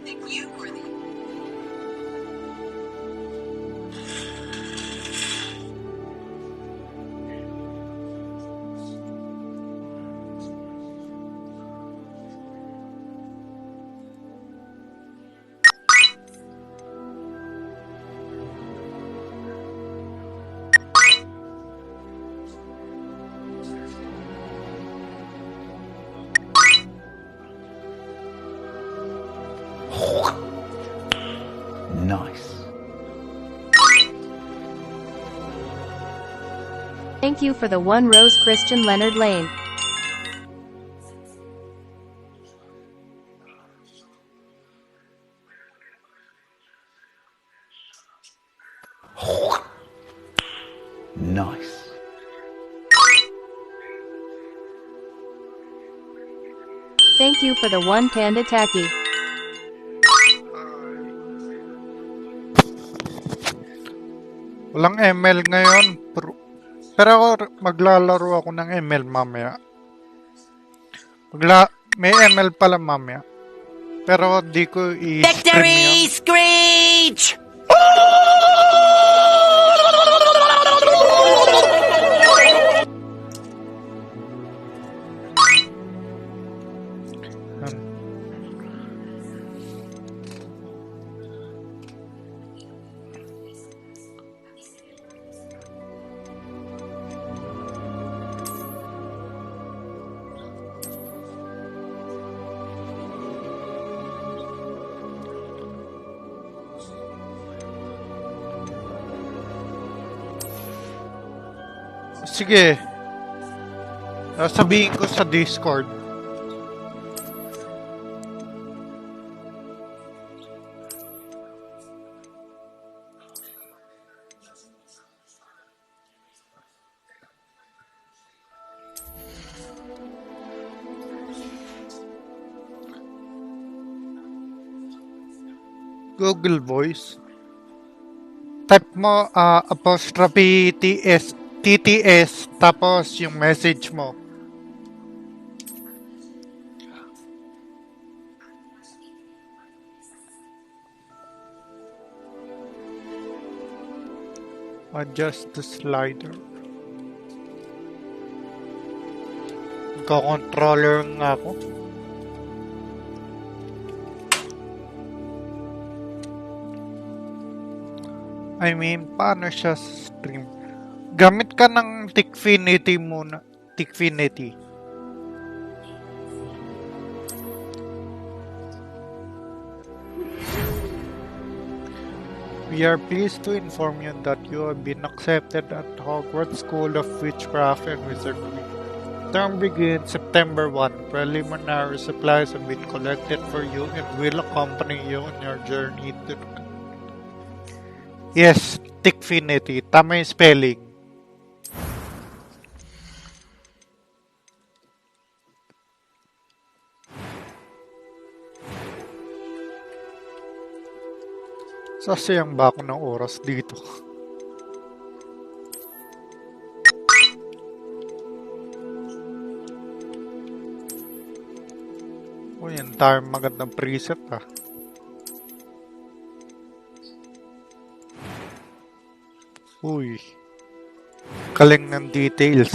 think you were the... Nice. Thank you for the 1 rose, Christian Leonard Lane. Nice. Thank you for the 1 Panda Tacky. Walang ML ngayon. Pero maglalaro ako ng ML mamaya. May ML pala mamaya. Pero di ko i-stream Victory yun. Screech! Sige. Sabihin ko sa Discord. Google Voice. Type mo apostrophe TTS tapos yung message mo. Adjust the slider. Nagka-controller nga ako. I mean, paano siya stream? Gamit ka ng Tikfinity muna. Tikfinity. We are pleased to inform you that you have been accepted at Hogwarts School of Witchcraft and Wizardry. Term begins September 1. Preliminary supplies have been collected for you and will accompany you on your journey to... Yes, Tikfinity. Tama yung spelling. Sasayang ba ako ng oras dito? Uy, ang dami magandang preset ah. Uy, galing ng details.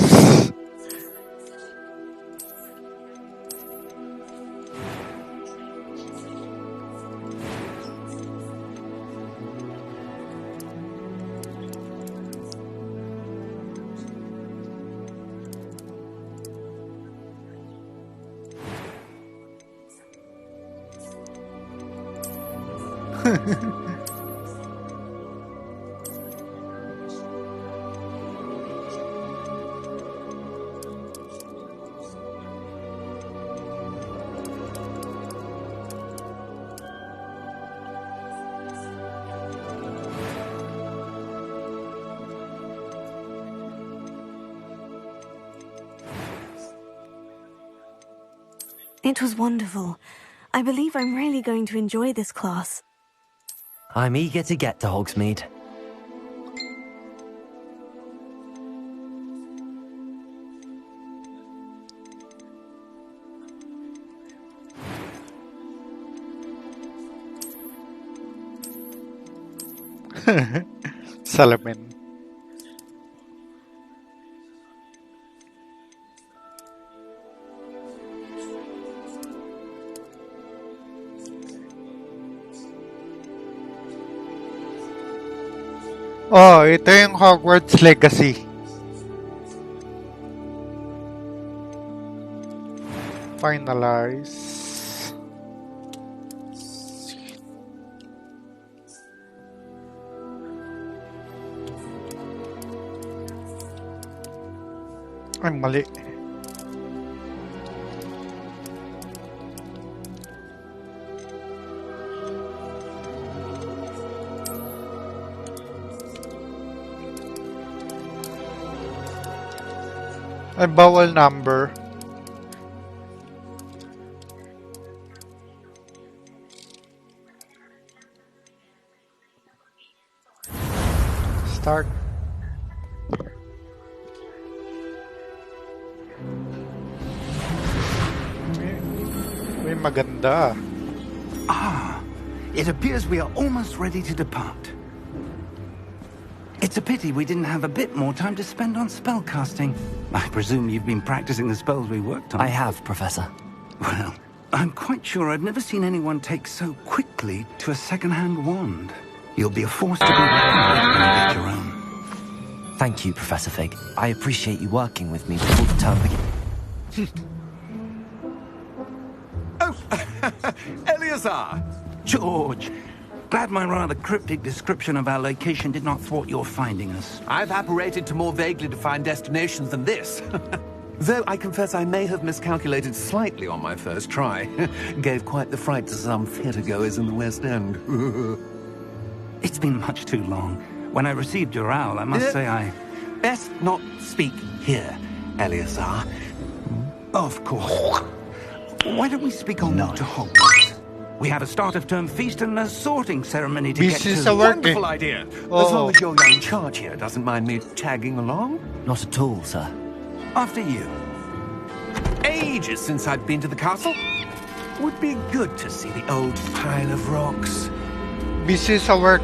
It was wonderful. I believe I'm really going to enjoy this class. I'm eager to get to Hogsmeade. Salamin. Oh, ito yung Hogwarts Legacy. Finalize. Ay, mali. Ay, bawal number. Start. May maganda. It appears we are almost ready to depart. It's a pity we didn't have a bit more time to spend on spellcasting. I presume you've been practicing the spells we worked on. I have, Professor. Well, I'm quite sure I've never seen anyone take so quickly to a second-hand wand. You'll be a force to be reckoned with when you get your own. Thank you, Professor Fig. I appreciate you working with me before the term begins. Oh, Eleazar! George, glad my rather cryptic description of our location did not thwart your finding us. I've apparated to more vaguely defined destinations than this. Though I confess I may have miscalculated slightly on my first try. Gave quite the fright to some theatre-goers in the West End. It's been much too long. When I received your owl, I must say I... Best not speak here, Eleazar. Of course. Why don't we speak on No. to Hogwarts? We have a start-of-term feast and a sorting ceremony to get This is to. a work. Wonderful idea. Oh. As long as your young charge here doesn't mind me tagging along. Not at all, sir. After you. Ages since I've been to the castle. Would be good to see the old pile of rocks. Busy sa work.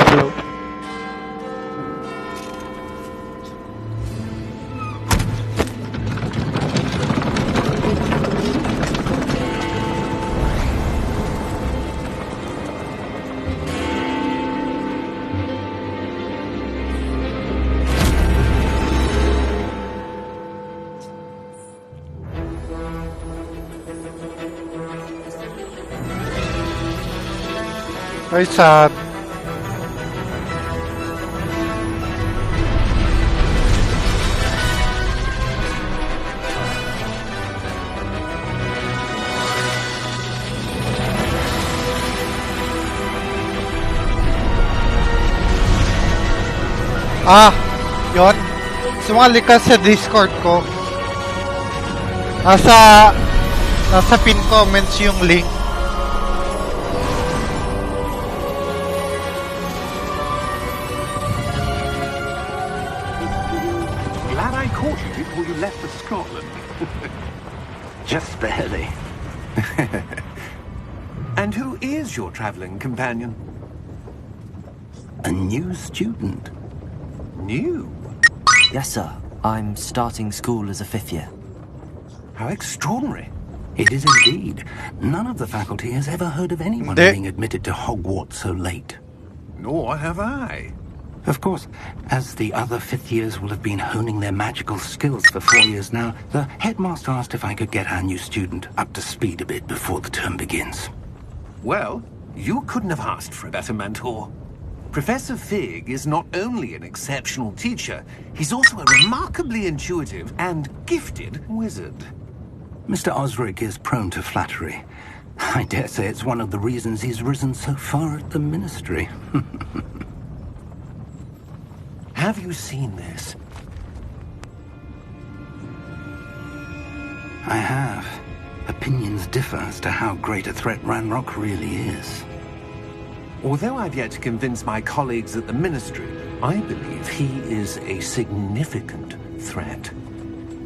Hello. Very sad. Yon. Sumali ka sa Discord ko. Nasa pin comments yung link. Glad I caught you before you left for Scotland. Just barely. And who is your traveling companion? A new student. New? Yes, sir. I'm starting school as a 5th year. How extraordinary. It is indeed. None of the faculty has ever heard of anyone being admitted to Hogwarts so late. Nor have I. Of course, as the other 5th years will have been honing their magical skills for 4 years now, the headmaster asked if I could get our new student up to speed a bit before the term begins. Well, you couldn't have asked for a better mentor. Professor Fig is not only an exceptional teacher, he's also a remarkably intuitive and gifted wizard. Mr. Osric is prone to flattery. I dare say it's one of the reasons he's risen so far at the ministry. Have you seen this? I have. Opinions differ as to how great a threat Ranrock really is. Although I've yet to convince my colleagues at the Ministry, I believe he is a significant threat.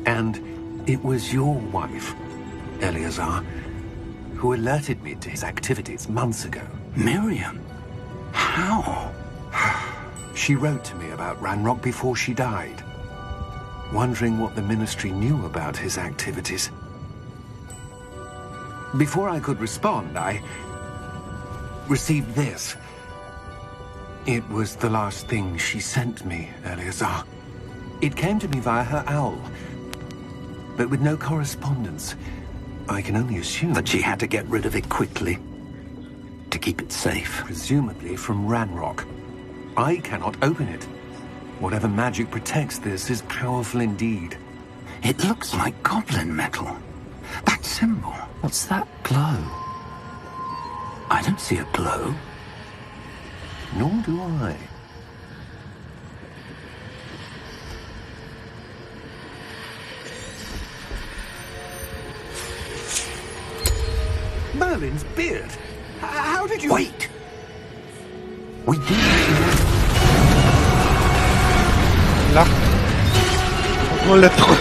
And it was your wife, Eleazar, who alerted me to his activities months ago. Miriam? How? She wrote to me about Ranrock before she died, wondering what the Ministry knew about his activities. Before I could respond, I received this. It was the last thing she sent me, Eleazar. It came to me via her owl, but with no correspondence. I can only assume That she had to get rid of it quickly to keep it safe. presumably from Ranrock. I cannot open it. Whatever magic protects this is powerful indeed. It looks like goblin metal. That symbol. What's that glow? I don't see a glow. Nor do I. Merlin's beard. How did you... Wait! We do. Lah. Nagulat ako.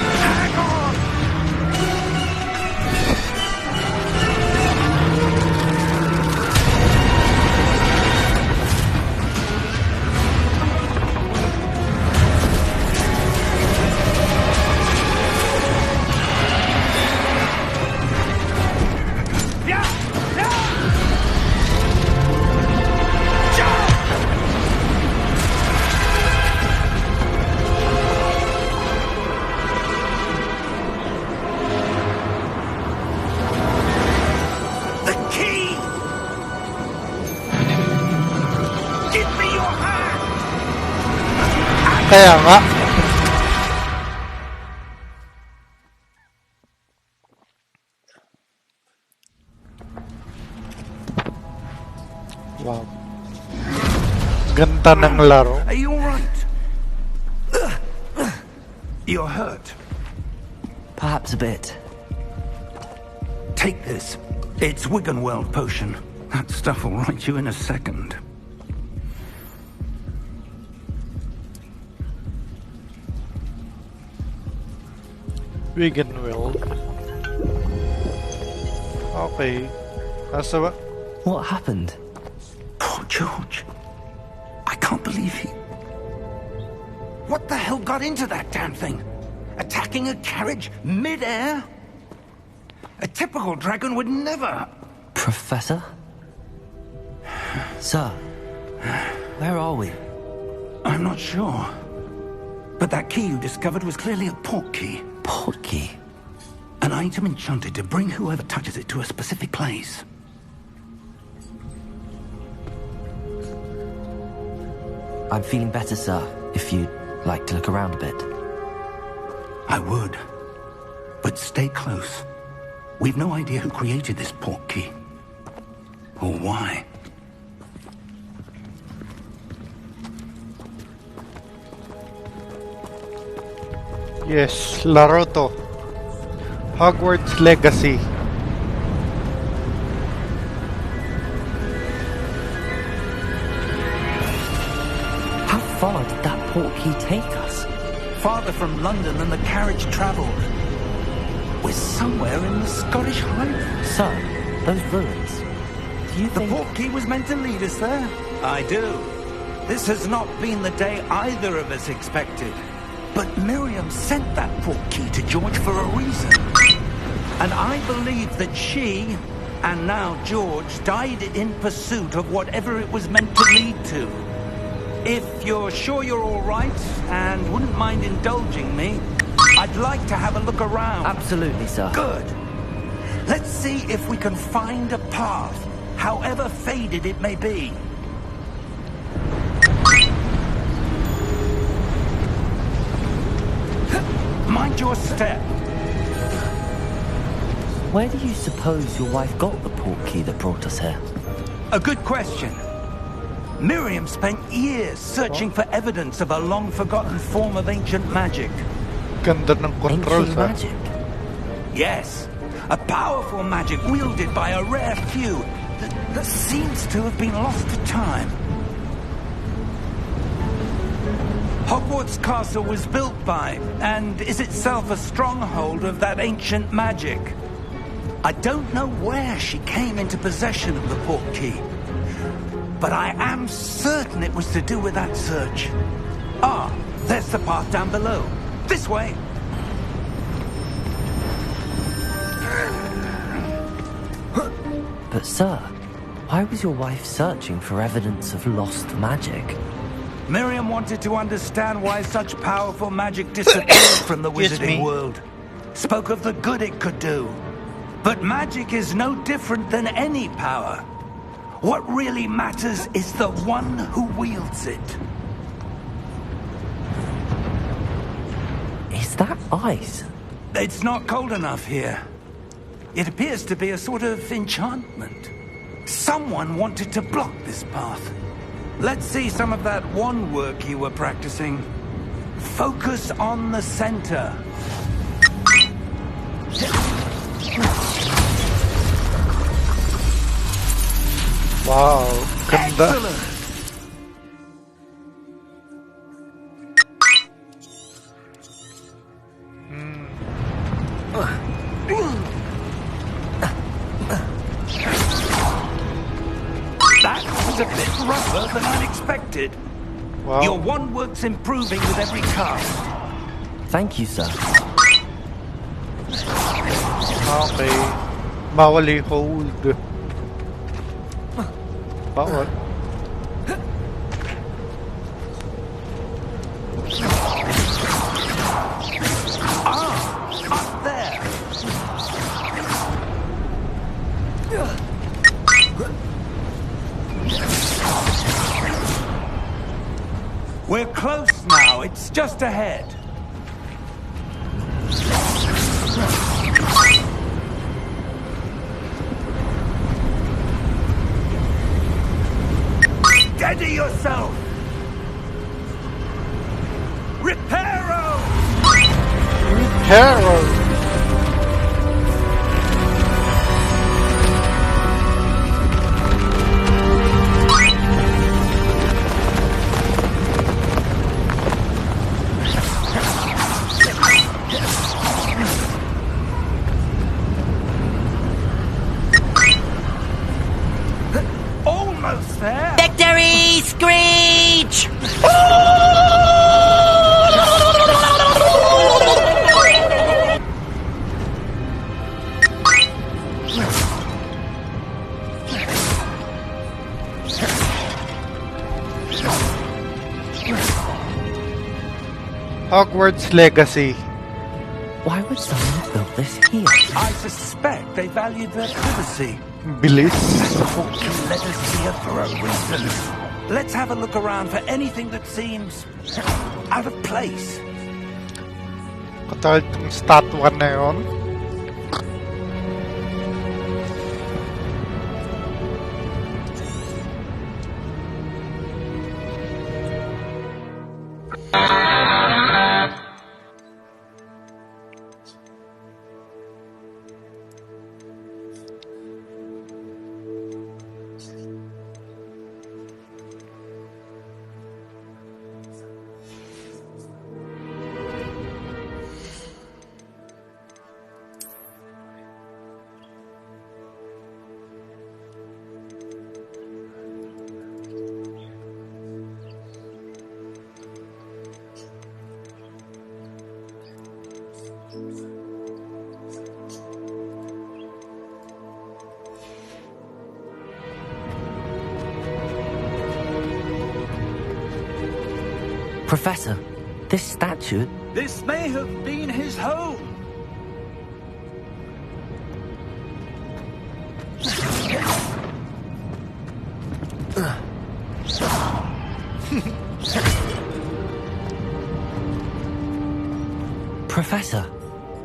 The key! Give me your hand! Kaya nga. Wow. Ganda ng laro. Are you alright? You're hurt. Perhaps a bit. Take this. It's Wiggenweld potion. That stuff will right you in a second. Vegan will. Okay. Nasa ba? What happened? Poor George. I can't believe he... What the hell got into that damn thing? Attacking a carriage mid-air? A typical dragon would never... Professor? Sir, where are we? I'm not sure. But that key you discovered was clearly a port key. Port key? An item enchanted to bring whoever touches it to a specific place. I'm feeling better, sir, if you'd like to look around a bit. I would. But stay close. We've no idea who created this port key. Or why. Yes, laro to. Hogwarts Legacy. How far did that port key take us? Farther from London than the carriage travelled. We're somewhere in the Scottish Highlands. Sir, those ruins. Do you The think... port key was meant to lead us there? I do. This has not been the day either of us expected. But Miriam sent that port key to George for a reason. And I believe that she, and now George, died in pursuit of whatever it was meant to lead to. If you're sure you're all right, and wouldn't mind indulging me, I'd like to have a look around. Absolutely, sir. Good. Let's see if we can find a path, however faded it may be. Mind your step. Where do you suppose your wife got the port key that brought us here? A good question. Miriam spent years searching for evidence of a long-forgotten form of ancient magic. Ganda ng controls, Ancient ha? magic? Yes, a powerful magic wielded by a rare few that seems to have been lost to time. Hogwarts Castle was built by, and is itself a stronghold of that ancient magic. I don't know where she came into possession of the port key, but I am certain it was to do with that search. Ah, there's the path down below. This way. But sir, why was your wife searching for evidence of lost magic? Miriam wanted to understand why such powerful magic disappeared from the Excuse wizarding me. world. Spoke of the good it could do. But magic is no different than any power. What really matters is the one who wields it. Is that ice? It's not cold enough here. It appears to be a sort of enchantment. Someone wanted to block this path. Let's see some of that wand work you were practicing. Focus on the center. Wow, ganda. Excellent. That was a bit rougher than I'd expected. Wow. Your wand work's improving with every cast. Thank you, sir. Okay. Bawal i-hold. Bawal. Up there. We're close now. It's just ahead. Steady yourself. Reparo! Harold! Almost there. Victory screech! Hogwarts Legacy. Why would someone have built this here? I suspect they valued their privacy. Bilis. Fortune led us here for a reason. Let's have a look around for anything that seems out of place. Katahal tong statwa na yun. Professor, this statue... This may have been his home. Professor,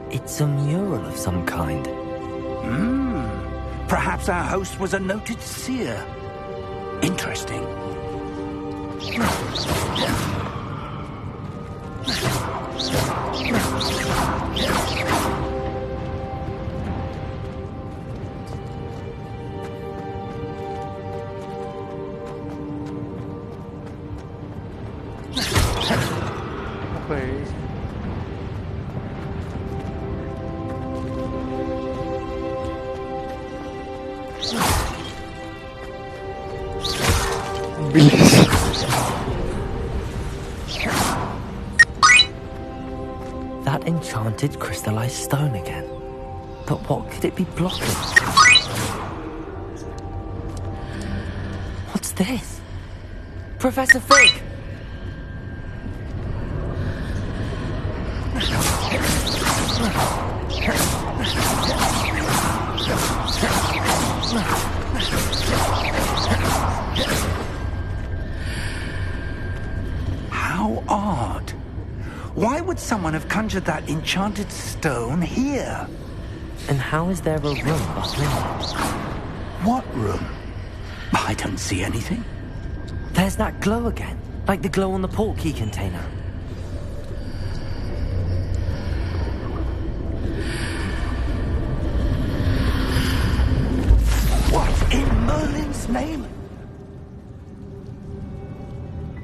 it's a mural of some kind. Perhaps our host was a noted seer. Interesting. Okay. Bilis. That enchanted crystallized stone again. But what could it be blocking? What's this? Professor Fig! How odd. Why would someone have conjured that enchanted stone here? And how is there a room behind it? What room? I don't see anything. There's that glow again, like the glow on the portkey container. What in Merlin's name?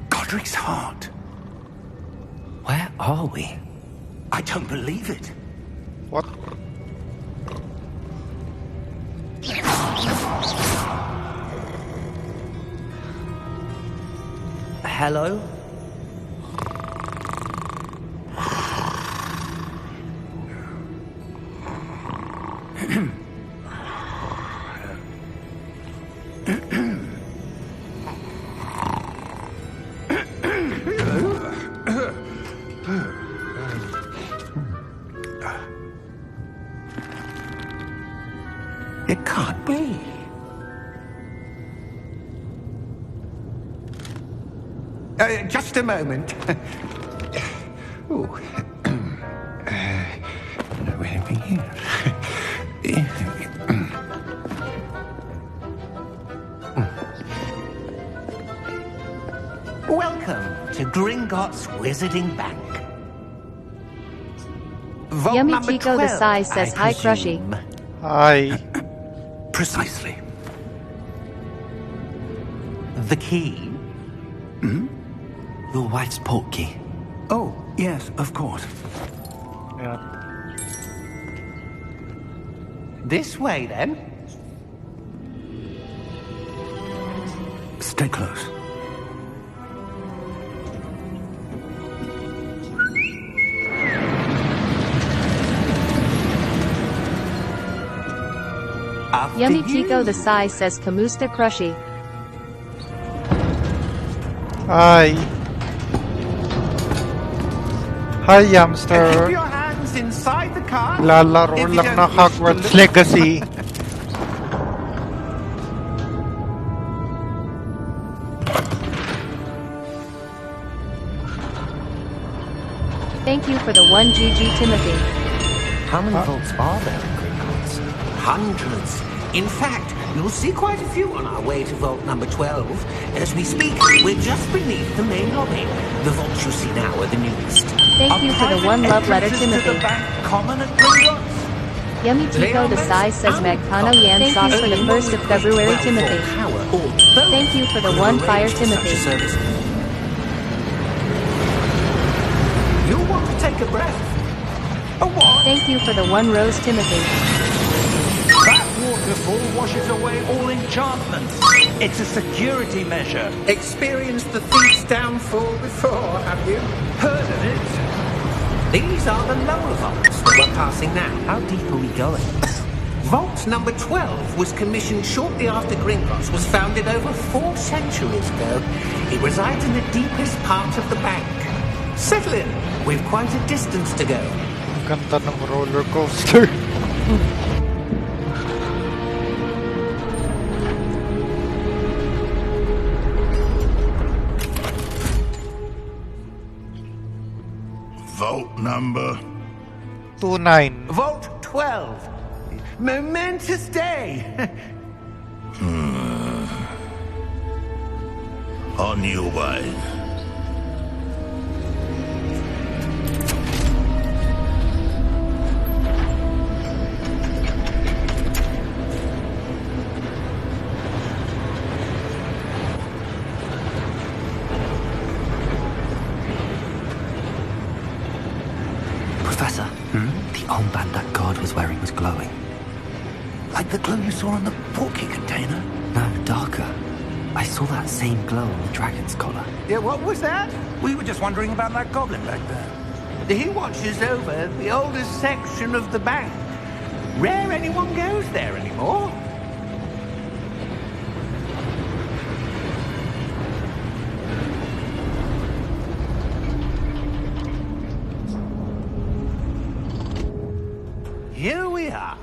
Godric's heart. Where are we? I don't believe it. What? Hello? It can't be. Just a moment. Ooh. Anything here? Welcome to Gringotts Wizarding Bank. Vault Yummy number Chico the 12, size says I hi Crushy. presume. Hi. Precisely. The key? Your wife's portkey. Oh, yes, of course. Yan. This way, then. Stay close. After Yummy you. Chico the size says Kamusta Crushy. Hi. Hi, Keep Yamster. your hands inside the car. Lalaro If you lang don't ng wish to Hogwarts look- Legacy. Thank you for the 1 GG Timothy. How many vaults are there in Gringotts? Hundreds. In fact, you'll see quite a few on our way to vault number 12. As we speak, we're just beneath the main lobby. The vaults you see now are the newest. Thank you for the 1 love letter Entrances to Timothy. the bank common at Gringotts. Yummy Chico the size says Magpano Yan sauce for the 1st of February Timothy. Thank you for the 1 fire Timothy. You'll want to take a breath. A what? Thank you for the 1 rose Timothy. That waterfall washes away all enchantments. It's a security measure. Experienced the thief's downfall before, have you? Heard of it? These are the lower vaults that we're passing now. How deep are we going? Vault number 12 was commissioned shortly after Gringotts was founded over 4 centuries ago. It resides in the deepest part of the bank. Settle in. We've quite a distance to go. Ang ganda ng roller coaster. Vault number. 29. Vault 12. Momentous day. On your way. Professor, the armband that guard was wearing was glowing. Like the glow you saw on the portkey container? No, darker. I saw that same glow on the dragon's collar. Yeah, what was that? We were just wondering about that goblin back there. He watches over the oldest section of the bank. Rare anyone goes there anymore. Here we are.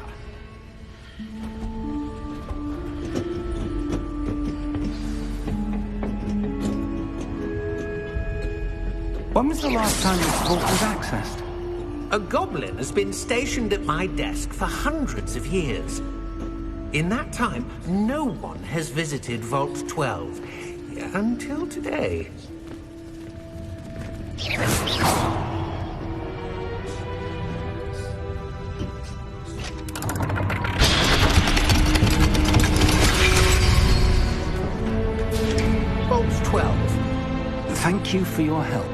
When was the last time this vault was accessed? A goblin has been stationed at my desk for hundreds of years. In that time, no one has visited Vault 12. Until today. Vault 12. Thank you for your help.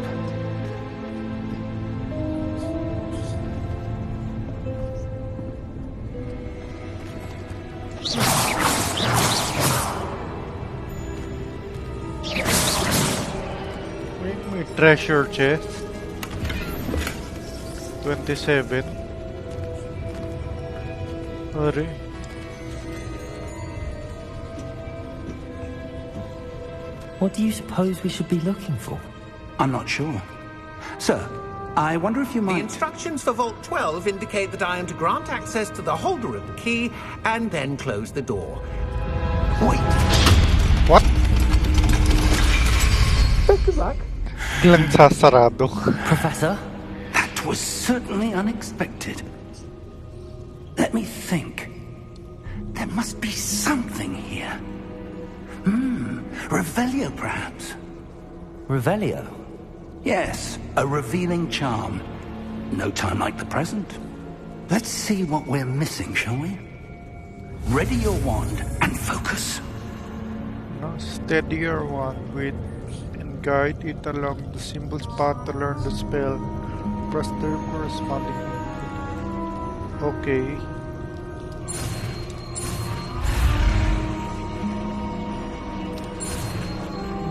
May treasure chest. 27. Sorry. What do you suppose we should be looking for? I'm not sure. Sir, I wonder if you The might... instructions for Vault 12 indicate that I am to grant access to the holder of the key and then close the door. Wait! What? Good luck. Biglang sasarado. Professor? That was certainly unexpected. Let me think. There must be something here. Revelio, perhaps? Revelio? Yes, a revealing charm. No time like the present. Let's see what we're missing, shall we? Ready your wand and focus. Now steady your wand with and guide it along the symbol's path to learn the spell. Press the corresponding. Okay.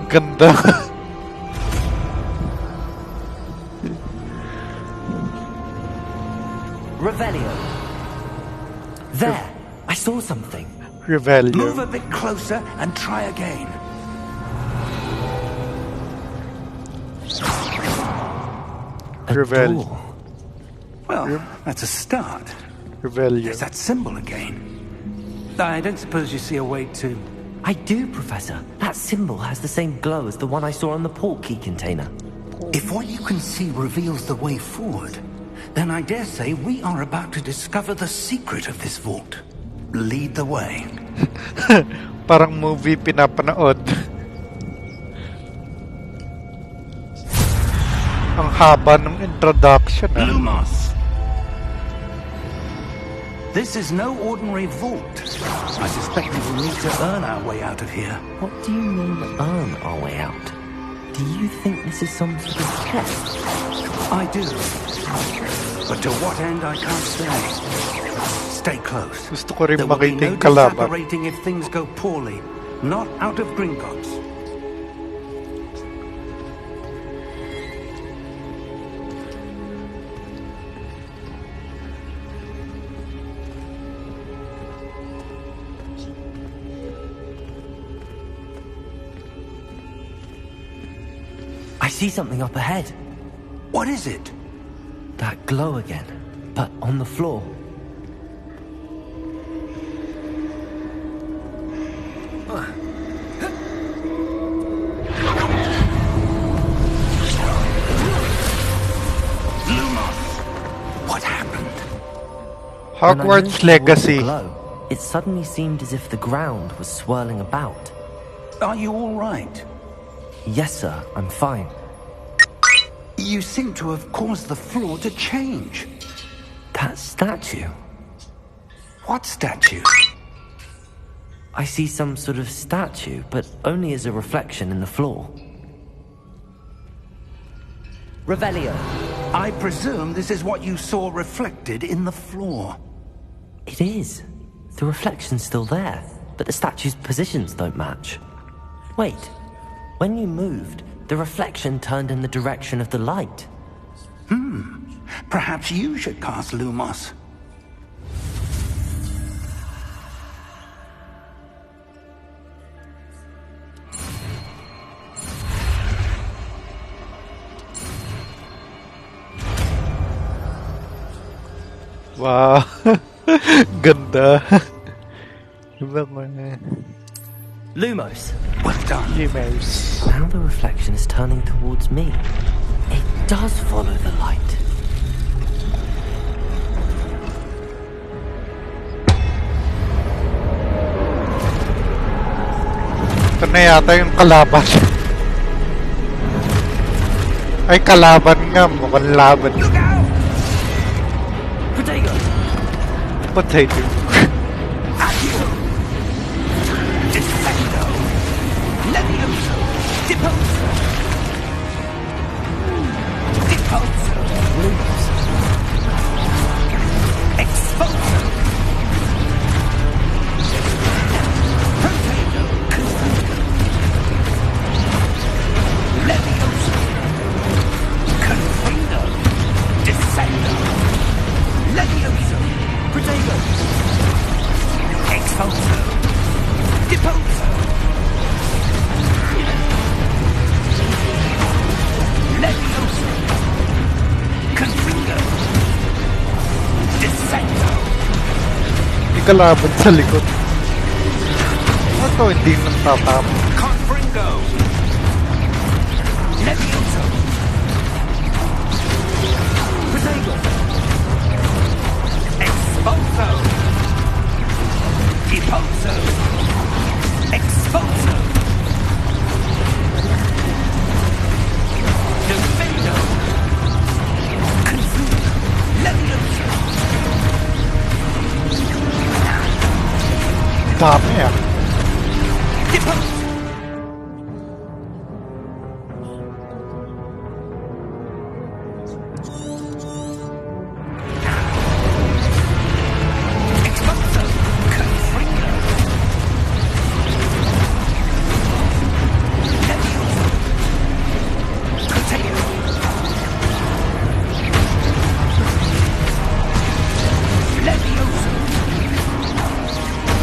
Ganda. Revelio. There! I saw something. Revelio. Move a bit closer and try again. A Revelio. door. Well, that's a start. Revelio. There's that symbol again. I don't suppose you see a way to... I do, Professor. That symbol has the same glow as the one I saw on the port key container. If what you can see reveals the way forward, then I dare say we are about to discover the secret of this vault. Lead the way. Parang movie pinapanood. Ang haba ng introduction, ah. Lumos. This is no ordinary vault. I suspect we will need to earn our way out of here. What do you mean, earn our way out? Do you think this is some sort of test? I do. But to what end, I can't say. Stay close. Gusto ko rin There will be makita no yung kalaban. disapparating if things go poorly. Not out of Gringotts. I see something up ahead. What is it? That glow again, but on the floor. What happened? When I moved Hogwarts towards the Legacy. glow, it suddenly seemed as if the ground was swirling about. Are you all right? Yes, sir, I'm fine. You seem to have caused the floor to change. That statue. What statue? I see some sort of statue, but only as a reflection in the floor. Revelio. I presume this is what you saw reflected in the floor. It is. The reflection's still there, but the statue's positions don't match. Wait, when you moved, the reflection turned in the direction of the light. Perhaps you should cast Lumos. Wow. Ganda. Lumos. Well done. Lumos. Now the reflection is turning towards me. It does follow the light. Ito na yata yung kalaban. Ay, kalaban nga. Mukhang laban. Potato. Potato. Descendo. Levioso. Deposo. Deposo. Lumos. Exposo. Potato. Levioso. Confido. Descendo. Levioso. Potato. Exposo. Deposo. Levioso. Confido. Descendo. May kalaban sa likod. Ito, hindi nang tatama. Confringo. Levioso. Potato. Exposo. Deposo. Exposo. Defendo. Confuso. Levioso. Dami ah. Deposo. Exposo. Confringo. Levioso. Potato. Levioso.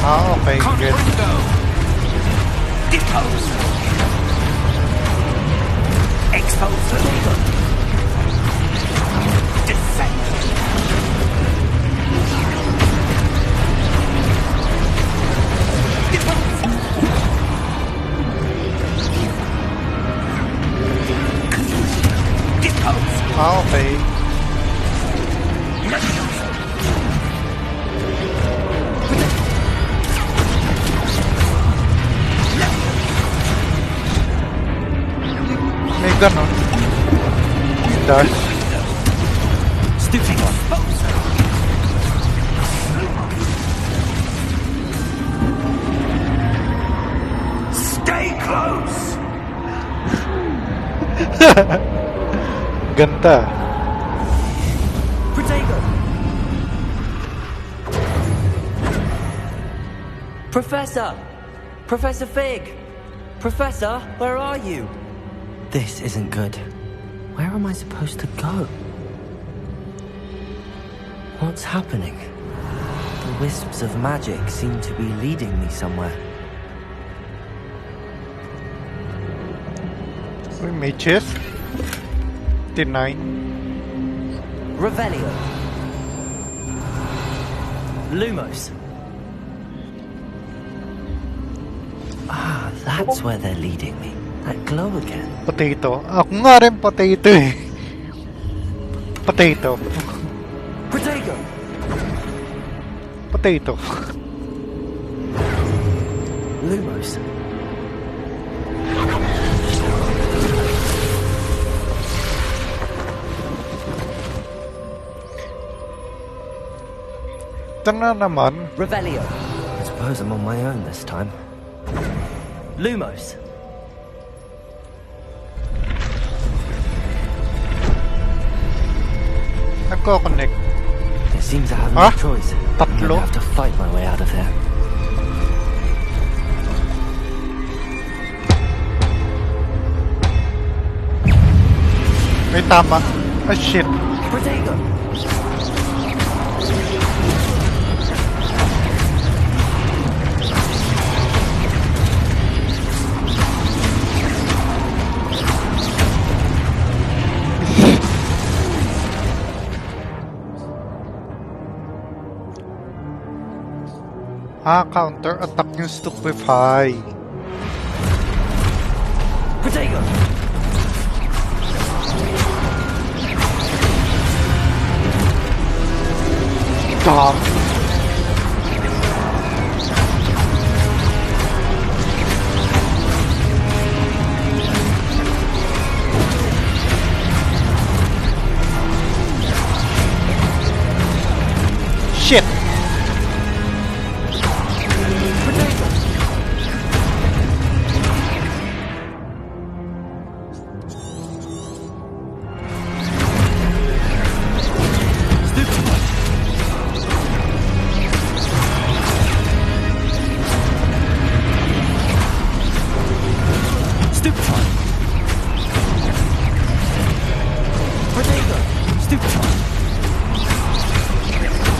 Ah, okay. Good. Confringo. Deposo. Exposo. Descendo. Deposo. Deposo. Ah, okay. Levioso. May ganon. Dash. Stupido. Exposo. Stay close. Ganda. Potato. Professor! Professor Fig! Professor, where are you? This isn't good. Where am I supposed to go? What's happening? The wisps of magic seem to be leading me somewhere. Uy, may chest. 59. Revelio. Lumos. Ah, that's where they're leading me. That glow again. Potato. Ako nga rin potato eh. Potato. Potato! Potato. Lumos. Ito na naman. Revelio. I suppose I'm on my own this time. Lumos. Nagko-connect. It seems I have no Huh? choice. I'm Tatlo? gonna have to fight my way out of here. May tama. Ah, shit. Protego! Counter-attack yung Stupefy. Protego! Stop. Shit.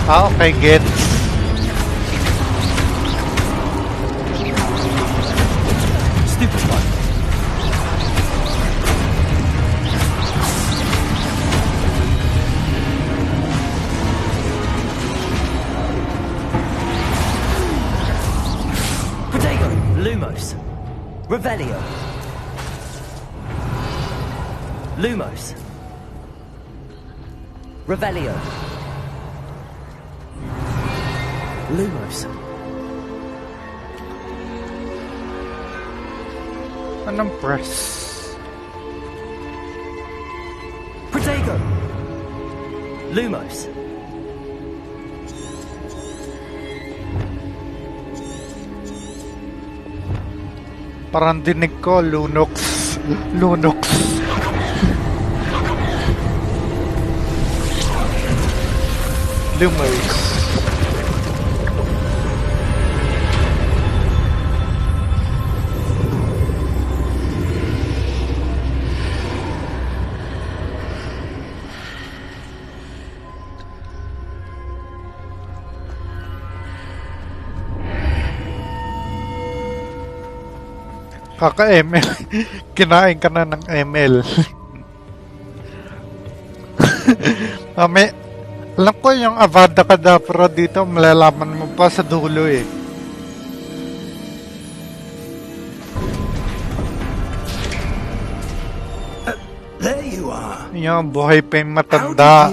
Okay, gets. Protego! Lumos! Revelio! Lumos! Revelio! Lumos! Anong press? Protego! Lumos! Parang dinig ko, Lunox. Lunox. Lumos. Kaka-ML. Kinain ka na ng ML. Alam ko yung Avada Kedavra dito, malalaman mo pa sa dulo eh. There you are. Yung buhay pa yung matanda.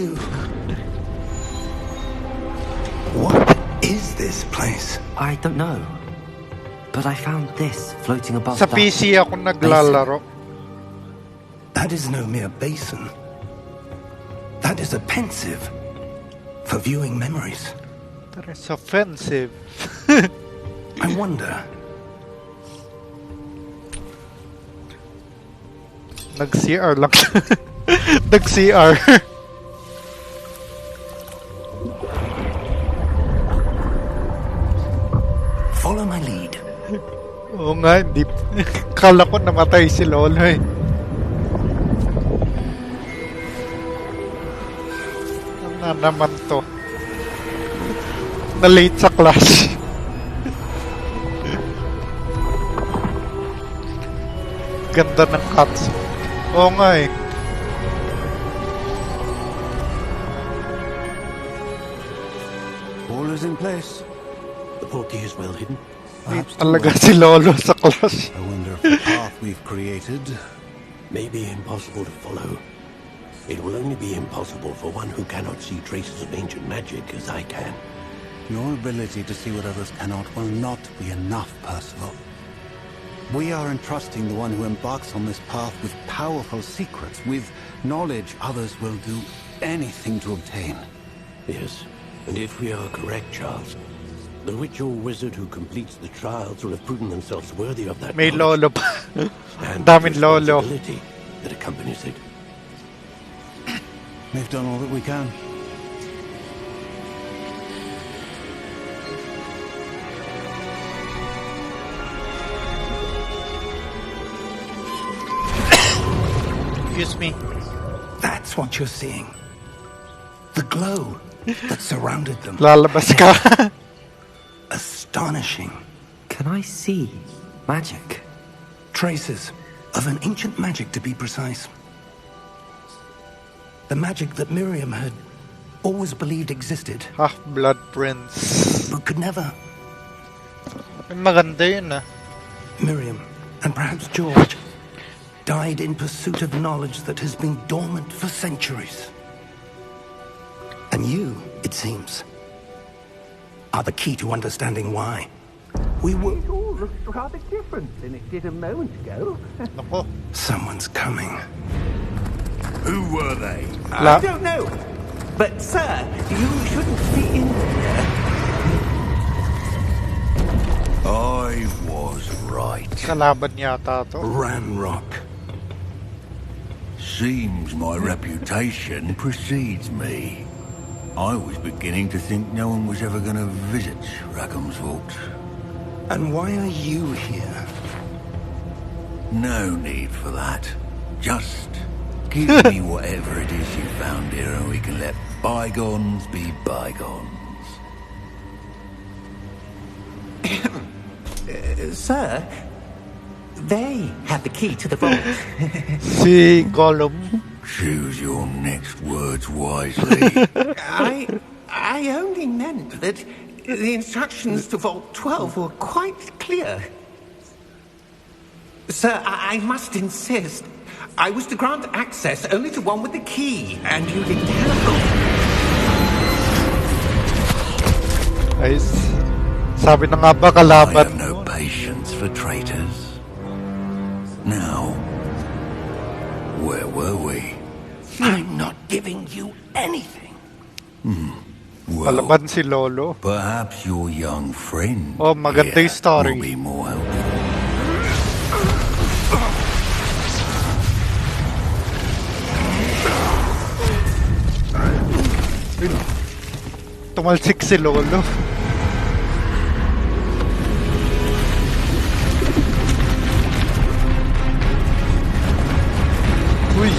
What is this place? I don't know. But I found this floating above Sa that PC ako naglalaro. That is no mere basin. That is a pensive for viewing memories. That is offensive. I wonder. Nag-CR lang. Nag-CR. Follow my lead. Oo nga, hindi. Kala ko namatay si Lolo eh. Ano na naman to? Na-late sa class. Ganda ng cuts. Oo nga eh. All is in place. The portkey is well hidden. Talaga si Lolo sa class. I wonder if the path we've created may be impossible to follow. It will only be impossible for one who cannot see traces of ancient magic as I can. Your ability to see what others cannot will not be enough, Percival. We are entrusting the one who embarks on this path with powerful secrets, with knowledge others will do anything to obtain. Yes, and if we are correct, Charles, the witch or wizard who completes the trials will have proven themselves worthy of that May knowledge Lolo pa. and Daming Lolo. responsibility that accompanies it. We've done all that we can. Excuse me. That's what you're seeing. The glow that surrounded them. Lalabas ka. Astonishing. Can I see magic? Traces of an ancient magic, to be precise. The magic that Miriam had always believed existed. Half-blood prince. But could never. Maganda yun ah. Miriam, and perhaps George, died in pursuit of knowledge that has been dormant for centuries. And you, it seems, are the key to understanding why. We were... It all looks rather different than it did a moment ago. Someone's coming. Who were they? I don't know. But, sir, you shouldn't be in here. I was right. Kalaban yata to. Ranrock. Seems my reputation precedes me. I was beginning to think no one was ever going to visit Rackham's Vault. And why are you here? No need for that. Just give me whatever it is you found here and we can let bygones be bygones. Sir, they have the key to the vault. Si Gollum. Choose your next words wisely. I only meant that the instructions to Vault 12 were quite clear. Sir, I must insist. I was to grant access only to one with the key, and you didn't telephone. Guys, sabi na nga ba I kalaban have no patience for traitors. Now, where were we? I'm not giving you anything. Well, kalaban si Lolo. perhaps your young friend Oh, maganda yung story. will be more helpful. Tumalsik si Lolo. Uy.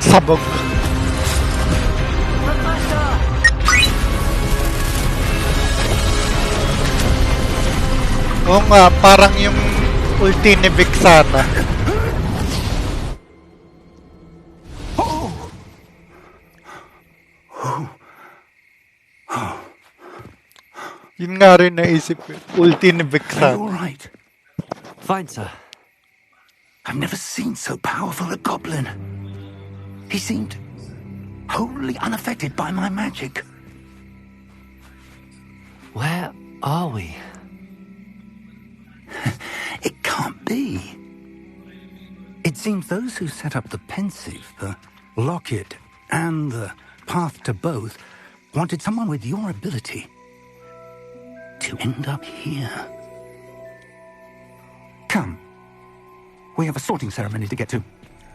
Sabog. Oo nga, parang yung ulti ni Vic sana. Yun nga rin naisip ko. Ulti ni Vic Are you sana. all right? Fine, sir. I've never seen so powerful a goblin. He seemed wholly unaffected by my magic. Where are we? It can't be. It seems those who set up the pensive, the locket, and the path to both wanted someone with your ability to end up here. Come. We have a sorting ceremony to get to.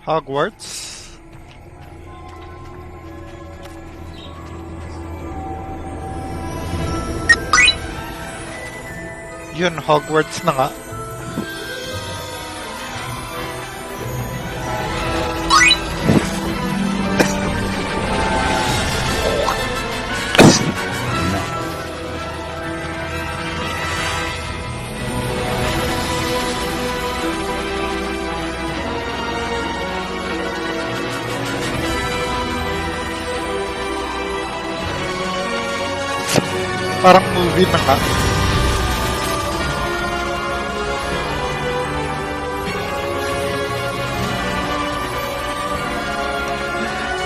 Hogwarts. Yun, Hogwarts na nga. Parang movie na nga.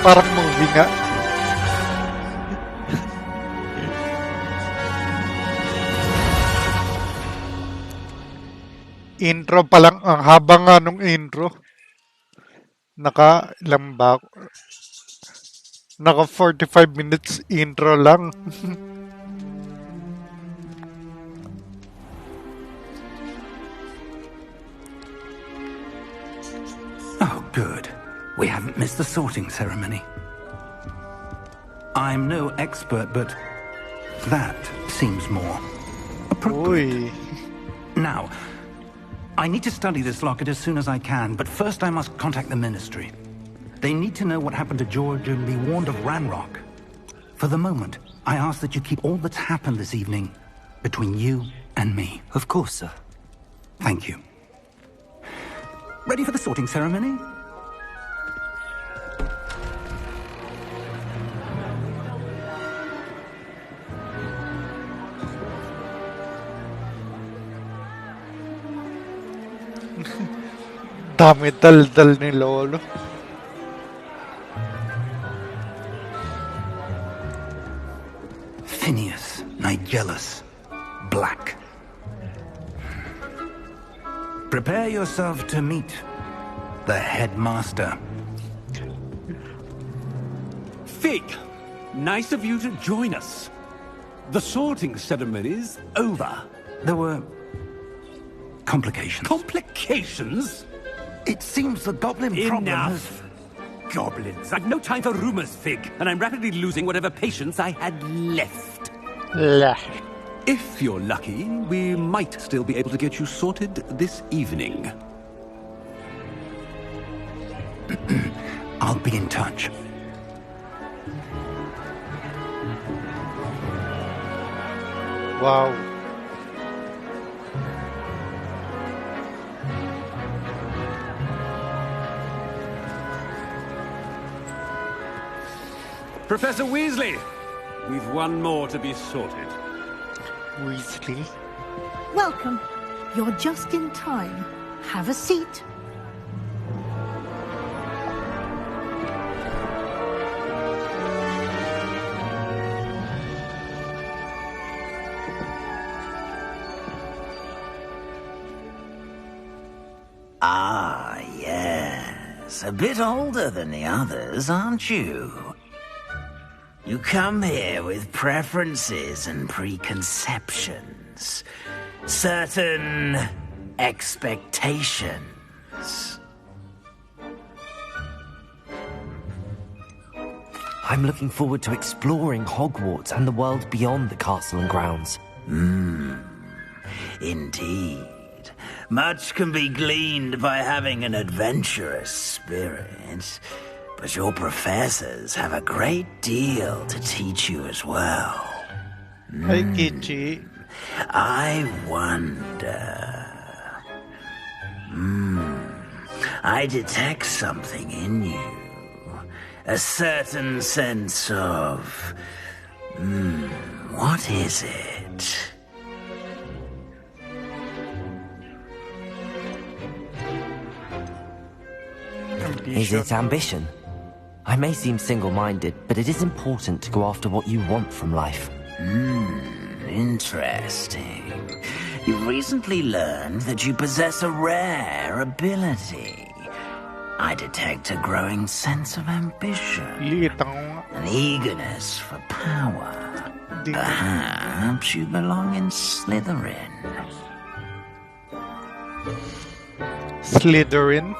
Parang movie nga. Intro pa lang. Ang haba nga nung intro. Ilang ba? Naka 45 minutes intro lang. Oh, good. We haven't missed the sorting ceremony. I'm no expert, but that seems more appropriate. Now, I need to study this locket as soon as I can, but first I must contact the Ministry. They need to know what happened to George and be warned of Ranrock. For the moment, I ask that you keep all that's happened this evening between you and me. Of course, sir. Thank you. Ready for the sorting ceremony? Dami dal-dal ni Lolo. Phineas, Nigellus, Black. Prepare yourself to meet the headmaster. Fig, nice of you to join us. The sorting ceremony's over. There were complications. Complications? It seems the goblin problem has... Enough! Goblins. I've no time for rumors, Fig, and I'm rapidly losing whatever patience I had left. If you're lucky, we might still be able to get you sorted this evening. I'll be in touch. Wow. Professor Weasley, we've one more to be sorted. Weasley? Welcome. You're just in time. Have a seat. Ah, yes. A bit older than the others, aren't you? You come here with preferences and preconceptions. Certain expectations. I'm looking forward to exploring Hogwarts and the world beyond the castle and grounds. Indeed. Much can be gleaned by having an adventurous spirit. But your professors have a great deal to teach you as well. Hi, Kichi. I wonder... I detect something in you. A certain sense of... what is it? Is it ambition? I may seem single-minded, but it is important to go after what you want from life. Interesting. You've recently learned that you possess a rare ability. I detect a growing sense of ambition. An eagerness for power. Perhaps you belong in Slytherin. Slytherin?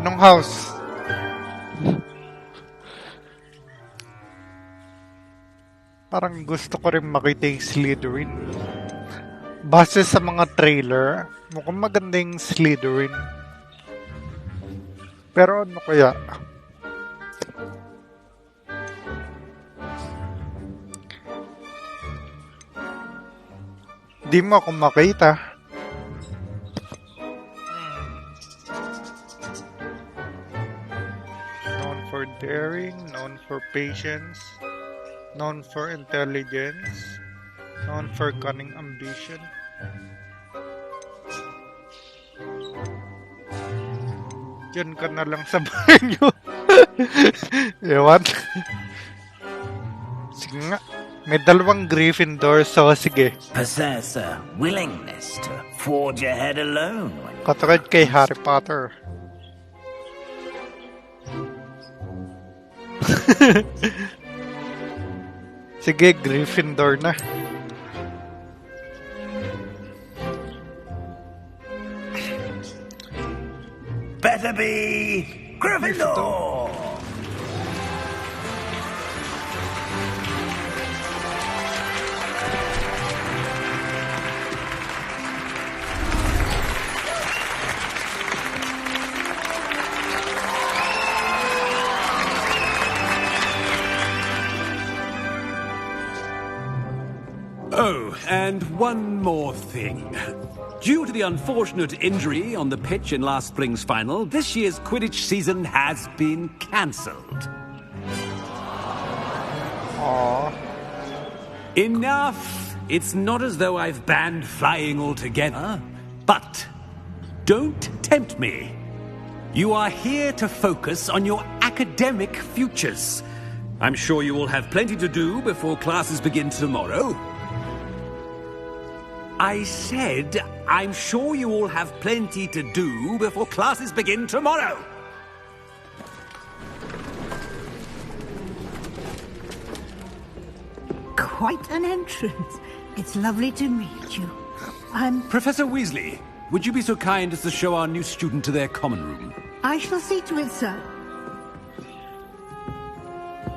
Nung house? Parang gusto ko rin makita yung Slytherin. Base sa mga trailer, mukhang maganda yung Slytherin. Pero ano kaya? Di mo ako makita. Known for daring, known for patience, known for intelligence, known for cunning ambition. Diyan ka na lang sa bahay nyo. Ewan. Sige nga. May dalawang Gryffindor, so sige. Possess a willingness to forge ahead alone. Katulad kay Harry Potter. Sige, Gryffindor na. to be Gryffindor! Oh, and one more thing. Due to the unfortunate injury on the pitch in last spring's final, this year's Quidditch season has been cancelled. Aww. Enough! It's not as though I've banned flying altogether. But don't tempt me. You are here to focus on your academic futures. I'm sure you will have plenty to do before classes begin tomorrow. I said, I'm sure you all have plenty to do before classes begin tomorrow. Quite an entrance. It's lovely to meet you. I'm... Professor Weasley, would you be so kind as to show our new student to their common room? I shall see to it, sir.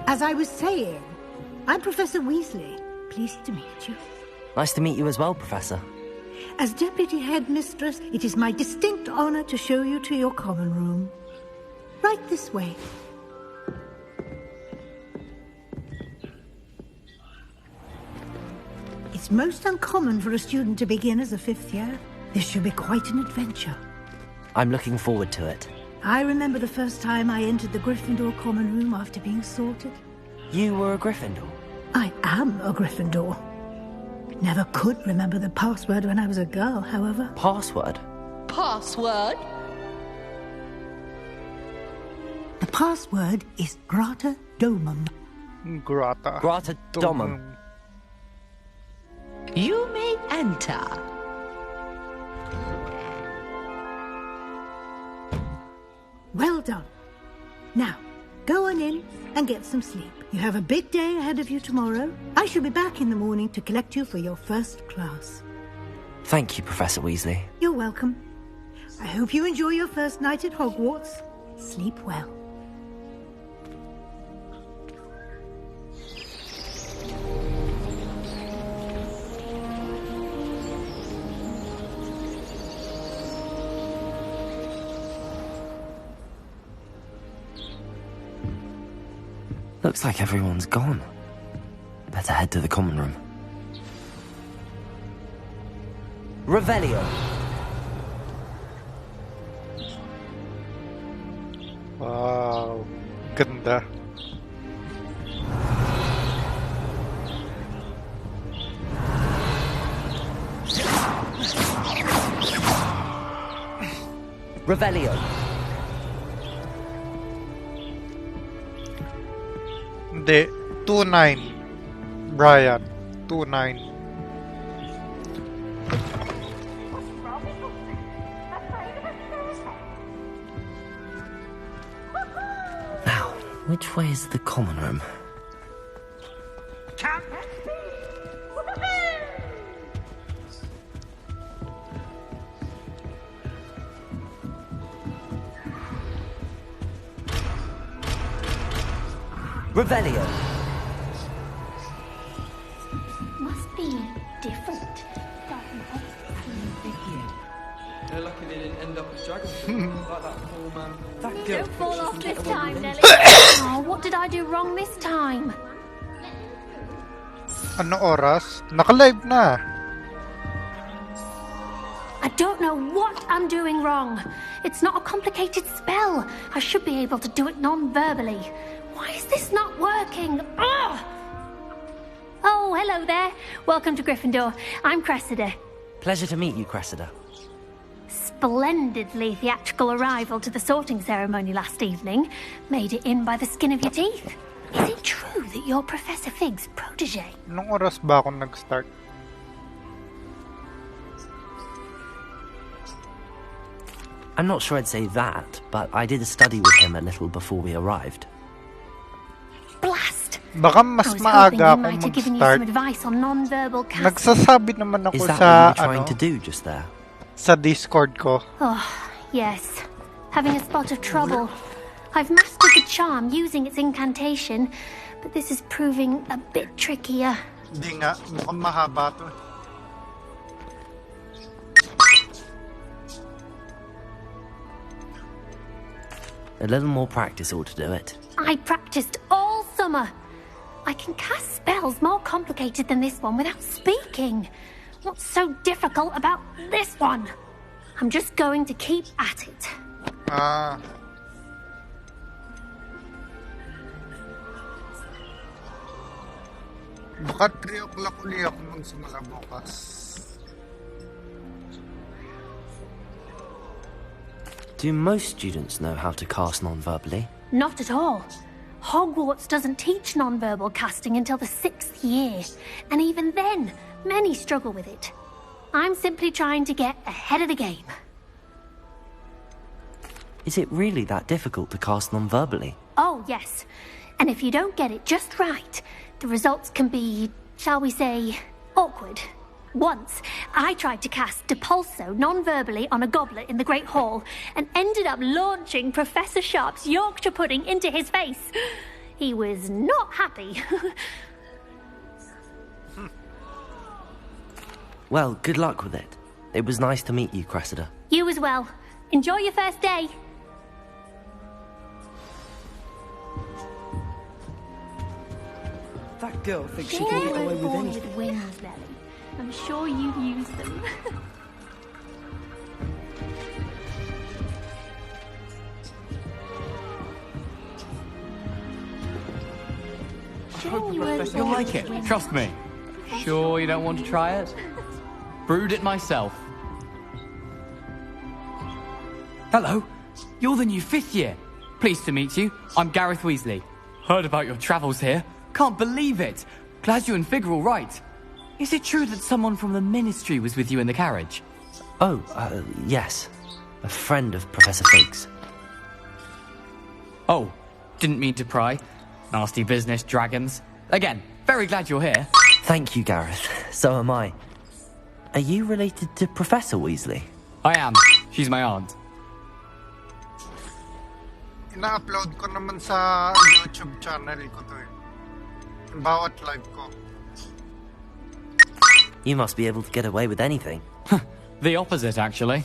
As I was saying, I'm Professor Weasley. Pleased to meet you. Nice to meet you as well, Professor. As Deputy Headmistress, it is my distinct honor to show you to your common room. Right this way. It's most uncommon for a student to begin as a fifth year. This should be quite an adventure. I'm looking forward to it. I remember the first time I entered the Gryffindor common room after being sorted. You were a Gryffindor? I am a Gryffindor. Never could remember the password when I was a girl, however. Password? Password? The password is Grata Domum. Grata Domum. You may enter. Well done. Now, go on in and get some sleep. You have a big day ahead of you tomorrow. I shall be back in the morning to collect you for your first class. Thank you, Professor Weasley. You're welcome. I hope you enjoy your first night at Hogwarts. Sleep well. Looks like everyone's gone. Better head to the common room. Revelio. Wow. Ganda. Revelio. Hindi. 2-9. Brian. 2-9. Now, which way is the common room? Revelio. Must be different. They're lucky they didn't end up as dragon like that poor man. That girl. Don't fall off this time, Nelly. Oh, what did I do wrong this time? Ano oras? Naka-live na. I don't know what I'm doing wrong. It's not a complicated spell. I should be able to do it non-verbally. Why is this not working? Ugh! Oh, hello there. Welcome to Gryffindor. I'm Cressida. Pleasure to meet you, Cressida. Splendidly theatrical arrival to the sorting ceremony last evening. Made it in by the skin of your teeth. Is it true that you're Professor Fig's protege? Nung oras ba ako nag-start? I'm not sure I'd say that, but I did study with him a little before we arrived. Blast! Baka mas maaga ako mag-start. Nagsasabi naman ako Is that sa what you were trying to do just there? Sa Discord ko. Oh, yes. having a spot of trouble. I've mastered the charm using its incantation, but this is proving a bit trickier. Hindi nga, mukhang mahaba to. A little more practice ought to do it. I practiced all summer. I can cast spells more complicated than this one without speaking. What's so difficult about this one? I'm just going to keep at it. Baka 3 o'clock uli ako magsimula bukas. Do most students know how to cast non-verbally? Not at all. Hogwarts doesn't teach non-verbal casting until the 6th year, and even then, many struggle with it. I'm simply trying to get ahead of the game. Is it really that difficult to cast non-verbally? Oh, yes. And if you don't get it just right, the results can be, shall we say, awkward. Once, I tried to cast Depulso non-verbally on a goblet in the Great Hall and ended up launching Professor Sharp's Yorkshire pudding into his face. He was not happy. Well, good luck with it. It was nice to meet you, Cressida. You as well. Enjoy your first day. That girl thinks she can get away with anything. With wings, Nelly. I'm sure you've used them. You'll like it, trust me. Sure you don't want to try it? Brewed it myself. Hello, you're the new 5th year. Pleased to meet you. I'm Gareth Weasley. Heard about your travels here. Can't believe it. Glad you and Fig are all right. Is it true that someone from the Ministry was with you in the carriage? Oh, yes. A friend of Professor Fig's. Oh, didn't mean to pry. Nasty business, dragons. Again, very glad you're here. Thank you, Gareth. So am I. Are you related to Professor Weasley? I am. She's my aunt. Ina-upload ko naman sa YouTube channel ko to eh. Bawat live ko. You must be able to get away with anything. The opposite, actually.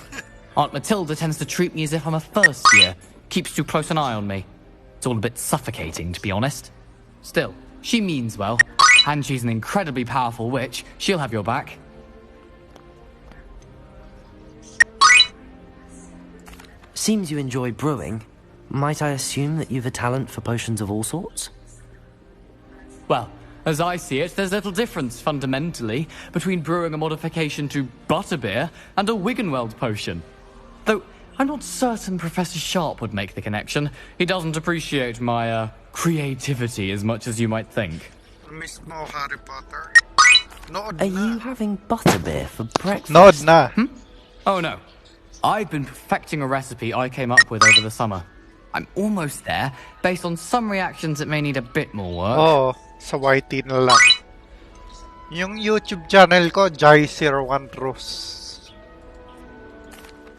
Aunt Matilda tends to treat me as if I'm a first year. Keeps too close an eye on me. It's all a bit suffocating, to be honest. Still, she means well. And she's an incredibly powerful witch. She'll have your back. Seems you enjoy brewing. Might I assume that you've a talent for potions of all sorts? Well, as I see it, there's little difference, fundamentally, between brewing a modification to butterbeer and a Wiggenweld potion. Though, I'm not certain Professor Sharp would make the connection. He doesn't appreciate my, creativity as much as you might think. Mismo Harry Potter. Are you having butterbeer for breakfast? Nod na. Oh no. I've been perfecting a recipe I came up with over the summer. I'm almost there, based on some reactions that may need a bit more work. Oh, sa YT na lang. Yung YouTube channel ko, Jai01Rose.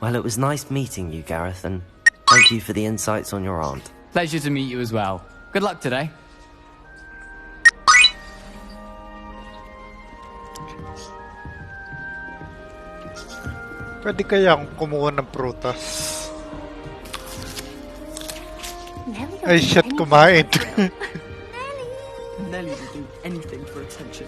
Well, it was nice meeting you, Gareth, and thank you for the insights on your aunt. Pleasure to meet you as well. Good luck today. Pwede kayang kumuha ng prutas. Ay, shit, kumain. Nelly will do anything for attention.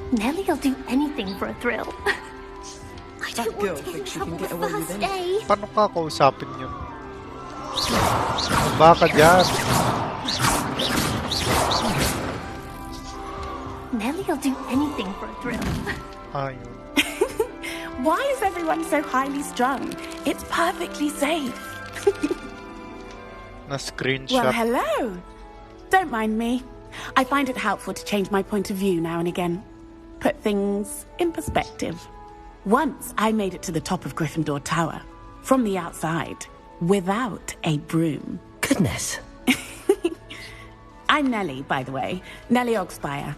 Nellie'll do anything for a thrill. I That girl thinks she can get away with anything. Paano ka kausapin yun? Baka dyan. Nellie'll do anything for a thrill. Ayun. Why is everyone so highly strung? It's perfectly safe. Na-screenshot. Well, hello. Don't mind me. I find it helpful to change my point of view now and again. Put things in perspective. Once I made it to the top of Gryffindor Tower, from the outside, without a broom. Goodness. I'm Nellie, by the way. Nellie Ogspire.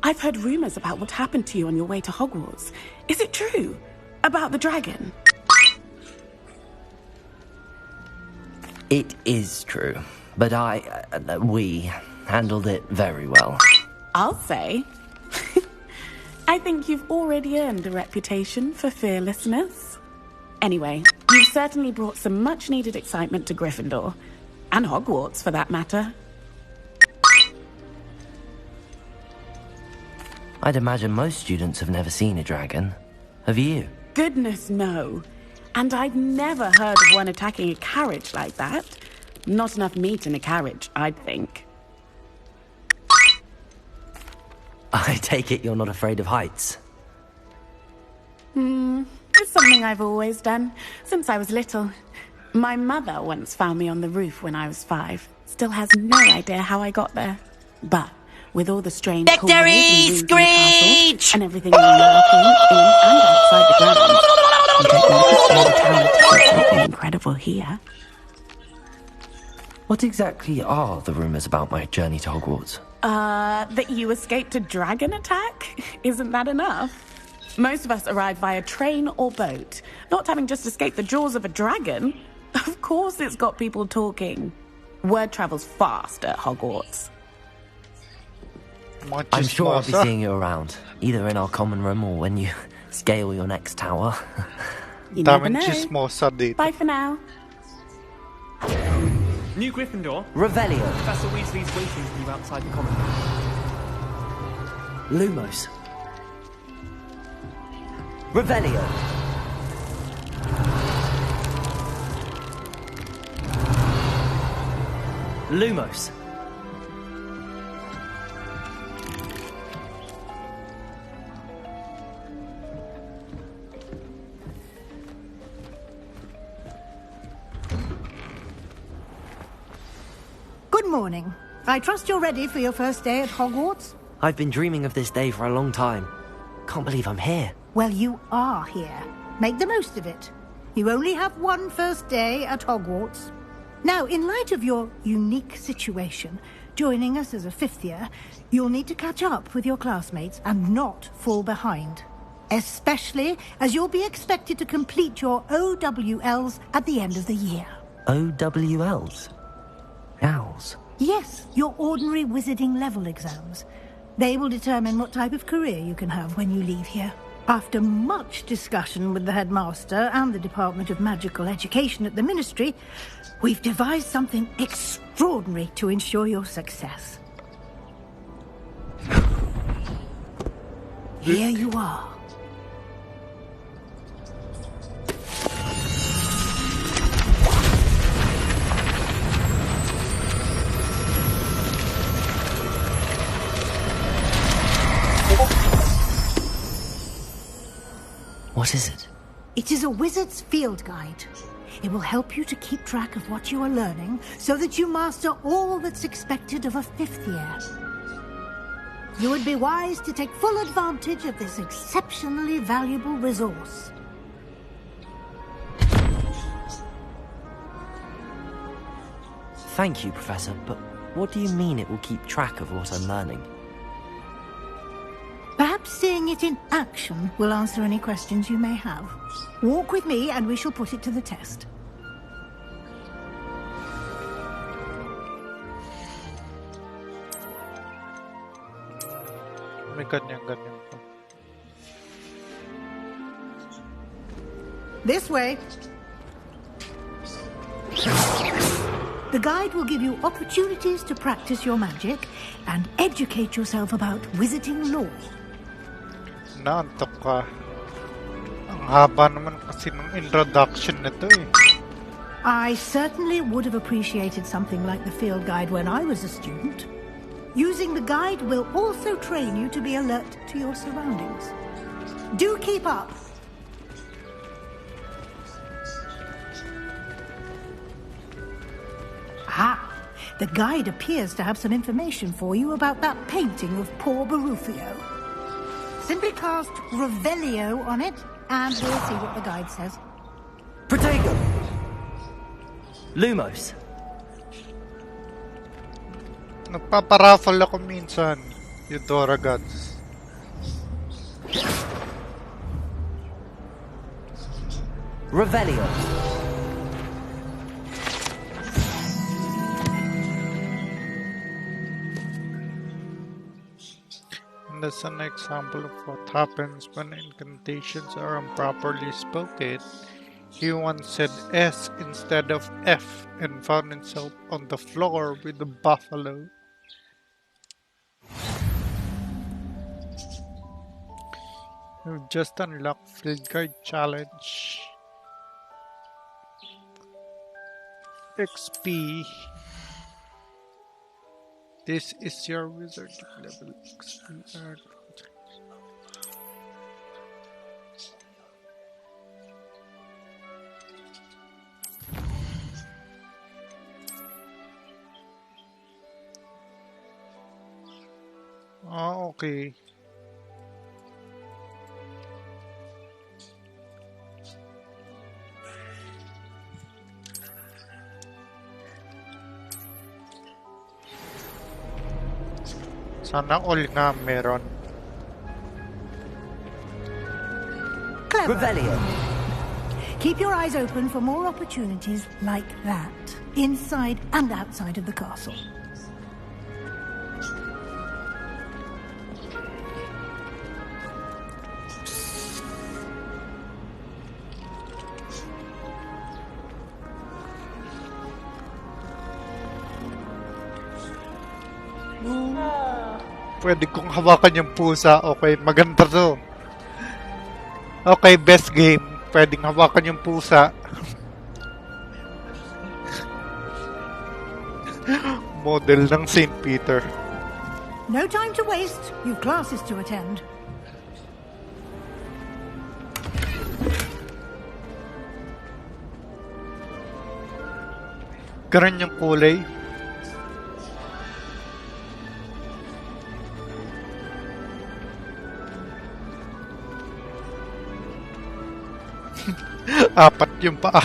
I've heard rumors about what happened to you on your way to Hogwarts. Is it true? About the dragon? It is true, but we handled it very well. I'll say. I think you've already earned a reputation for fearlessness. Anyway, you've certainly brought some much-needed excitement to Gryffindor. And Hogwarts, for that matter. I'd imagine most students have never seen a dragon. Have you? Goodness, no. And I'd never heard of one attacking a carriage like that. Not enough meat in a carriage, I'd think. I take it you're not afraid of heights? It's something I've always done, since I was little. My mother once found me on the roof when I was 5. Still has no idea how I got there. But with all the strange Victory screech! And everything lurking in and outside the grounds, you don't need to scale the tower to see something incredible here. What exactly are the rumors about my journey to Hogwarts? That you escaped a dragon attack? Isn't that enough? Most of us arrive via train or boat. Not having just escaped the jaws of a dragon. Of course it's got people talking. Word travels fast at Hogwarts. I'm sure I'll be seeing you around, either in our common room or when you scale your next tower. You never know. Bye for now. New Gryffindor. Revelio. Professor Weasley's waiting for you outside the common room. Lumos. Revelio. Lumos. Good morning. I trust you're ready for your first day at Hogwarts? I've been dreaming of this day for a long time. Can't believe I'm here. Well, you are here. Make the most of it. You only have one first day at Hogwarts. Now, in light of your unique situation, joining us as a 5th year, you'll need to catch up with your classmates and not fall behind. Especially as you'll be expected to complete your OWLs at the end of the year. OWLs? Owls? Yes, your ordinary wizarding level exams. They will determine what type of career you can have when you leave here. After much discussion with the headmaster and the Department of Magical Education at the Ministry, we've devised something extraordinary to ensure your success. Here you are. What is it? It is a wizard's field guide. It will help you to keep track of what you are learning so that you master all that's expected of a 5th year. You would be wise to take full advantage of this exceptionally valuable resource. Thank you, Professor, but what do you mean it will keep track of what I'm learning? Perhaps seeing it in action will answer any questions you may have. Walk with me and we shall put it to the test. This way. The guide will give you opportunities to practice your magic and educate yourself about wizarding lore. Naantok ka. Ang haba naman kasi ng introduction nito eh. I certainly would have appreciated something like the field guide when I was a student. Using the guide will also train you to be alert to your surroundings. Do keep up. Ah, the guide appears to have some information for you about that painting of poor Barufio. Simply cast Revelio on it, and we'll see what the guide says. Protego! Lumos. Nagpaparaffle ako minsan, Eudora Gods. Revelio. And that's an example of what happens when incantations are improperly spoken. He once said S instead of F and found himself on the floor with the buffalo. You've just unlocked Field Guide Challenge. XP. This is your wizarding level XP earned. Oh, okay. Sana all nga meron. Clever. Revelio. Keep your eyes open for more opportunities like that, inside and outside of the castle. Pwede kong hawakan yung pusa. Okay, maganda to. Okay, best game. Pwedeng hawakan yung pusa. Model ng St. Peter. No time to waste. You've classes to attend. Ganun yung kulay. Apat yung paa.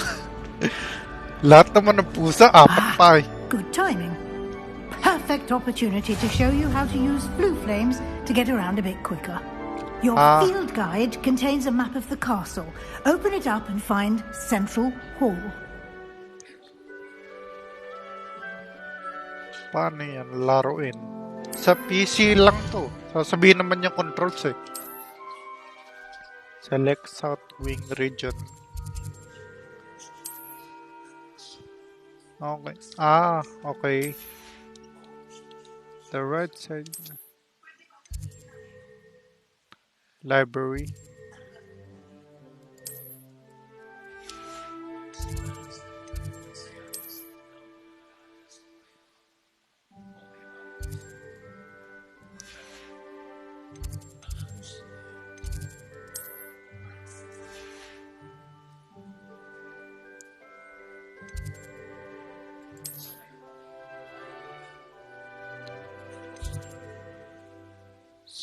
Lahat naman ng pusa, apat pa eh. Good timing. Perfect opportunity to show you how to use blue flames to get around a bit quicker. Your field guide contains a map of the castle. Open it up and find Central Hall. Paano yan laruin? Sa PC lang to. Sasabihin naman yung controls eh. Select South Wing Region. Okay. Okay. The right side. Library.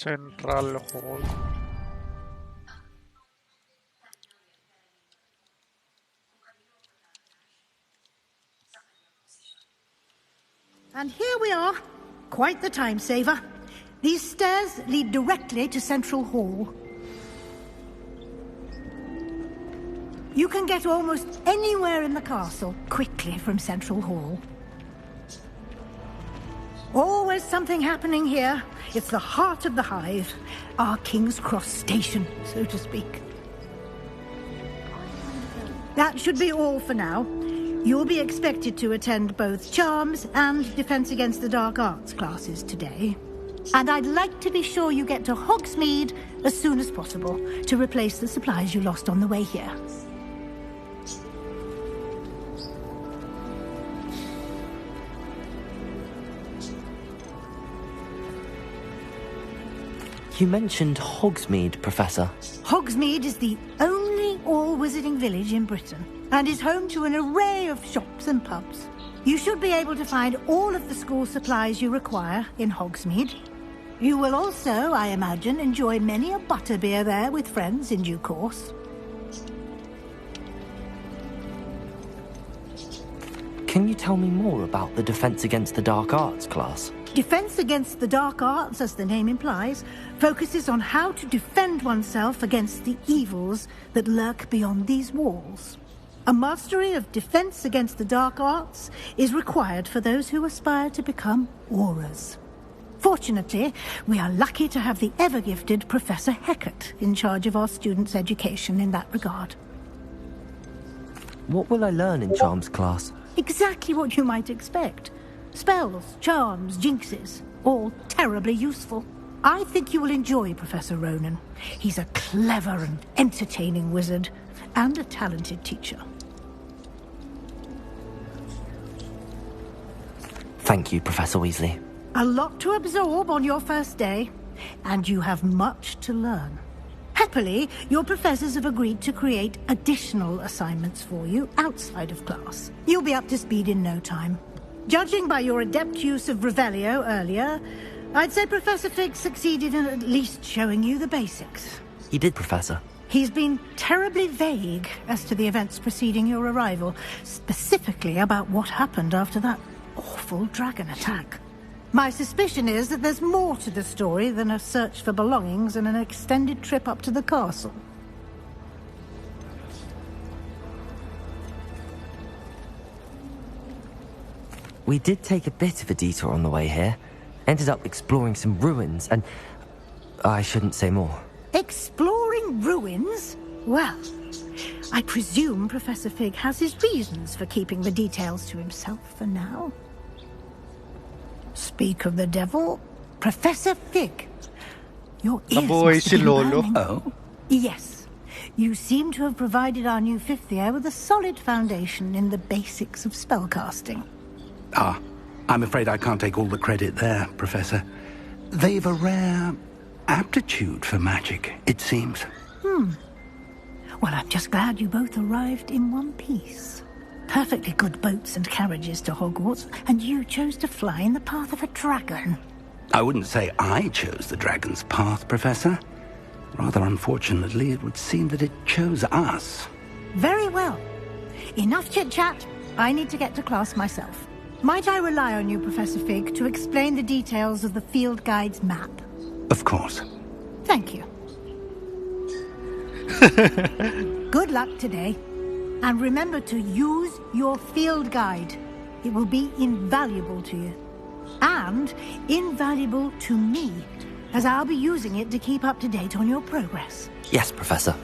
Central Hall. And here we are. Quite the time saver. These stairs lead directly to Central Hall. You can get almost anywhere in the castle quickly from Central Hall. Always something happening here. It's the heart of the hive. Our King's Cross station, so to speak. That should be all for now. You'll be expected to attend both Charms and Defense Against the Dark Arts classes today. And I'd like to be sure you get to Hogsmeade as soon as possible to replace the supplies you lost on the way here. You mentioned Hogsmeade, Professor. Hogsmeade is the only all-wizarding village in Britain and is home to an array of shops and pubs. You should be able to find all of the school supplies you require in Hogsmeade. You will also, I imagine, enjoy many a butterbeer there with friends in due course. Can you tell me more about the Defense Against the Dark Arts class? Defense Against the Dark Arts, as the name implies, focuses on how to defend oneself against the evils that lurk beyond these walls. A mastery of defense against the dark arts is required for those who aspire to become auras. Fortunately, we are lucky to have the ever-gifted Professor Heckert in charge of our students' education in that regard. What will I learn in charms class? Exactly what you might expect. Spells, charms, jinxes, all terribly useful. I think you will enjoy Professor Ronan. He's a clever and entertaining wizard, and a talented teacher. Thank you, Professor Weasley. A lot to absorb on your first day, and you have much to learn. Happily, your professors have agreed to create additional assignments for you outside of class. You'll be up to speed in no time. Judging by your adept use of Revelio earlier, I'd say Professor Fig succeeded in at least showing you the basics. He did, Professor. He's been terribly vague as to the events preceding your arrival, specifically about what happened after that awful dragon attack. My suspicion is that there's more to the story than a search for belongings and an extended trip up to the castle. We did take a bit of a detour on the way here. Ended up exploring some ruins, and I shouldn't say more. Exploring ruins? Well, I presume Professor Fig has his reasons for keeping the details to himself for now. Speak of the devil, Professor Fig. Your ears must have been burning. Oh? Yes. You seem to have provided our new fifth year with a solid foundation in the basics of spellcasting. Ah, I'm afraid I can't take all the credit there, Professor. They've a rare aptitude for magic, it seems. Well, I'm just glad you both arrived in one piece. Perfectly good boats and carriages to Hogwarts, and you chose to fly in the path of a dragon. I wouldn't say I chose the dragon's path, Professor. Rather unfortunately, it would seem that it chose us. Very well. Enough chit-chat. I need to get to class myself. Might I rely on you, Professor Fig, to explain the details of the field guide's map? Of course. Thank you. Good luck today. And remember to use your field guide. It will be invaluable to you. And invaluable to me, as I'll be using it to keep up to date on your progress. Yes, Professor.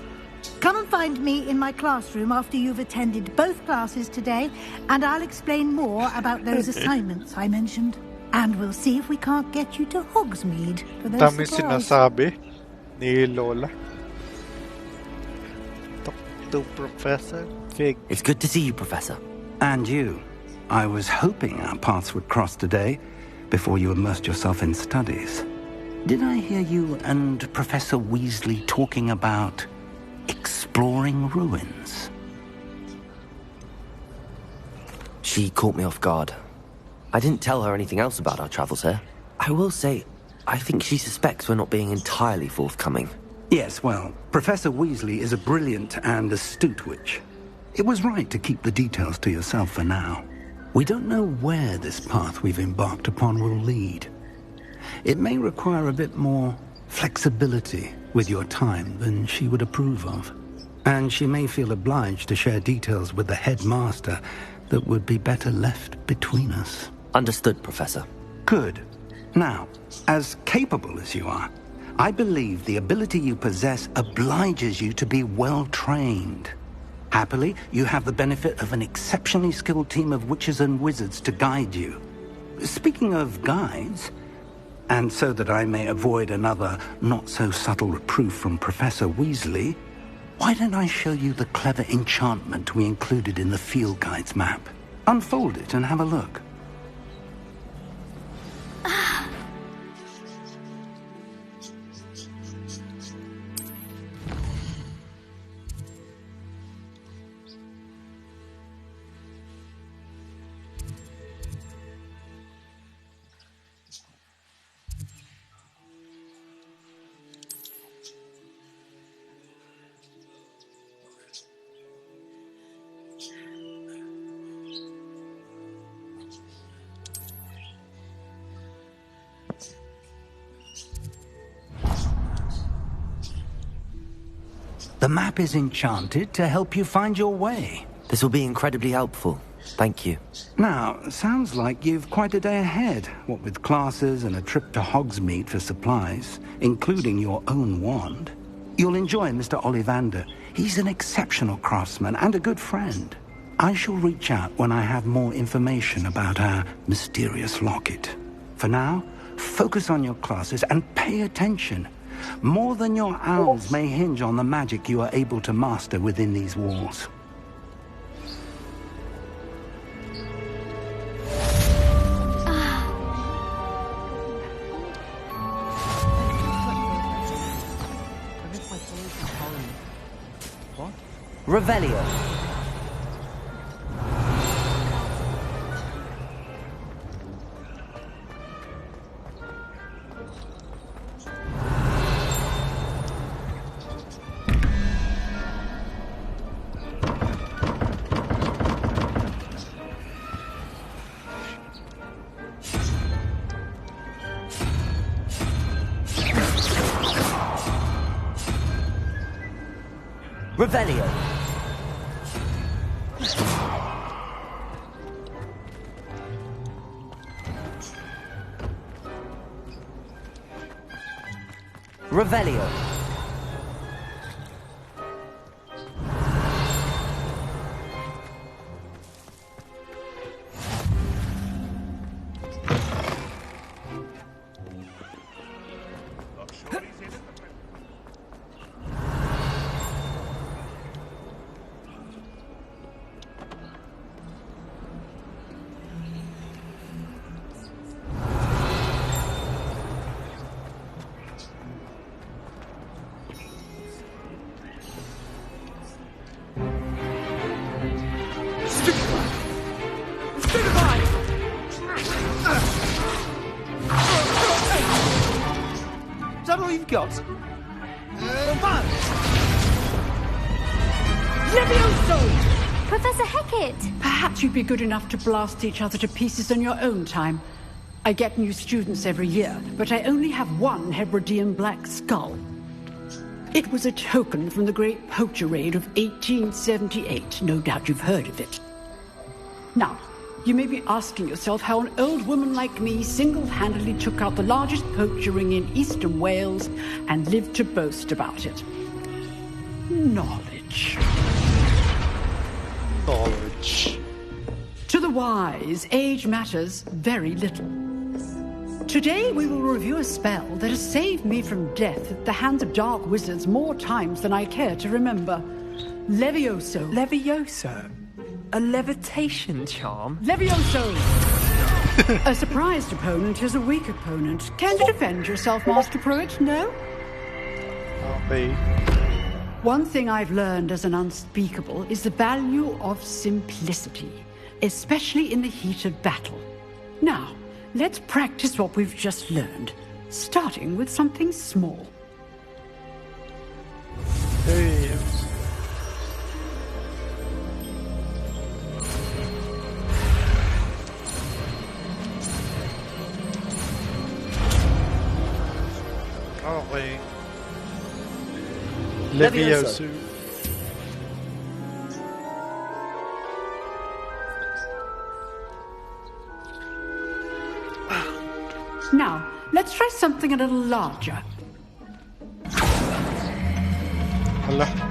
Come and find me in my classroom after you've attended both classes today, and I'll explain more about those assignments I mentioned. And we'll see if we can't get you to Hogsmeade for those Dami supplies. sinasabi ni Lola. Talk to Professor Fig. It's good to see you, Professor. And you. I was hoping our paths would cross today, before you immersed yourself in studies. Did I hear you and Professor Weasley talking about exploring ruins? She caught me off guard. I didn't tell her anything else about our travels here. I will say, I think she suspects we're not being entirely forthcoming. Yes, well, Professor Weasley is a brilliant and astute witch. It was right to keep the details to yourself for now. We don't know where this path we've embarked upon will lead. It may require a bit more flexibility with your time than she would approve of. And she may feel obliged to share details with the headmaster that would be better left between us. Understood, Professor. Good. Now, as capable as you are, I believe the ability you possess obliges you to be well trained. Happily, you have the benefit of an exceptionally skilled team of witches and wizards to guide you. Speaking of guides, and so that I may avoid another not-so-subtle reproof from Professor Weasley, why don't I show you the clever enchantment we included in the field guide's map? Unfold it and have a look. The map is enchanted to help you find your way. This will be incredibly helpful. Thank you. Now, sounds like you've quite a day ahead, what with classes and a trip to Hogsmeade for supplies, including your own wand. You'll enjoy Mr. Ollivander. He's an exceptional craftsman and a good friend. I shall reach out when I have more information about our mysterious locket. For now, focus on your classes and pay attention. More than your owls may hinge on the magic you are able to master within these walls. Revelio. Revelio. Revelio. Is that all you've got? Levioso! Professor Hecat! Perhaps you'd be good enough to blast each other to pieces in your own time. I get new students every year, but I only have one Hebridean black skull. It was a token from the Great Poacher Raid of 1878. No doubt you've heard of it. Now, you may be asking yourself how an old woman like me single-handedly took out the largest poacher ring in eastern Wales and lived to boast about it. Knowledge. Knowledge. To the wise, age matters very little. Today we will review a spell that has saved me from death at the hands of dark wizards more times than I care to remember. Levioso. Levioso? A levitation charm? Levioso! A surprised opponent is a weak opponent. Can you defend yourself, Master Pruitt? No? Okay. One thing I've learned as an unspeakable is the value of simplicity, especially in the heat of battle. Now, let's practice what we've just learned, starting with something small. Hey. Okay. Levioso. Now, let's try something a little larger. Hala.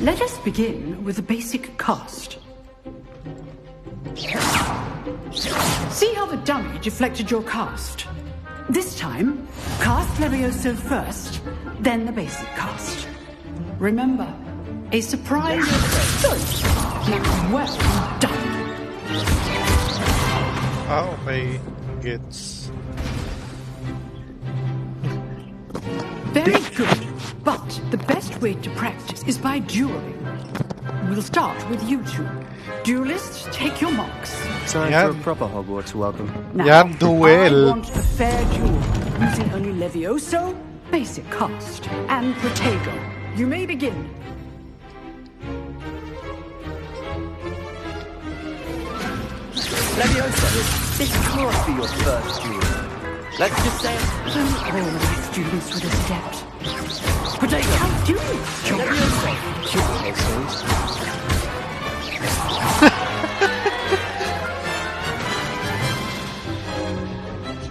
Let us begin with the basic cast. See how the dummy deflected your cast? This time, cast Levioso first, then the basic cast. Remember, a surprise is well done. Okay, gets. Very good, but the best way to practice is by dueling. We'll start with you two. Duelists, take your marks. Time for a proper Hogwarts welcome. Now, I want a fair duel, using only Levioso, basic cast, and Protego. You may begin. Leviosa, this can't be your first duel. Let's just say Don't all of the students with this adept. Potato! How do you? Leviosa!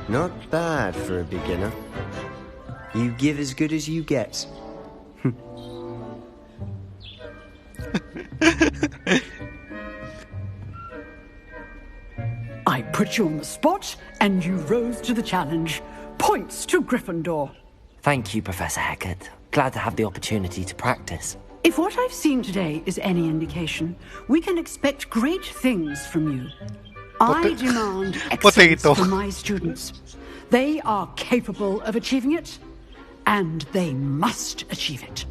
Not bad for a beginner. You give as good as you get. I put you on the spot, and you rose to the challenge. Points to Gryffindor. Thank you, Professor Hecat. Glad to have the opportunity to practice. If what I've seen today is any indication, we can expect great things from you. I demand excellence from my students. They are capable of achieving it, and they must achieve it.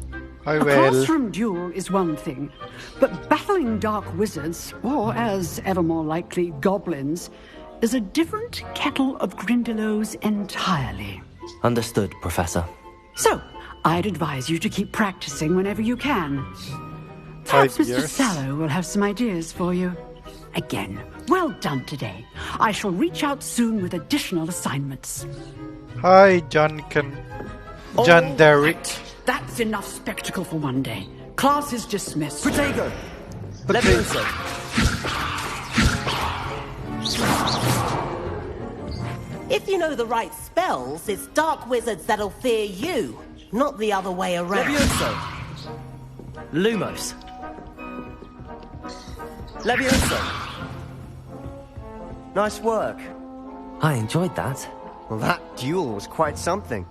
I A will. classroom duel is one thing, but battling dark wizards, or as ever more likely, goblins, is a different kettle of Grindylows entirely. Understood, Professor. So, I'd advise you to keep practicing whenever you can. Perhaps Mr. Sallow will have some ideas for you. Again, well done today. I shall reach out soon with additional assignments. Hi, John Derrick. That's enough spectacle for one day. Class is dismissed. Protego! Leviosa! If you know the right spells, it's dark wizards that'll fear you, not the other way around. Levioso! Lumos! Levioso! Nice work. I enjoyed that. Well, that duel was quite something.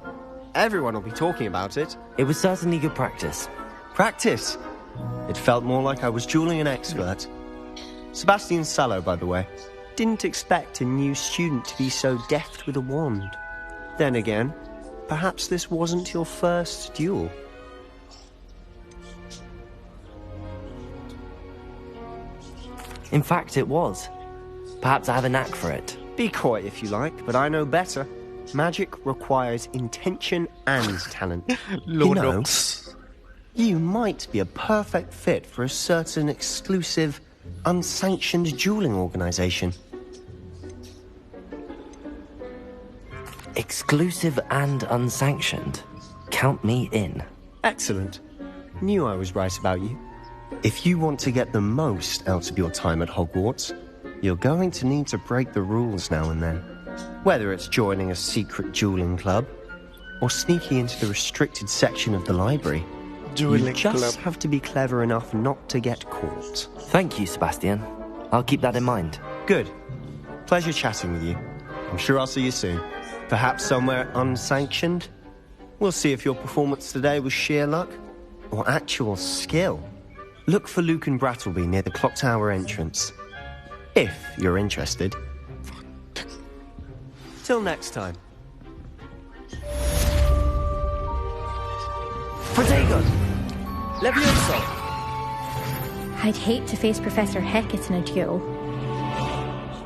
Everyone will be talking about it. It was certainly good practice. Practice? It felt more like I was dueling an expert. Sebastian Sallow, by the way. Didn't expect a new student to be so deft with a wand. Then again, perhaps this wasn't your first duel. In fact, it was. Perhaps I have a knack for it. Be coy if you like, but I know better. Magic requires intention and talent. You know, you might be a perfect fit for a certain exclusive, unsanctioned dueling organization. Exclusive and unsanctioned? Count me in. Excellent. Knew I was right about you. If you want to get the most out of your time at Hogwarts, you're going to need to break the rules now and then. Whether it's joining a secret dueling club, or sneaking into the restricted section of the library, you just have to be clever enough not to get caught. Thank you, Sebastian. I'll keep that in mind. Good. Pleasure chatting with you. I'm sure I'll see you soon. Perhaps somewhere unsanctioned? We'll see if your performance today was sheer luck, or actual skill. Look for Luke and Brattleby near the clock tower entrance. If you're interested. Till next time. Protego! Levioso! I'd hate to face Professor Hecat in a duel.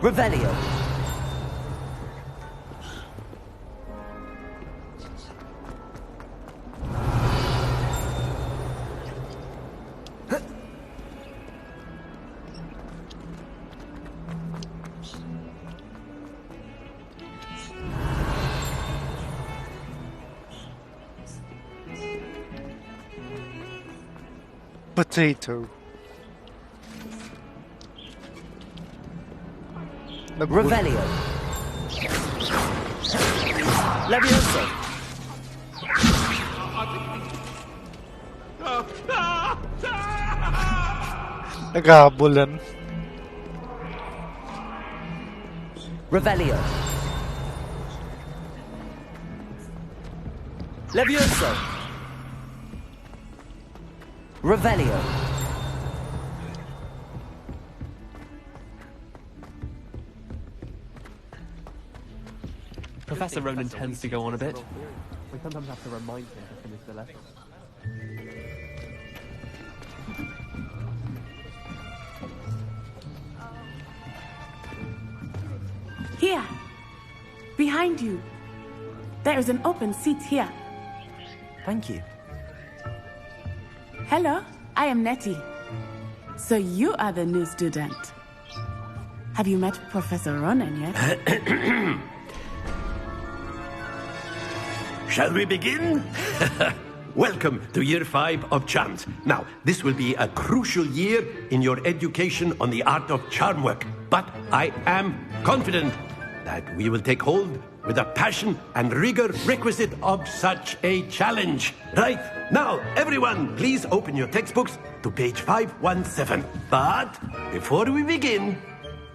Revelio! Potato. Revelio. Levioso. Naghahabulan. Revelio. Levioso. Revelio. Professor Ronan tends to go on a bit. We sometimes have to remind him to finish the lesson. Here. Behind you. There is an open seat here. Thank you. Hello, I am Nettie. So you are the new student. Have you met Professor Ronen yet? Shall we begin? Welcome to Year 5 of Charms. Now, this will be a crucial year in your education on the art of charm work. But I am confident that we will take hold with the passion and rigor requisite of such a challenge. Right, now, everyone, please open your textbooks to page 517. But before we begin,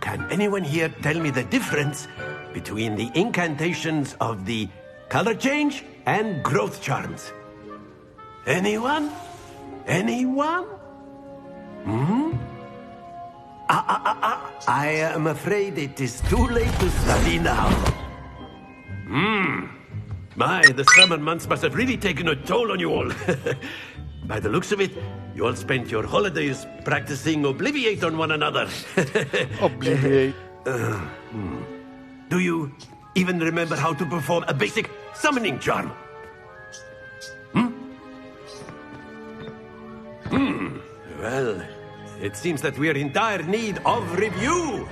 can anyone here tell me the difference between the incantations of the color change and growth charms? Anyone? Anyone? I am afraid it is too late to study now. My, the summer months must have really taken a toll on you all. By the looks of it, you all spent your holidays practicing Obliviate on one another. Obliviate. Do you even remember how to perform a basic summoning charm? Well, it seems that we are in dire need of review.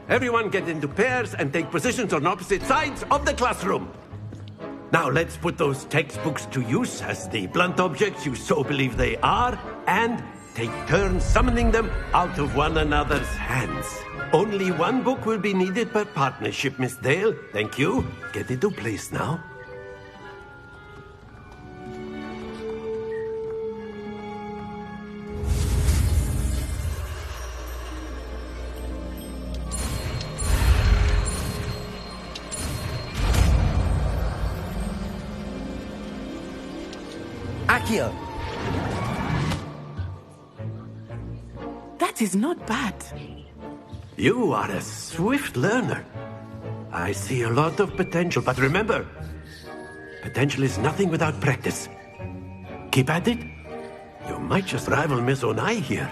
Everyone get into pairs and take positions on opposite sides of the classroom. Now let's put those textbooks to use as the blunt objects you so believe they are, and take turns summoning them out of one another's hands. Only one book will be needed per partnership, Miss Dale. Thank you. Get into place now. Accio! That is not bad. You are a swift learner. I see a lot of potential, but remember, potential is nothing without practice. Keep at it. You might just rival Miss Onai here.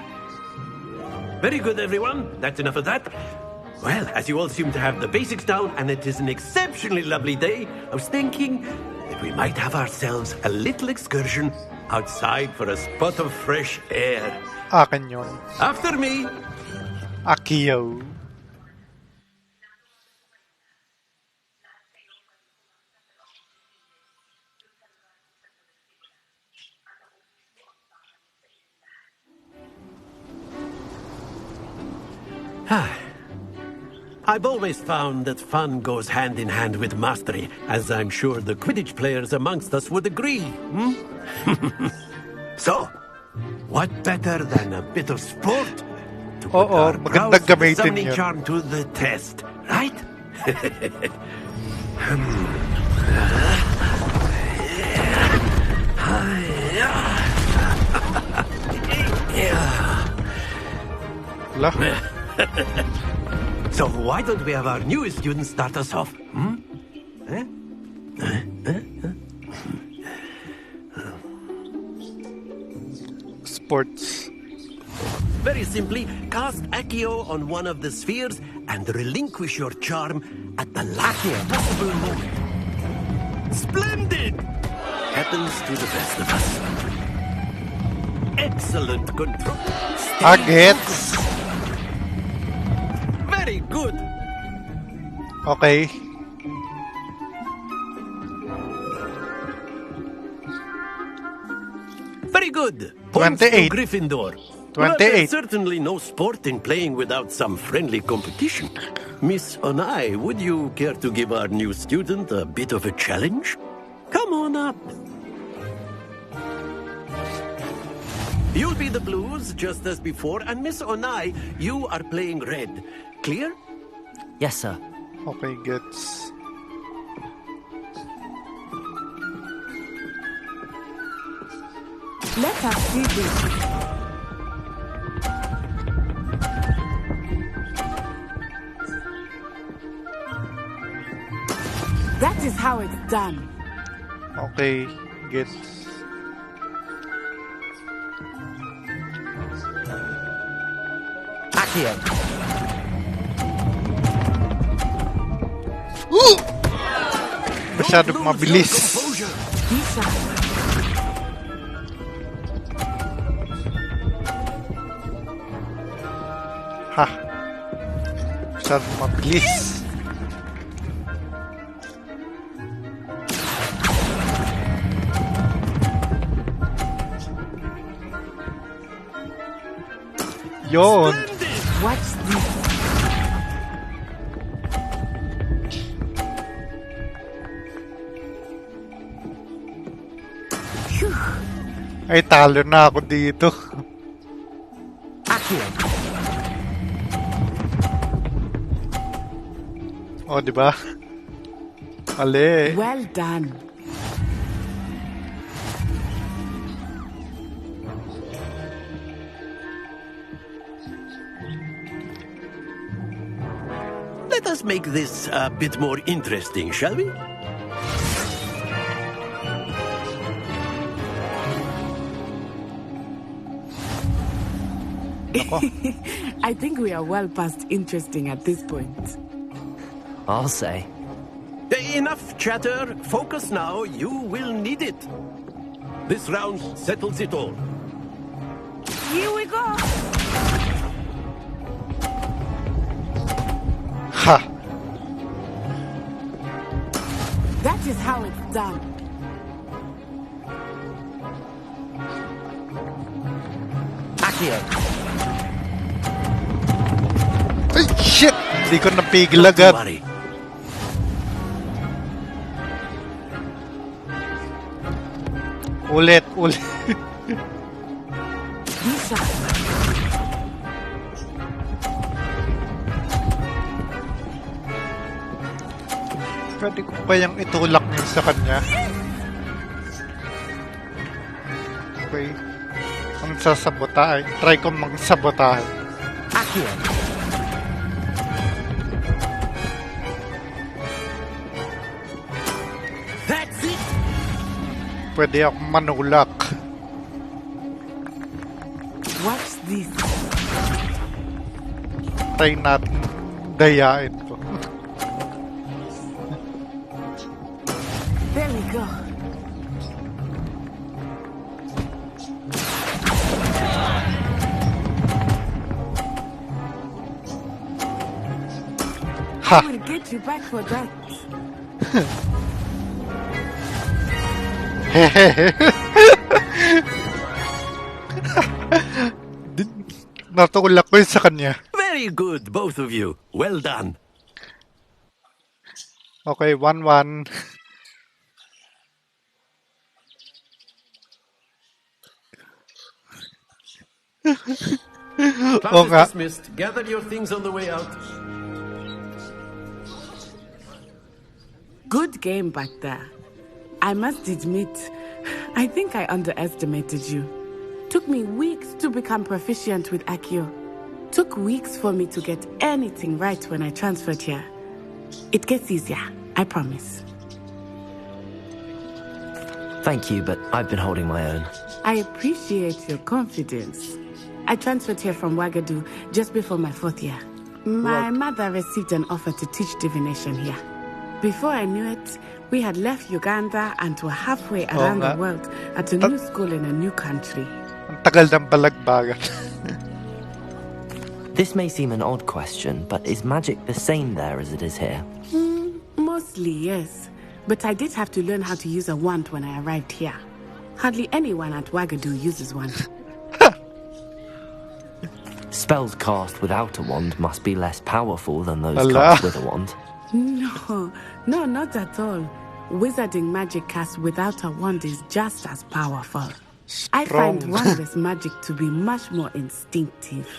Very good, everyone. That's enough of that. Well, as you all seem to have the basics down, and it is an exceptionally lovely day, I was thinking that we might have ourselves a little excursion outside for a spot of fresh air. Akin yun. After me. Accio. I've always found that fun goes hand in hand with mastery, as I'm sure the Quidditch players amongst us would agree. So, what better than a bit of sport to put our browse summoning charm to the test, right? So why don't we have our newest student start us off? Sports. Very simply, cast Accio on one of the spheres and relinquish your charm at the last possible moment. Splendid! Happens to the best of us. Excellent control. Agets. Very good. Okay. Very good. 28. Gryffindor. 28. Well, there's certainly no sport in playing without some friendly competition. Miss Onai, would you care to give our new student a bit of a challenge? Come on up. You'll be the blues, just as before, and Miss Onai, you are playing red. Clear? Yes, sir. Okay, gets. Let us do this. That is how it's done. Okay, gets. Accio! Masyadong mabilis. Ha. Masyadong mabilis. Yun. What's this? Ay, talo na ako dito. Oh, di ba? Mali. Well done. Let us make this a bit more interesting, shall we? I think we are well past interesting at this point. I'll say. Enough chatter. Focus now. You will need it. This round settles it all. Here we go. Ha! That is how it's done. Accio. Ay, shit! Hindi ko napigil agad. Ulit. Pwede ko kayang itulak niyo sa kanya. Okay. Ang sasabotahe. Try ko magsabotahe. Accio. That's it. Pwede ako manulak. What's this? Try natin dayain ko. There we go. Ha! I will get you back for that. Natulak ko yun sa kanya. Very good, both of you. Well done. Okay, 1-1. Class is dismissed. Gather your things on the way out. Good game back there. I must admit, I think I underestimated you. Took me weeks to become proficient with Accio. Took weeks for me to get anything right when I transferred here. It gets easier, I promise. Thank you, but I've been holding my own. I appreciate your confidence. I transferred here from Ouagadougou just before my 4th year. My mother received an offer to teach divination here. Before I knew it, we had left Uganda and were halfway around the world at a new school in a new country. Ang tagal ng balagbagan. This may seem an odd question, but is magic the same there as it is here? Mostly, yes. But I did have to learn how to use a wand when I arrived here. Hardly anyone at Ouagadougou uses one. Spells cast without a wand must be less powerful than those cast with a wand. No, not at all. Wizarding magic cast without a wand is just as powerful. I find wandless magic to be much more instinctive.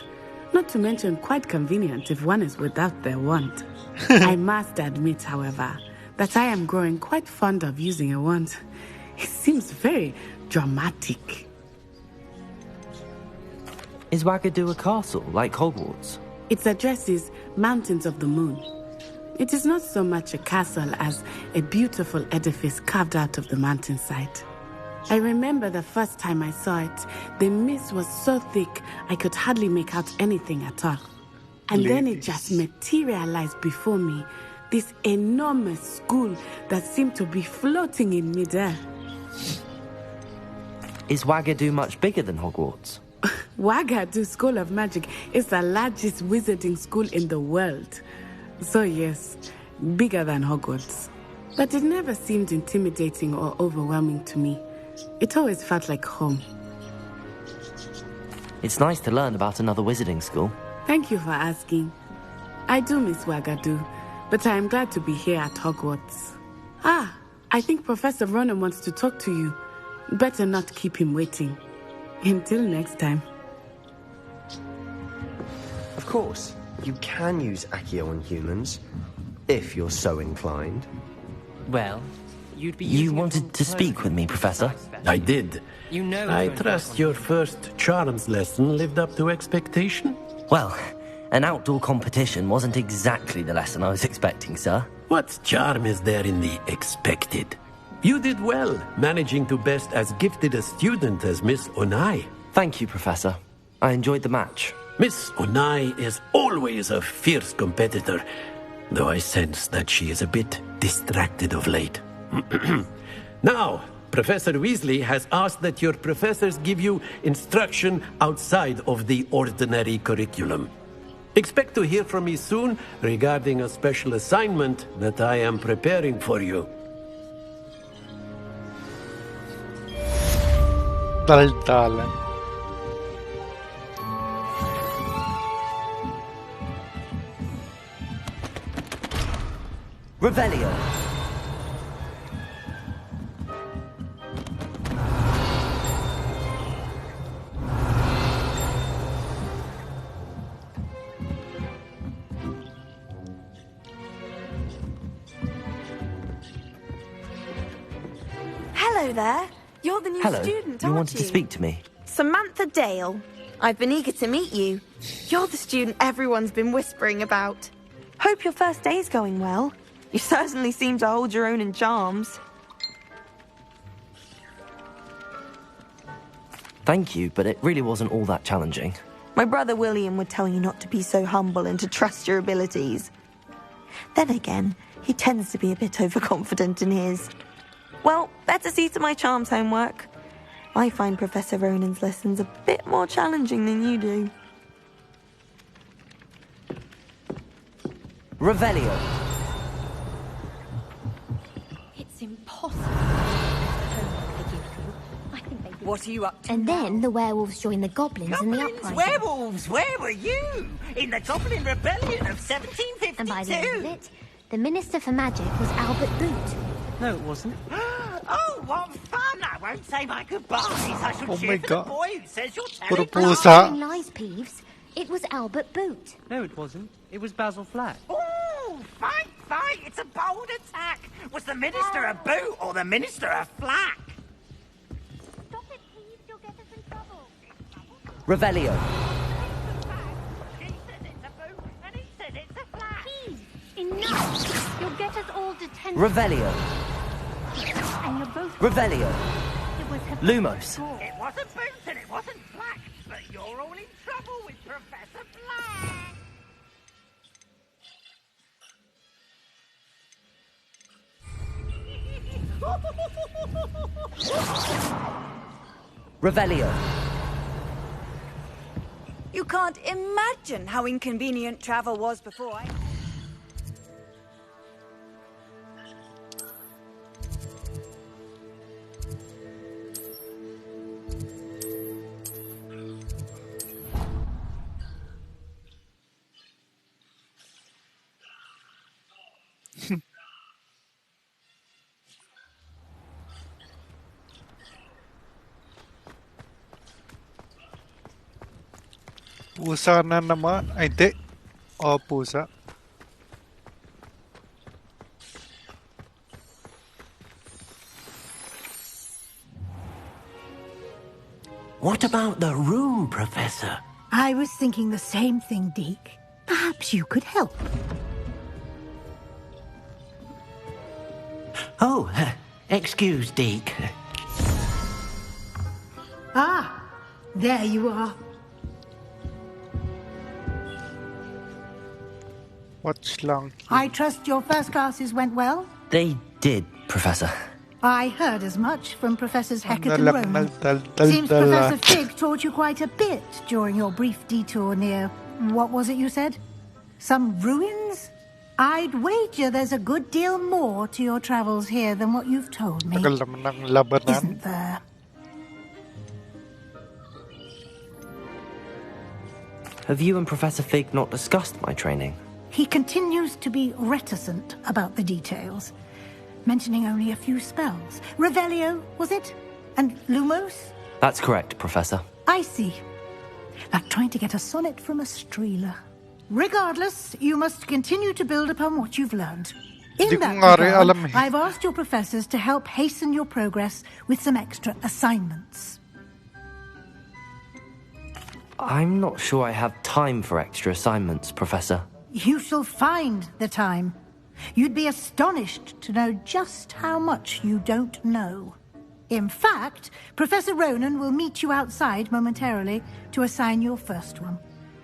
Not to mention quite convenient if one is without their wand. I must admit, however, that I am growing quite fond of using a wand. It seems very dramatic. Is Ouagadougou a castle, like Hogwarts? Its address is Mountains of the Moon. It is not so much a castle as a beautiful edifice carved out of the mountainside. I remember the first time I saw it, the mist was so thick I could hardly make out anything at all. And then it just materialized before me, this enormous school that seemed to be floating in midair. Is Ouagadougou much bigger than Hogwarts? Wagadu School of Magic is the largest wizarding school in the world. So yes, bigger than Hogwarts. But it never seemed intimidating or overwhelming to me. It always felt like home. It's nice to learn about another wizarding school. Thank you for asking. I do miss Wagadu, but I am glad to be here at Hogwarts. I think Professor Ronan wants to talk to you. Better not keep him waiting. Until next time. Of course, you can use Accio on humans, if you're so inclined. Well, you'd be... You wanted to speak with me, Professor? I did. You know... I trust your first charms lesson lived up to expectation? Well, an outdoor competition wasn't exactly the lesson I was expecting, sir. What charm is there in the expected? You did well, managing to best as gifted a student as Miss Onai. Thank you, Professor. I enjoyed the match. Miss Onai is always a fierce competitor, though I sense that she is a bit distracted of late. Now, Professor Weasley has asked that your professors give you instruction outside of the ordinary curriculum. Expect to hear from me soon regarding a special assignment that I am preparing for you. Daldalan. Revelio. Hello there. You're the new Hello. student, You aren't wanted to speak to me? Samantha Dale. I've been eager to meet you. You're the student everyone's been whispering about. Hope your first day's going well. You certainly seem to hold your own in charms. Thank you, but it really wasn't all that challenging. My brother William would tell you not to be so humble and to trust your abilities. Then again, he tends to be a bit overconfident in his. Well, better see to my charms homework. I find Professor Ronan's lessons a bit more challenging than you do. Revelio. It's impossible. What are you up to? And then the werewolves joined the goblins in the uprising. Werewolves, where were you? In the Goblin Rebellion of 1752. And by the end of it, the Minister for Magic was Albert Boot. No, it wasn't. Oh, what fun! I won't say my goodbyes. I shall cheer for the boy who says you're Telling lies, Peeves. It was Albert Boot. No, it wasn't. It was Basil Flack. Oh, fight! It's a bold attack. Was the Minister a boot or the Minister a flack? Stop it, Peeves. You'll get us in trouble. Revelio. He says it's a boot and he says it's a flack. Peeves, enough. You'll get us all detention. Revelio. And you're both... Revelio. It was Lumos. It wasn't boot and it wasn't flack, but you're all in trouble with Professor Flack. Revelio. You can't imagine how inconvenient travel was before I... Pusa na naman. Ay, hindi. O, pusa. What about the room, Professor? I was thinking the same thing, Deke. Perhaps you could help. Oh, excuse, Deke. Ah, there you are. What's long? I trust your first classes went well? They did, Professor. I heard as much from Professors Hecat and Ronan. Seems Professor Fig taught you quite a bit during your brief detour near... what was it you said? Some ruins? I'd wager there's a good deal more to your travels here than what you've told me. Isn't there? Have you and Professor Fig not discussed my training? He continues to be reticent about the details, mentioning only a few spells. Revelio, was it? And Lumos? That's correct, Professor. I see. Like trying to get a sonnet from a streeler. Regardless, you must continue to build upon what you've learned. In that regard, I've asked your professors to help hasten your progress with some extra assignments. I'm not sure I have time for extra assignments, Professor. You shall find the time. You'd be astonished to know just how much you don't know. In fact, Professor Ronan will meet you outside momentarily to assign your first one.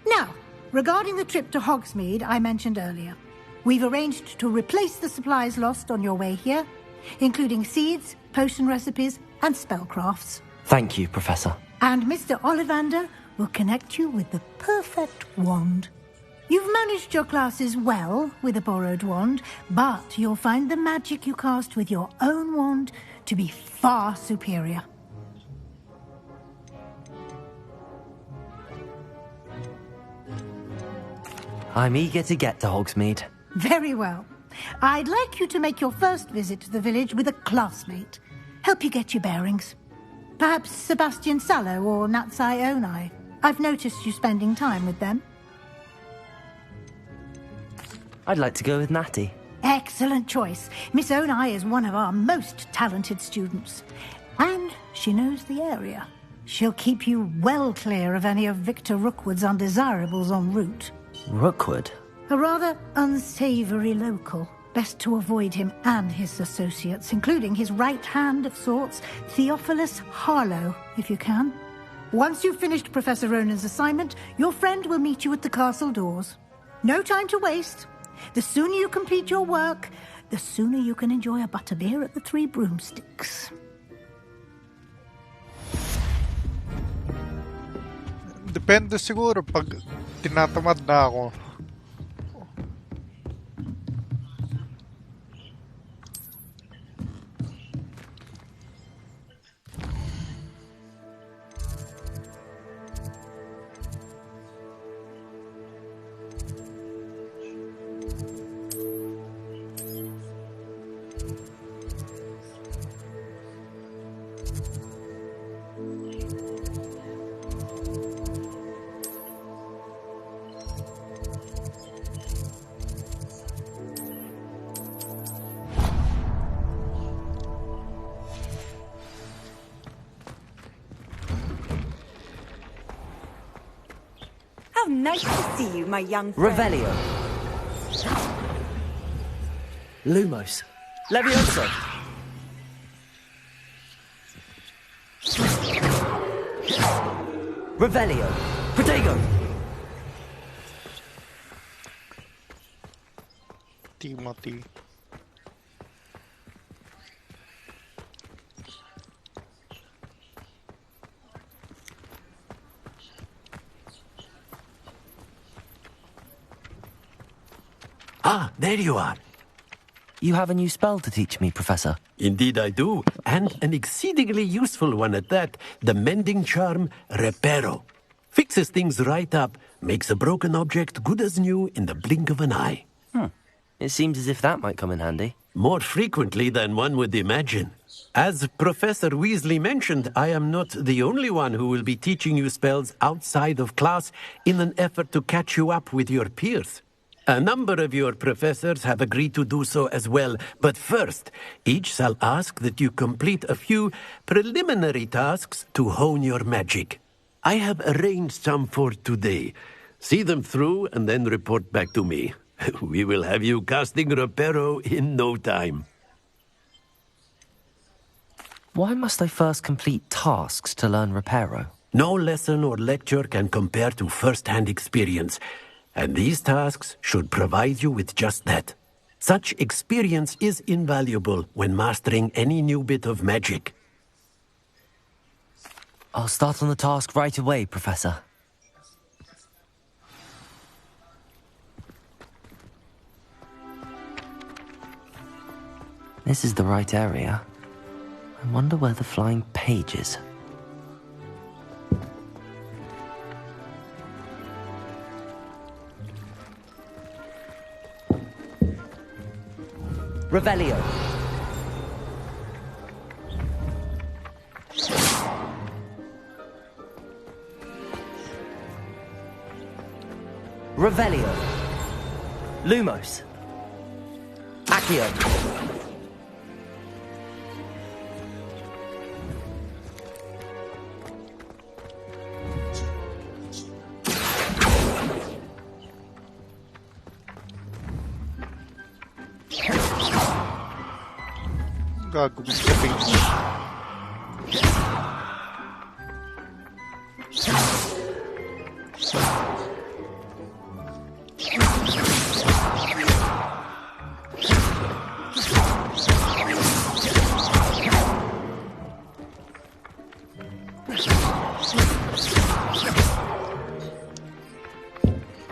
Now, regarding the trip to Hogsmeade I mentioned earlier, we've arranged to replace the supplies lost on your way here, including seeds, potion recipes, and spellcrafts. Thank you, Professor. And Mr. Ollivander will connect you with the perfect wand. You've managed your classes well with a borrowed wand, but you'll find the magic you cast with your own wand to be far superior. I'm eager to get to Hogsmeade. Very well. I'd like you to make your first visit to the village with a classmate. Help you get your bearings. Perhaps Sebastian Sallow or Natsai Onai. I've noticed you spending time with them. I'd like to go with Natty. Excellent choice. Miss Onai is one of our most talented students. And she knows the area. She'll keep you well clear of any of Victor Rookwood's undesirables en route. Rookwood? A rather unsavory local. Best to avoid him and his associates, including his right hand of sorts, Theophilus Harlow, if you can. Once you've finished Professor Ronan's assignment, your friend will meet you at the castle doors. No time to waste. The sooner you complete your work, the sooner you can enjoy a butterbeer at the Three Broomsticks. Depende siguro pag tinatamad na ako. How nice to see you, my young friend. Revelio. Lumos. Levioso. Revelio. Protego. Timothy. Ah, there you are. You have a new spell to teach me, Professor. Indeed I do, and an exceedingly useful one at that. The mending charm, Reparo. Fixes things right up, makes a broken object good as new in the blink of an eye. It seems as if that might come in handy. More frequently than one would imagine. As Professor Weasley mentioned, I am not the only one who will be teaching you spells outside of class in an effort to catch you up with your peers. A number of your professors have agreed to do so as well, but first, each shall ask that you complete a few preliminary tasks to hone your magic. I have arranged some for today. See them through and then report back to me. We will have you casting Reparo in no time. Why must I first complete tasks to learn Reparo? No lesson or lecture can compare to first-hand experience. And these tasks should provide you with just that. Such experience is invaluable when mastering any new bit of magic. I'll start on the task right away, Professor. This is the right area. I wonder where the flying page is. Revelio. Revelio. Lumos. Accio. Gagawin sa page.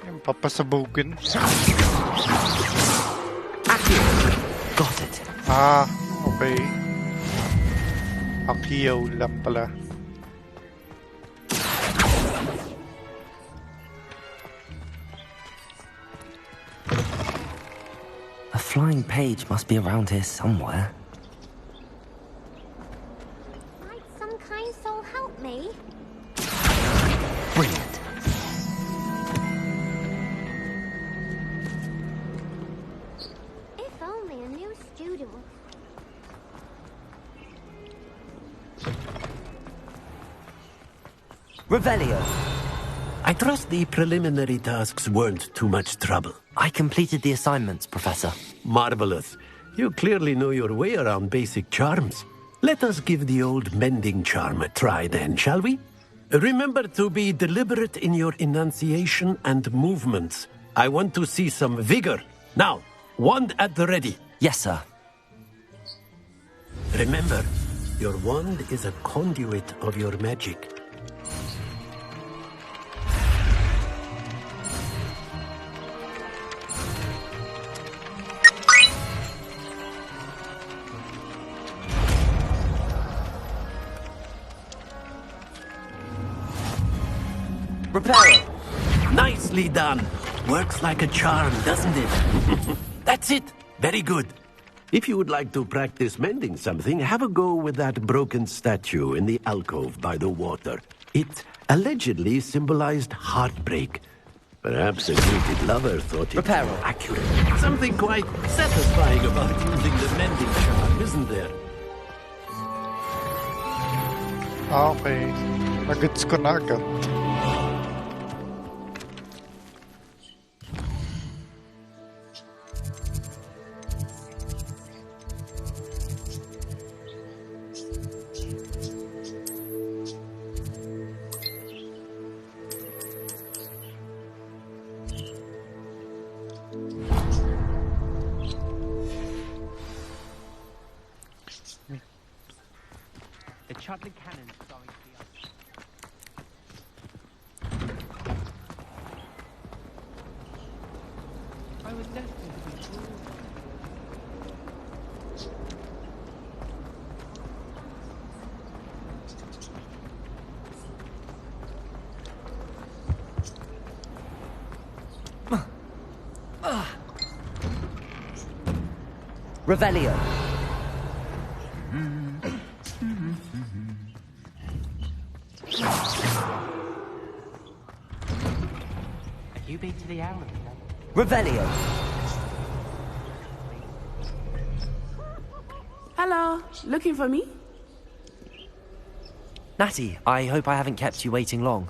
Yung papasabugin. Got it. Ah, okay. Akiyaw lang pala. A flying page must be around here somewhere. Might some kind soul help me? Brilliant. If only a new student would... Revelio. I trust the preliminary tasks weren't too much trouble. I completed the assignments, Professor. Marvelous. You clearly know your way around basic charms. Let us give the old mending charm a try then, shall we? Remember to be deliberate in your enunciation and movements. I want to see some vigor. Now, wand at the ready. Yes, sir. Remember, your wand is a conduit of your magic. Reparo. Nicely done. Works like a charm, doesn't it? That's it. Very good. If you would like to practice mending something, have a go with that broken statue in the alcove by the water. It allegedly symbolized heartbreak. Perhaps a greeted lover thought it Reparo. accurate. Something quite satisfying about using the mending charm, isn't there? Okay. Nagets ko na agad. The Chudley Cannon is going to be up. I was destined to be cruel. Revelio. You beat to the hour. Revelio. Hello, looking for me? Natty, I hope I haven't kept you waiting long.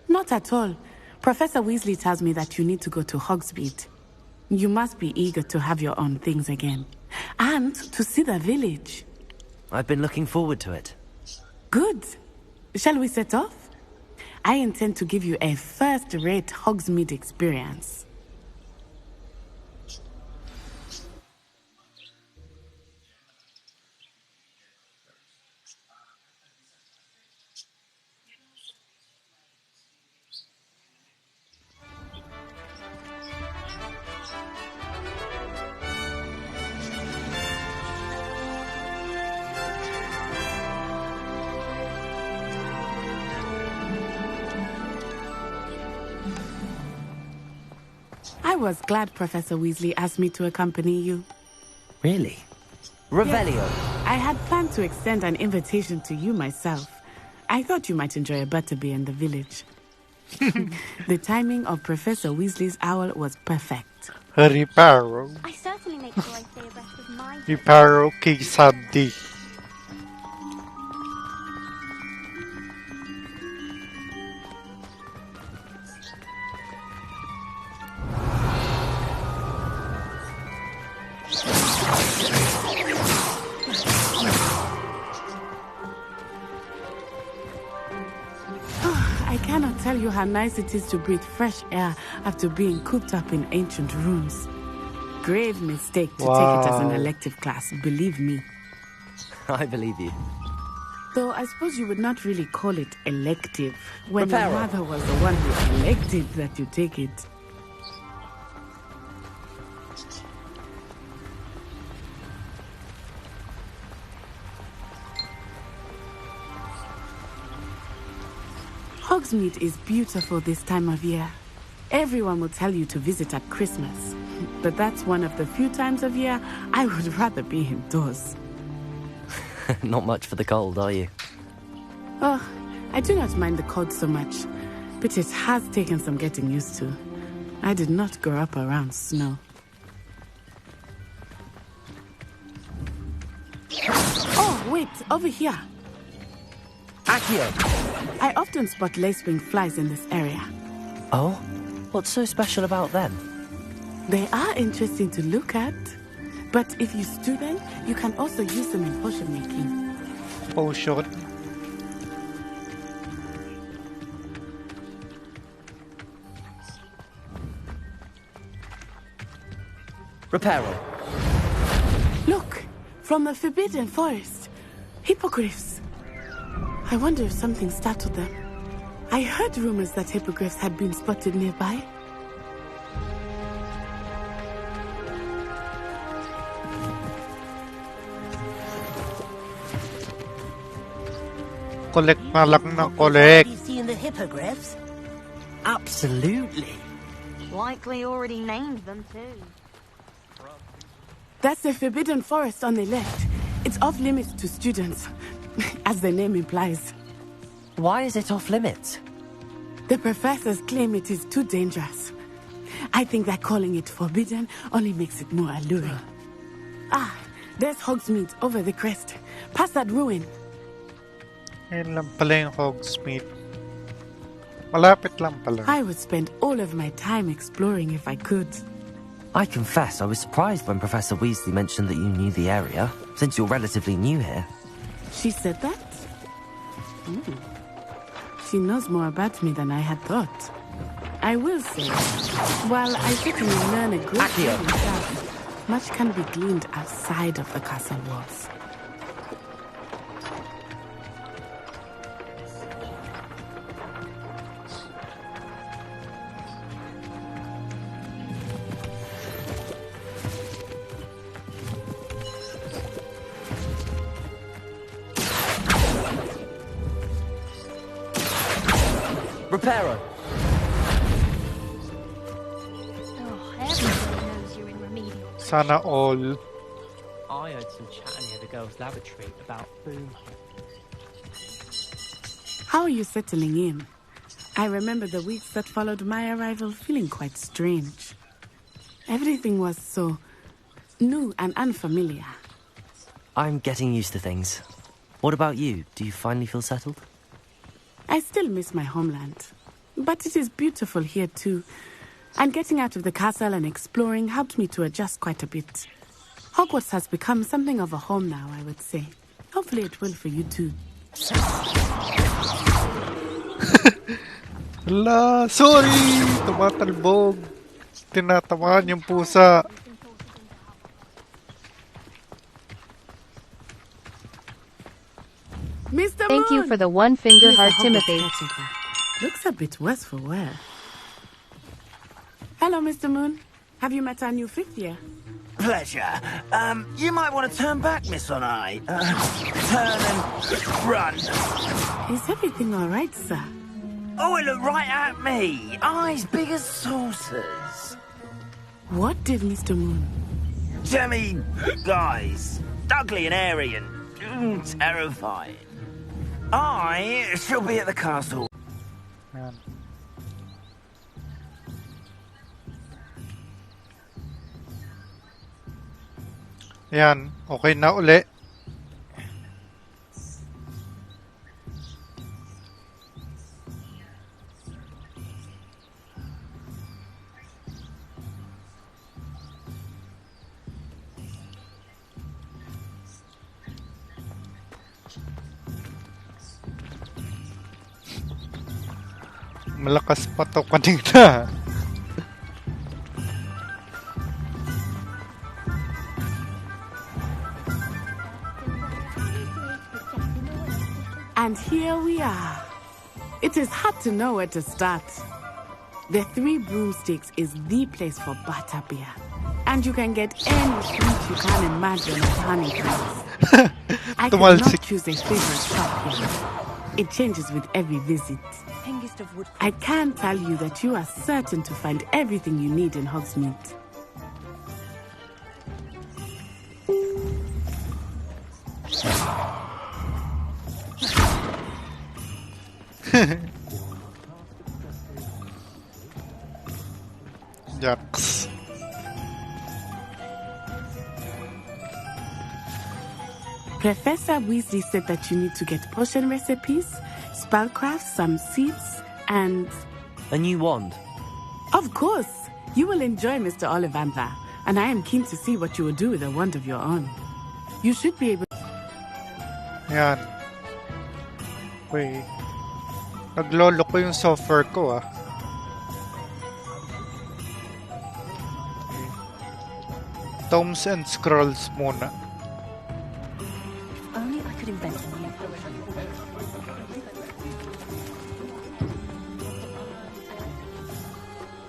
Not at all. Professor Weasley tells me that you need to go to Hogsmeade. You must be eager to have your own things again. And to see the village. I've been looking forward to it. Good. Shall we set off? I intend to give you a first-rate Hogsmeade experience. was glad Professor Weasley asked me to accompany you. Really? Revelio. Yes. I had planned to extend an invitation to you myself. I thought you might enjoy a butterbeer in the village. The timing of Professor Weasley's owl was perfect. Reparo. I certainly make sure I stay abreast of my... Reparo kay Sandy. I cannot tell you how nice it is to breathe fresh air after being cooped up in ancient rooms. Grave mistake to take it as an elective class, believe me. I believe you. Though I suppose you would not really call it elective when your mother was the one who elected that you take it. Hogsmeade is beautiful this time of year. Everyone will tell you to visit at Christmas. But that's one of the few times of year I would rather be indoors. Not much for the cold, are you? Oh, I do not mind the cold so much. But it has taken some getting used to. I did not grow up around snow. Oh, wait, over here. Accio! I often spot lacewing flies in this area. Oh? What's so special about them? They are interesting to look at. But if you stew them, you can also use them in potion making. Potion? Reparo. Look! From the Forbidden Forest. Hippogriffs. I wonder if something startled them. I heard rumors that hippogriffs had been spotted nearby. Collect na lang na collect. Have you seen the hippogriffs? Absolutely. Likely already named them too. That's the Forbidden Forest on the left. It's off limits to students, as the name implies. Why is it off limits? The professors claim it is too dangerous. I think that calling it forbidden only makes it more alluring. Ah, there's Hogsmeade over the crest. Past that ruin. Ayun lang pala yung Hogsmeade. Malapit lang pala. I would spend all of my time exploring if I could. I confess I was surprised when Professor Weasley mentioned that you knew the area, since you're relatively new here. She said that? She knows more about me than I had thought. I will say, while I certainly learn a great deal myself, much can be gleaned outside of the castle walls. Reparo. Oh, everybody knows you're in remedial. Sana all. I heard some chatting near the girls' lavatory about boom. How are you settling in? I remember the weeks that followed my arrival feeling quite strange. Everything was so new and unfamiliar. I'm getting used to things. What about you? Do you finally feel settled? I still miss my homeland, but it is beautiful here too. And getting out of the castle and exploring helped me to adjust quite a bit. Hogwarts has become something of a home now, I would say. Hopefully it will for you too. Hala, sorry! Tumatalbog. Tinatamaan yung pusa. Mr. Thank you for the one finger heart, Timothy. Looks a bit worse for wear. Hello, Mr. Moon. Have you met our new fifth year? Pleasure. You might want to turn back, Miss Onai. Turn and run. Is everything all right, sir? Oh, it looked right at me. Eyes big as saucers. What did Mr. Moon? Jemmy, guys, ugly and airy and terrifying. I shall be at the castle. Yan. Yan, okay na uli. Malakas pa to kanina. And here we are. It is hard to know where to start. The Three Broomsticks is the place for butterbeer. And you can get any sweet you can imagine at Honeycrisp. I cannot choose a favorite shop here. It changes with every visit. I can tell you that you are certain to find everything you need in Hogsmeade. Yucks. Professor Weasley said that you need to get potion recipes, spellcraft, some seeds, and... A new wand? Of course! You will enjoy Mr. Ollivander, and I am keen to see what you will do with a wand of your own. You should be able... Yan. Wait. Naglolo ko yung software ko, ah. Tomes and Scrolls muna. Only I could invent a new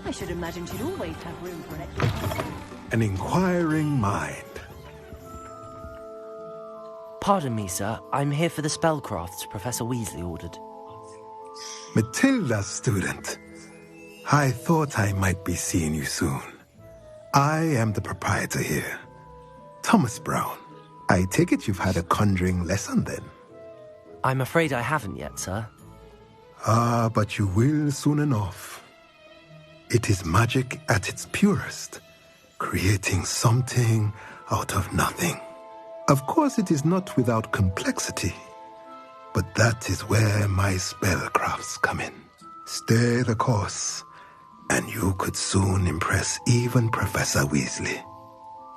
I should imagine she'd always have room for an extra. An inquiring mind. Pardon me, sir. I'm here for the spellcrafts Professor Weasley ordered. Matilda's student. I thought I might be seeing you soon. I am the proprietor here, Thomas Brown. I take it you've had a conjuring lesson then? I'm afraid I haven't yet, sir. Ah, but you will soon enough. It is magic at its purest, creating something out of nothing. Of course, it is not without complexity, but that is where my spellcrafts come in. Stay the course, and you could soon impress even Professor Weasley.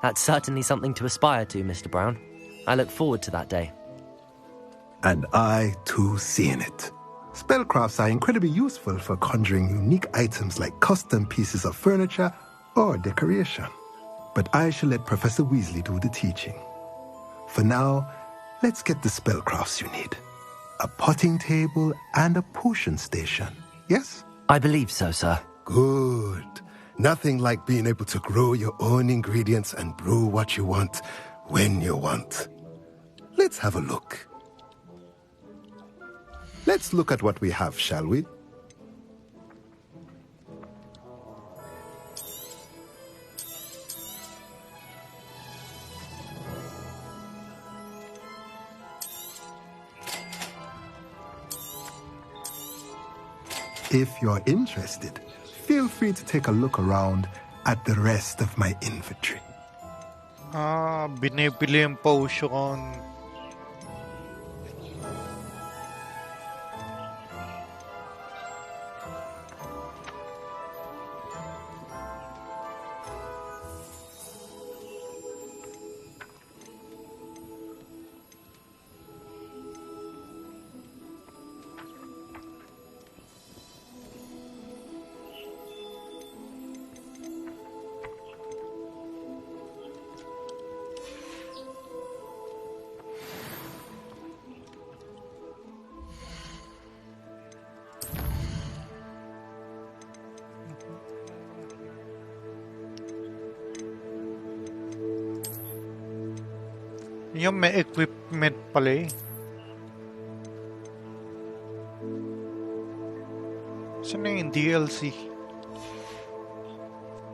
That's certainly something to aspire to, Mr. Brown. I look forward to that day. And I, too, seeing it. Spellcrafts are incredibly useful for conjuring unique items like custom pieces of furniture or decoration. But I shall let Professor Weasley do the teaching. For now, let's get the spellcrafts you need. A potting table and a potion station, yes? I believe so, sir. Good. Nothing like being able to grow your own ingredients and brew what you want when you want. Let's have a look. Let's look at what we have, shall we? If you're interested, feel free to take a look around at the rest of my inventory. Ah, binibili yung potion. Yung may equipment pala eh. Saan na yung DLC?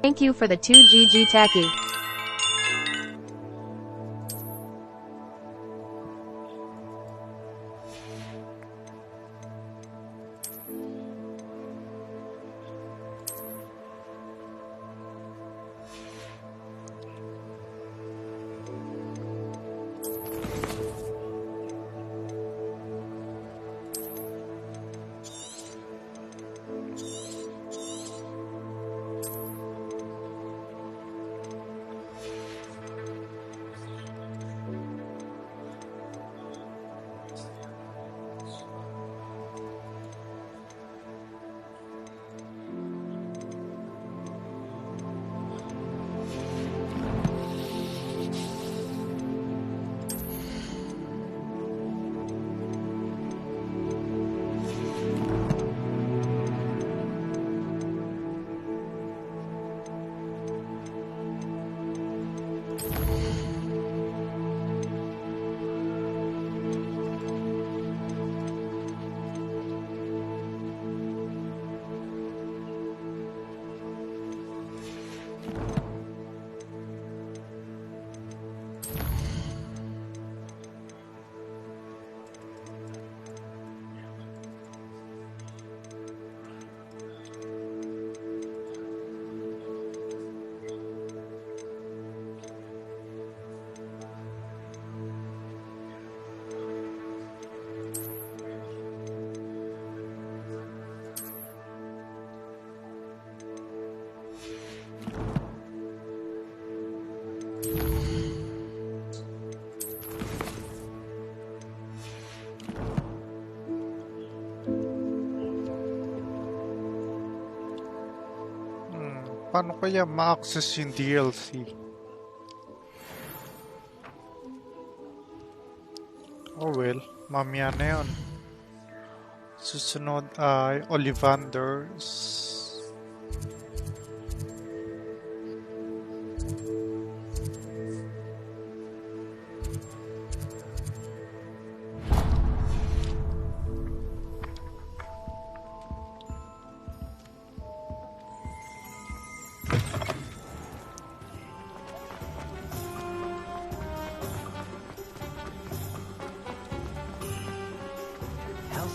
Thank you for the 2 GG Tacky. Paano kaya ma-access yung DLC? Oh well, mamaya na yun. Susunod ay Ollivanders.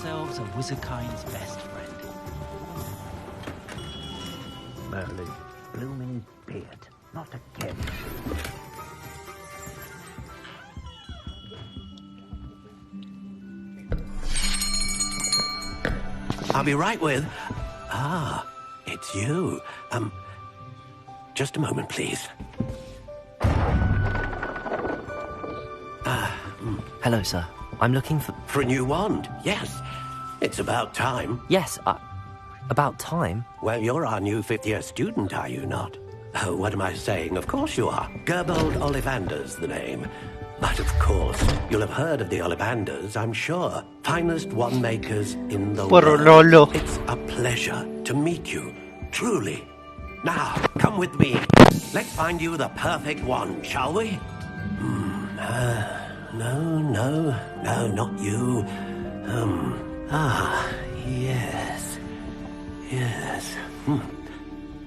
Elves are Wizardkind's best friend. Merlin, blooming beard, not again. I'll be right with... Ah, it's you. Just a moment, please. Hello, sir. I'm looking for... For a new wand, yes. It's about time. Yes, about time? Well, you're our new fifth-year student, are you not? Oh, what am I saying? Of course you are. Gerbold Ollivander's the name. But of course, you'll have heard of the Ollivanders, I'm sure. Finest wand makers in the world. It's a pleasure to meet you, truly. Now, come with me. Let's find you the perfect wand, shall we? No, not you. Yes.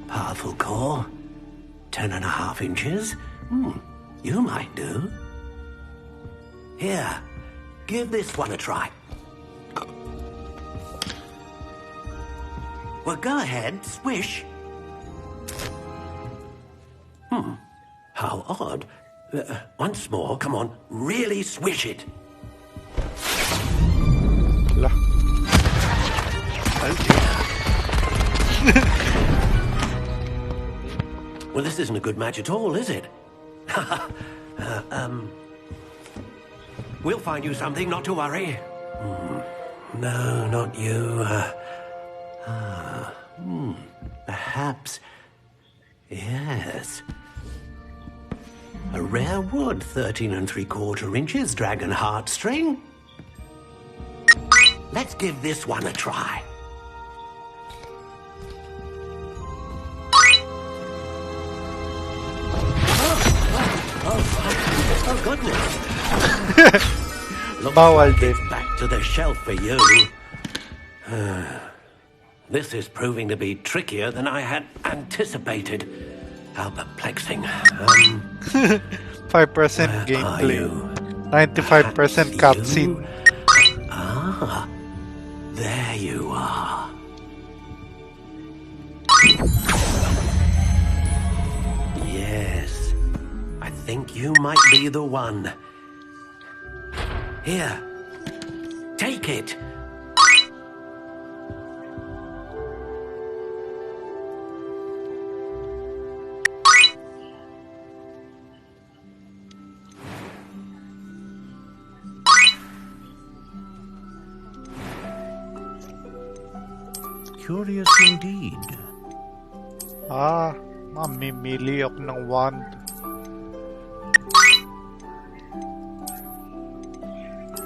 Powerful core. 10.5 inches. You might do. Here, give this one a try. Well, go ahead, swish. How odd. Once more, come on, really swish it. Oh dear. Well, this isn't a good match at all, is it? We'll find you something, not to worry. No, not you. Perhaps. Yes. A rare wood, 13 3/4 inches, dragon heartstring. Let's give this one a try. Oh goodness. Looks like it's back to the shelf for you. This is proving to be trickier than I had anticipated. How perplexing. 5% gameplay. 95% cutscene. Ah, there you are. Yes, I think you might be the one. Here, take it. Curious indeed. Mamimili ako ng wand.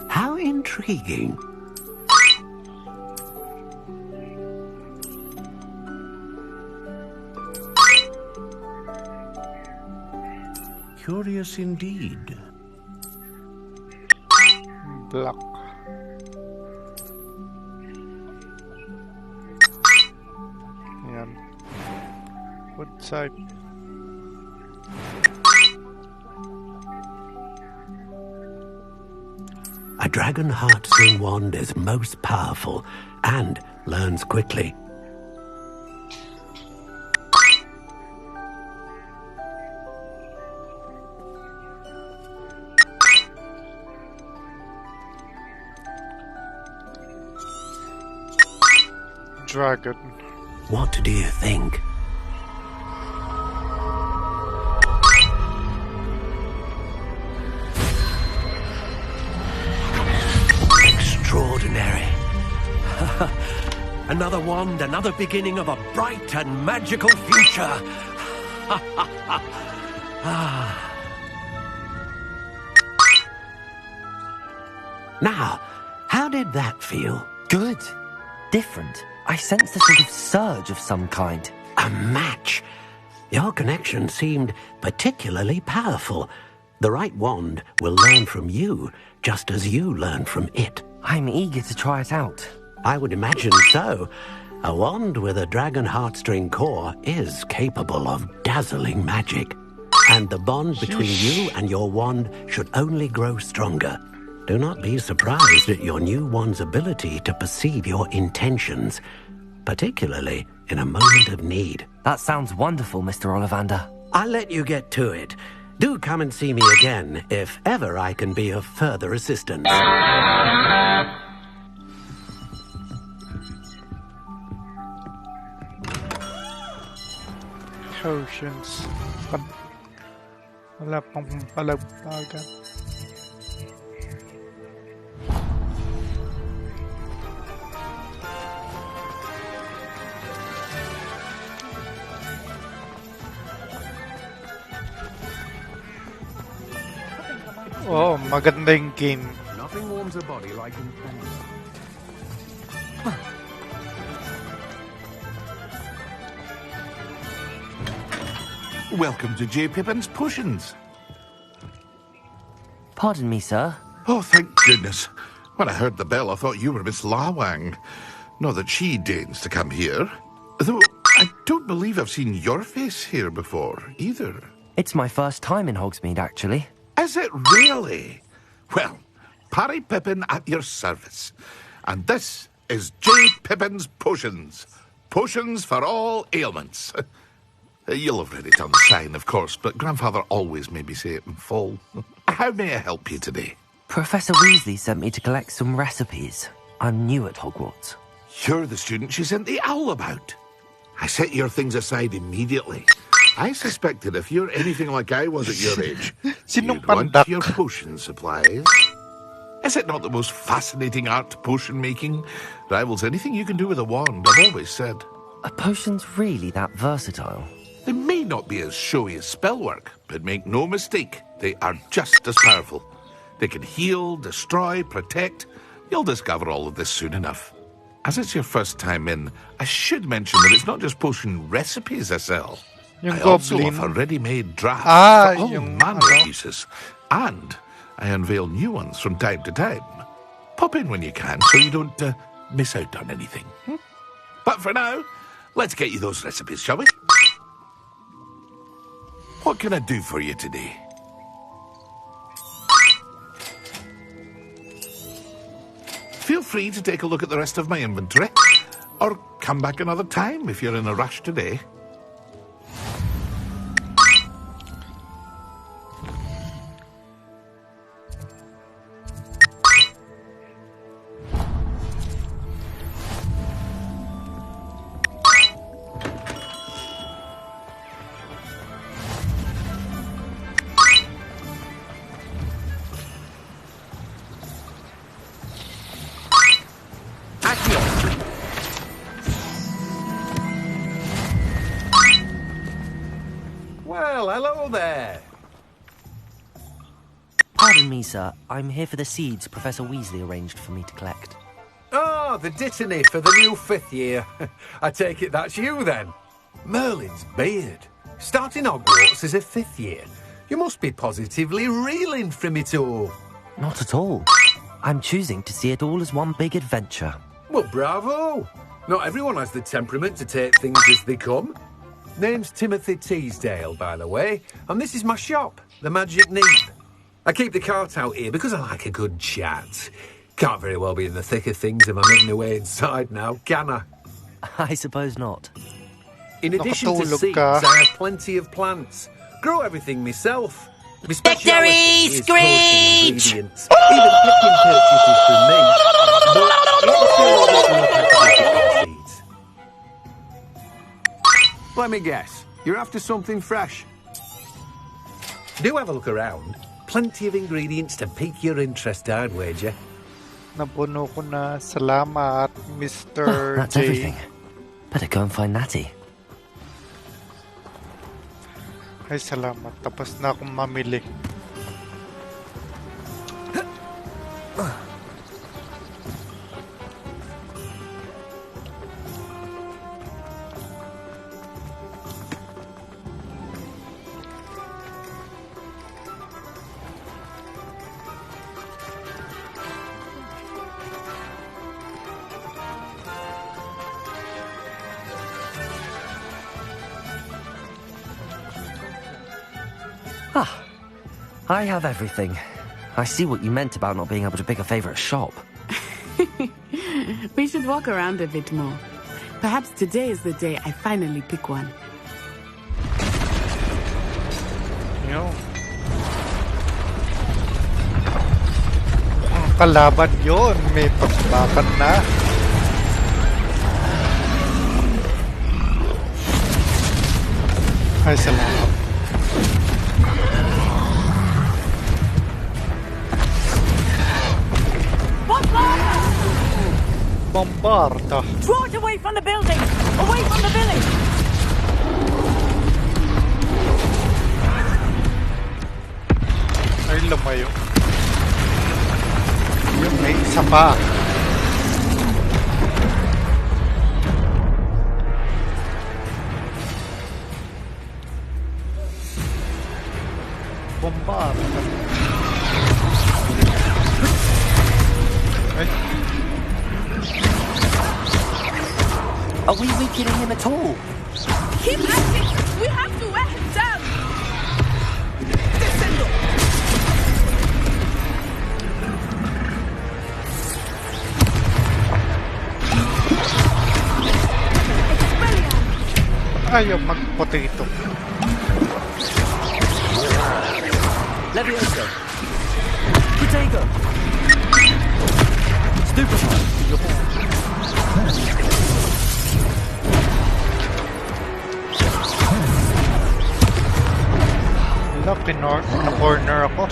How intriguing. Curious indeed. Black. Yan. Good side. A dragon heartstring wand is most powerful and learns quickly. Dragon. What do you think? Extraordinary. Another wand, another beginning of a bright and magical future. Now, how did that feel? Good. Different. I sensed a sort of surge of some kind. A match. Your connection seemed particularly powerful. The right wand will learn from you, just as you learn from it. I'm eager to try it out. I would imagine so. A wand with a dragon heartstring core is capable of dazzling magic. And the bond between you and your wand should only grow stronger. Do not be surprised at your new wand's ability to perceive your intentions, particularly in a moment of need. That sounds wonderful, Mr. Ollivander. I'll let you get to it. Do come and see me again if ever I can be of further assistance. Potions. Wala pang palagpagan. Oh, maganda yung game. Nothing warms a body like Welcome to J. Pippin's Potions. Pardon me, sir. Oh, thank goodness. When I heard the bell, I thought you were Miss Lawang. Not that she deigns to come here. Though I don't believe I've seen your face here before, either. It's my first time in Hogsmeade, actually. Is it really? Well, Parry Pippin at your service. And this is J. Pippin's Potions. Potions for all ailments. You'll have already done the sign, of course, but Grandfather always made me say it in full. How may I help you today? Professor Weasley sent me to collect some recipes. I'm new at Hogwarts. You're the student she sent the owl about. I set your things aside immediately. I suspected if you're anything like I was at your age, you'd want your potion supplies. Is it not the most fascinating art, potion making? Rivals anything you can do with a wand, I've always said. Are potions really that versatile? They may not be as showy as spellwork, but make no mistake, they are just as powerful. They can heal, destroy, protect. You'll discover all of this soon enough. As it's your first time in, I should mention that it's not just potion recipes I sell. I also offer ready-made drafts for all manner of uses. And I unveil new ones from time to time. Pop in when you can so you don't miss out on anything. But for now, let's get you those recipes, shall we? What can I do for you today? Feel free to take a look at the rest of my inventory, or come back another time if you're in a rush today. Well, hello there. Pardon me, sir. I'm here for the seeds Professor Weasley arranged for me to collect. Ah, the dittany for the new 5th year. I take it that's you, then. Merlin's beard. Starting Hogwarts as a 5th year. You must be positively reeling from it all. Not at all. I'm choosing to see it all as one big adventure. Well, bravo. Not everyone has the temperament to take things as they come. Name's Timothy Teasdale, by the way, and this is my shop, the Magic Neep. I keep the cart out here because I like a good chat. Can't very well be in the thick of things if I'm hidden away inside now, can I? I suppose not. In addition to seeds, I have plenty of plants. Grow everything myself. My speciality is sourcing ingredients. Even picking purchases from me. But seeds. Let me guess. You're after something fresh. Do have a look around. Plenty of ingredients to pique your interest, I'd wager. Napuno ko na. Salamat, Mr. That's J. everything. Better go and find Natty. Ay, salamat. Tapos na akong mamili. Ah, I have everything. I see what you meant about not being able to pick a favourite shop. We should walk around a bit more. Perhaps today is the day I finally pick one. Yo. Ang kalaban yun. May pagbakan na. Ay, salamat. Bombarda. Draw it away from the building! Away from the village! Ay, lumayo. Yung may isa pa. Bombarda. Ay. Are we weakening him at all? Keep at it! We have to wear him down! Descendo! Ayaw mag-potato. Levioso. Potato. Stupefy. Na-corner ako.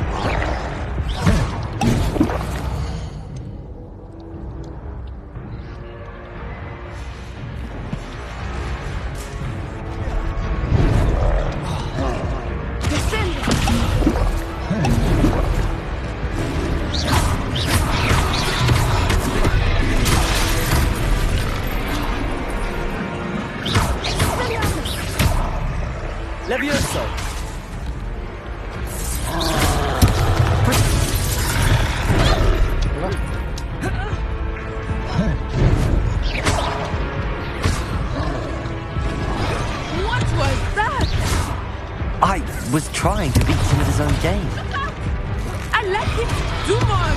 Levioso. was trying to beat him at his own game. I like it. Do more.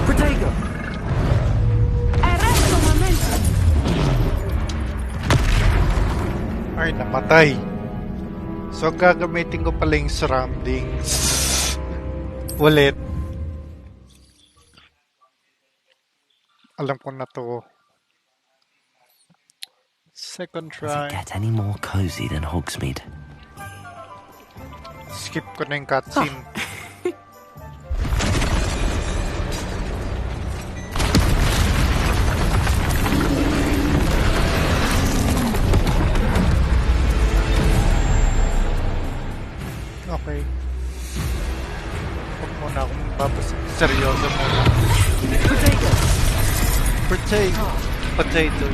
Protego! Ay, namatay. So, gagamitin ko pala yung surroundings. Ulit. Alam ko na to. Second try. Does it get any more cozy than Hogsmeade? Skip ko na yung cutscene. Okay. Huwag muna akong babasa. Seryoso muna. Potato! Potato. Potato.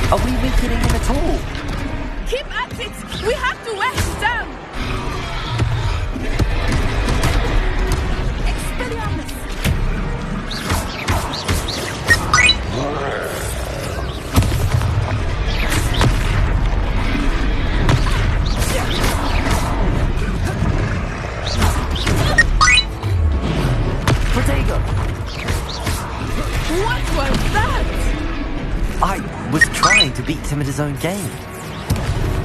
Are we weakening him at all? Keep at it. We have to wear him down. Expelliarmus. Protego! What was that? I was trying to beat him at his own game.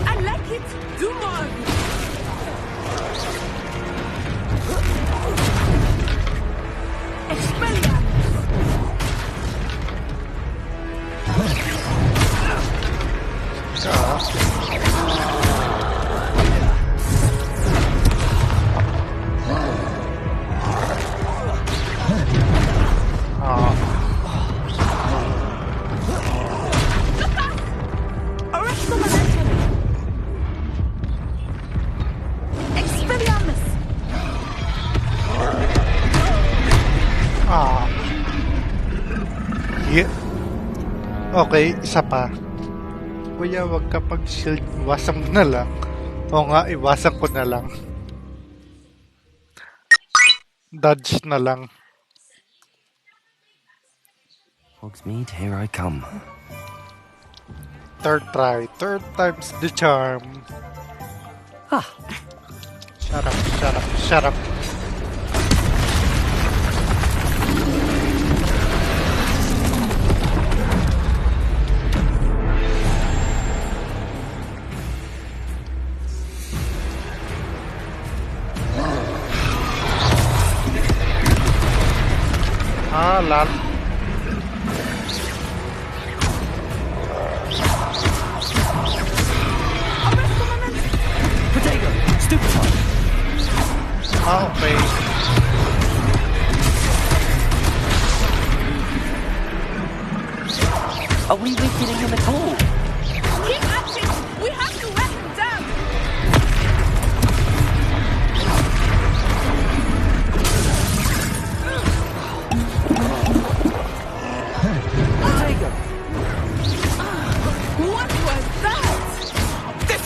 I like it. Do more. Okay, isa pa. Kuya, wag ka pag-shield. Iwasan mo na lang. Oo nga, iwasan ko na lang. Dodge na lang. Hogsmeade, here I come. Third try. Third time's the charm. Ah. Shut up, shut up, shut up. Lal. Potato! Stupefy! Okay. Are we weakening him at all? Keep at it! We have to wear him down! What was that?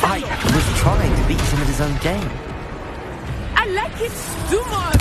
I was trying to beat him at his own game. I like it. Do more.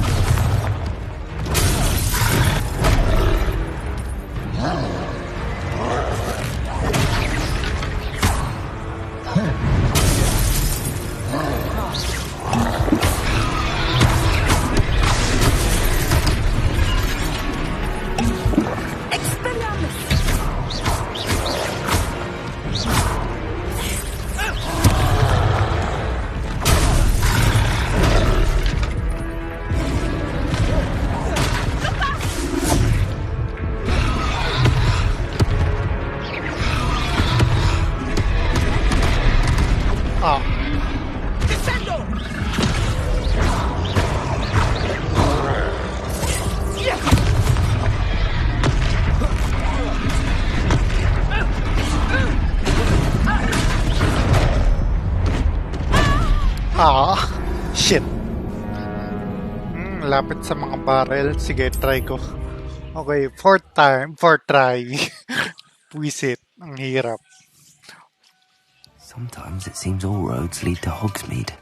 Shit. Lapit sa mga barrel. Sige, try ko. Okay, fourth try. Puwisit. Ang hirap. Sometimes it seems all roads lead to Hogsmeade.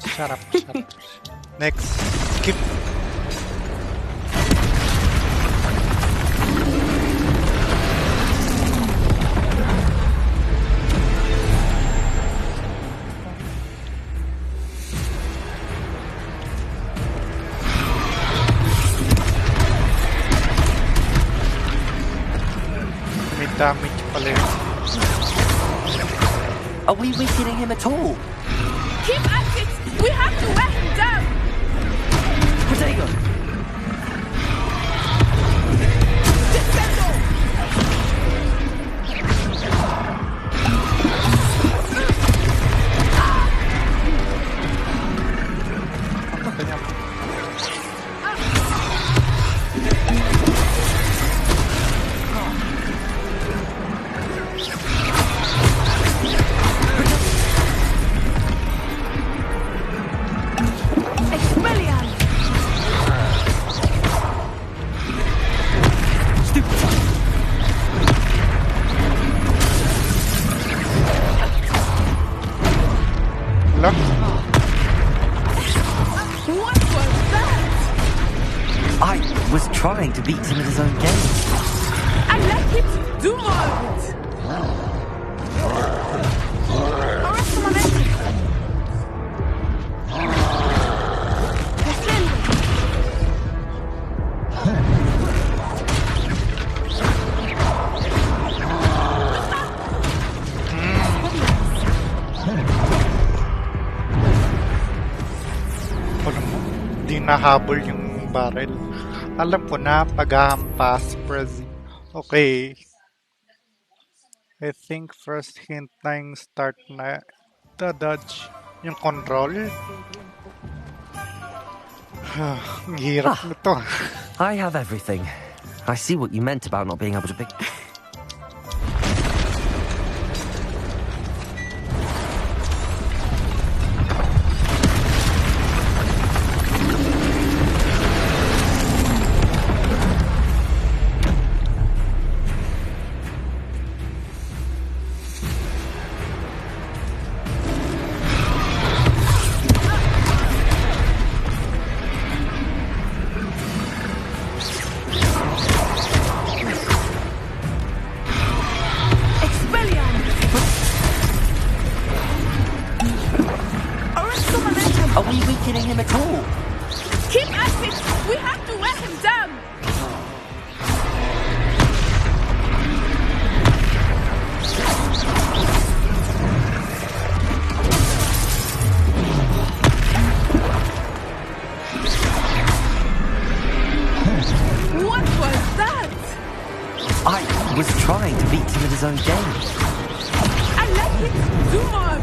Shut up. Next. Skip. May damage pala yun. Are we weakening him at all? Keep at it! We have to wear him down! Protego! Trying to beat him at his own game. I let him do more of it. Di nahabol yung barrel. Alam ko na, paghahampas, Prezi. Okay. I think first hint na yung start na dodge yung control. Ang hirap nito. I have everything. I see what you meant about not being able to pick... Own game. I let him do more.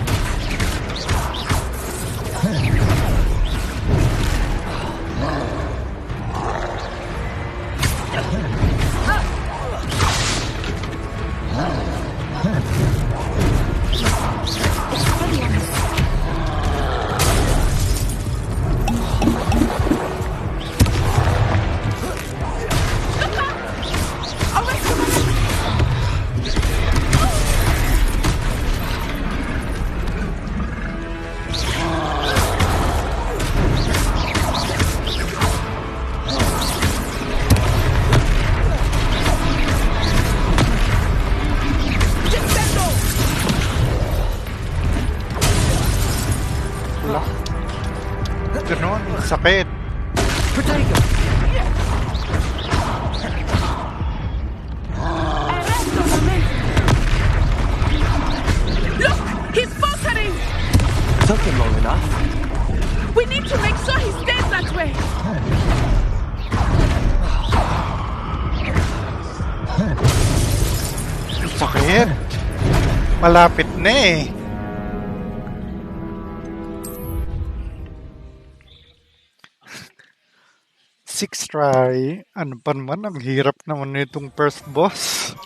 Ganon, sakit. Protego! Look! He's faltering! Took him long enough. We need to make sure he stays that way. Sakit. Malapit na eh. Six try. Ano pa naman? Ang hirap naman nitong first boss.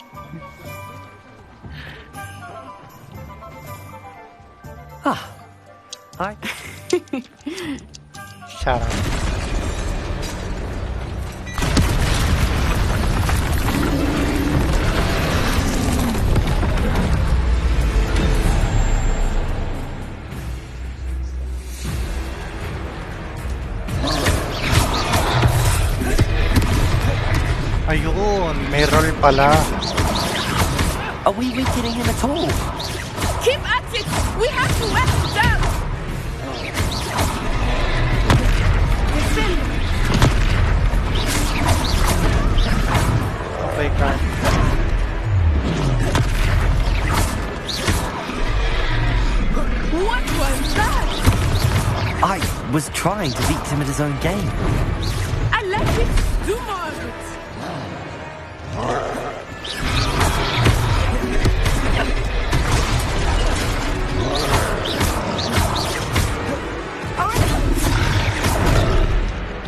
Hi. Shut up. Ayun, may roll pala. Are we weakening him at all? Keep at it! We have to wear him down! Okay, Carl. What was that? I was trying to beat him at his own game. I let it do more of it.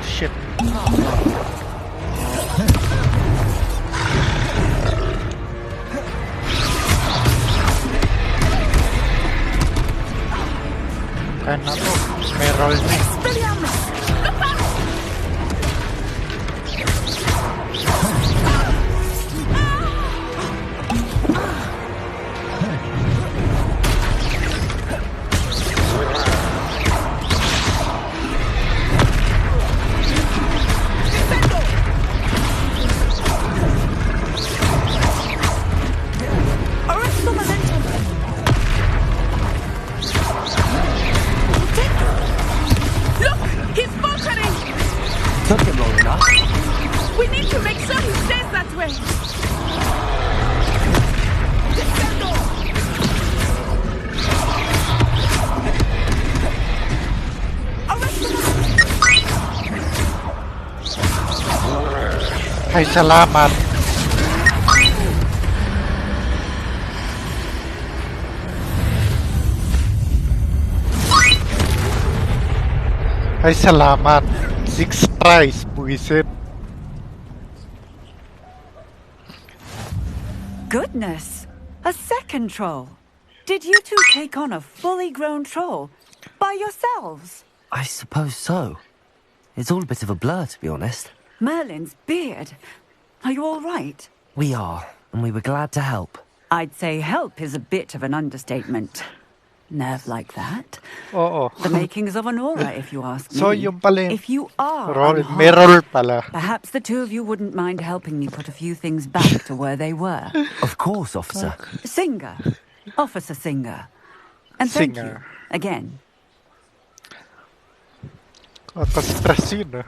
Shit. Kaya na to. May roll na. Took him long enough. We need to make sure he stays that way. Ay, salamat. Ay, salamat. 6 tries, buisit. Goodness! A second troll! Did you two take on a fully grown troll by yourselves? I suppose so. It's all a bit of a blur, to be honest. Merlin's beard. Are you all right? We are, and we were glad to help. I'd say help is a bit of an understatement. Nerve like that. Oo. The makings of an aura, if you ask me. So, yung pala If you are roll, unharmed, may roll pala. perhaps the two of you wouldn't mind helping me put a few things back to where they were. Of course, officer. Singer. Officer Singer. And thank you, Singer. again. Stress yun, ah.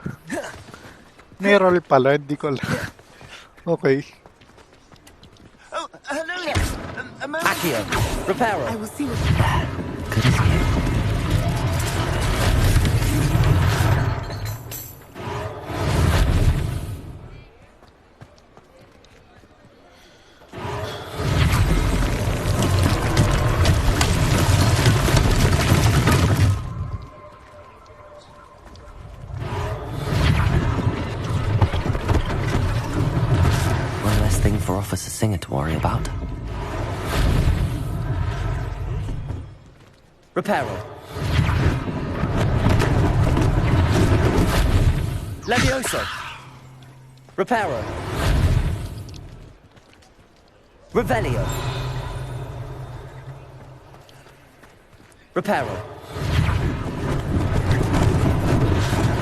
May roll pala, hindi ko alam. Okay. Oh, hello there. A moment. Accio, Reparo. I will see what Good as new. One less thing for Officer Singer to worry about. Reparo. Levioso. Reparo. Revelio. Reparo.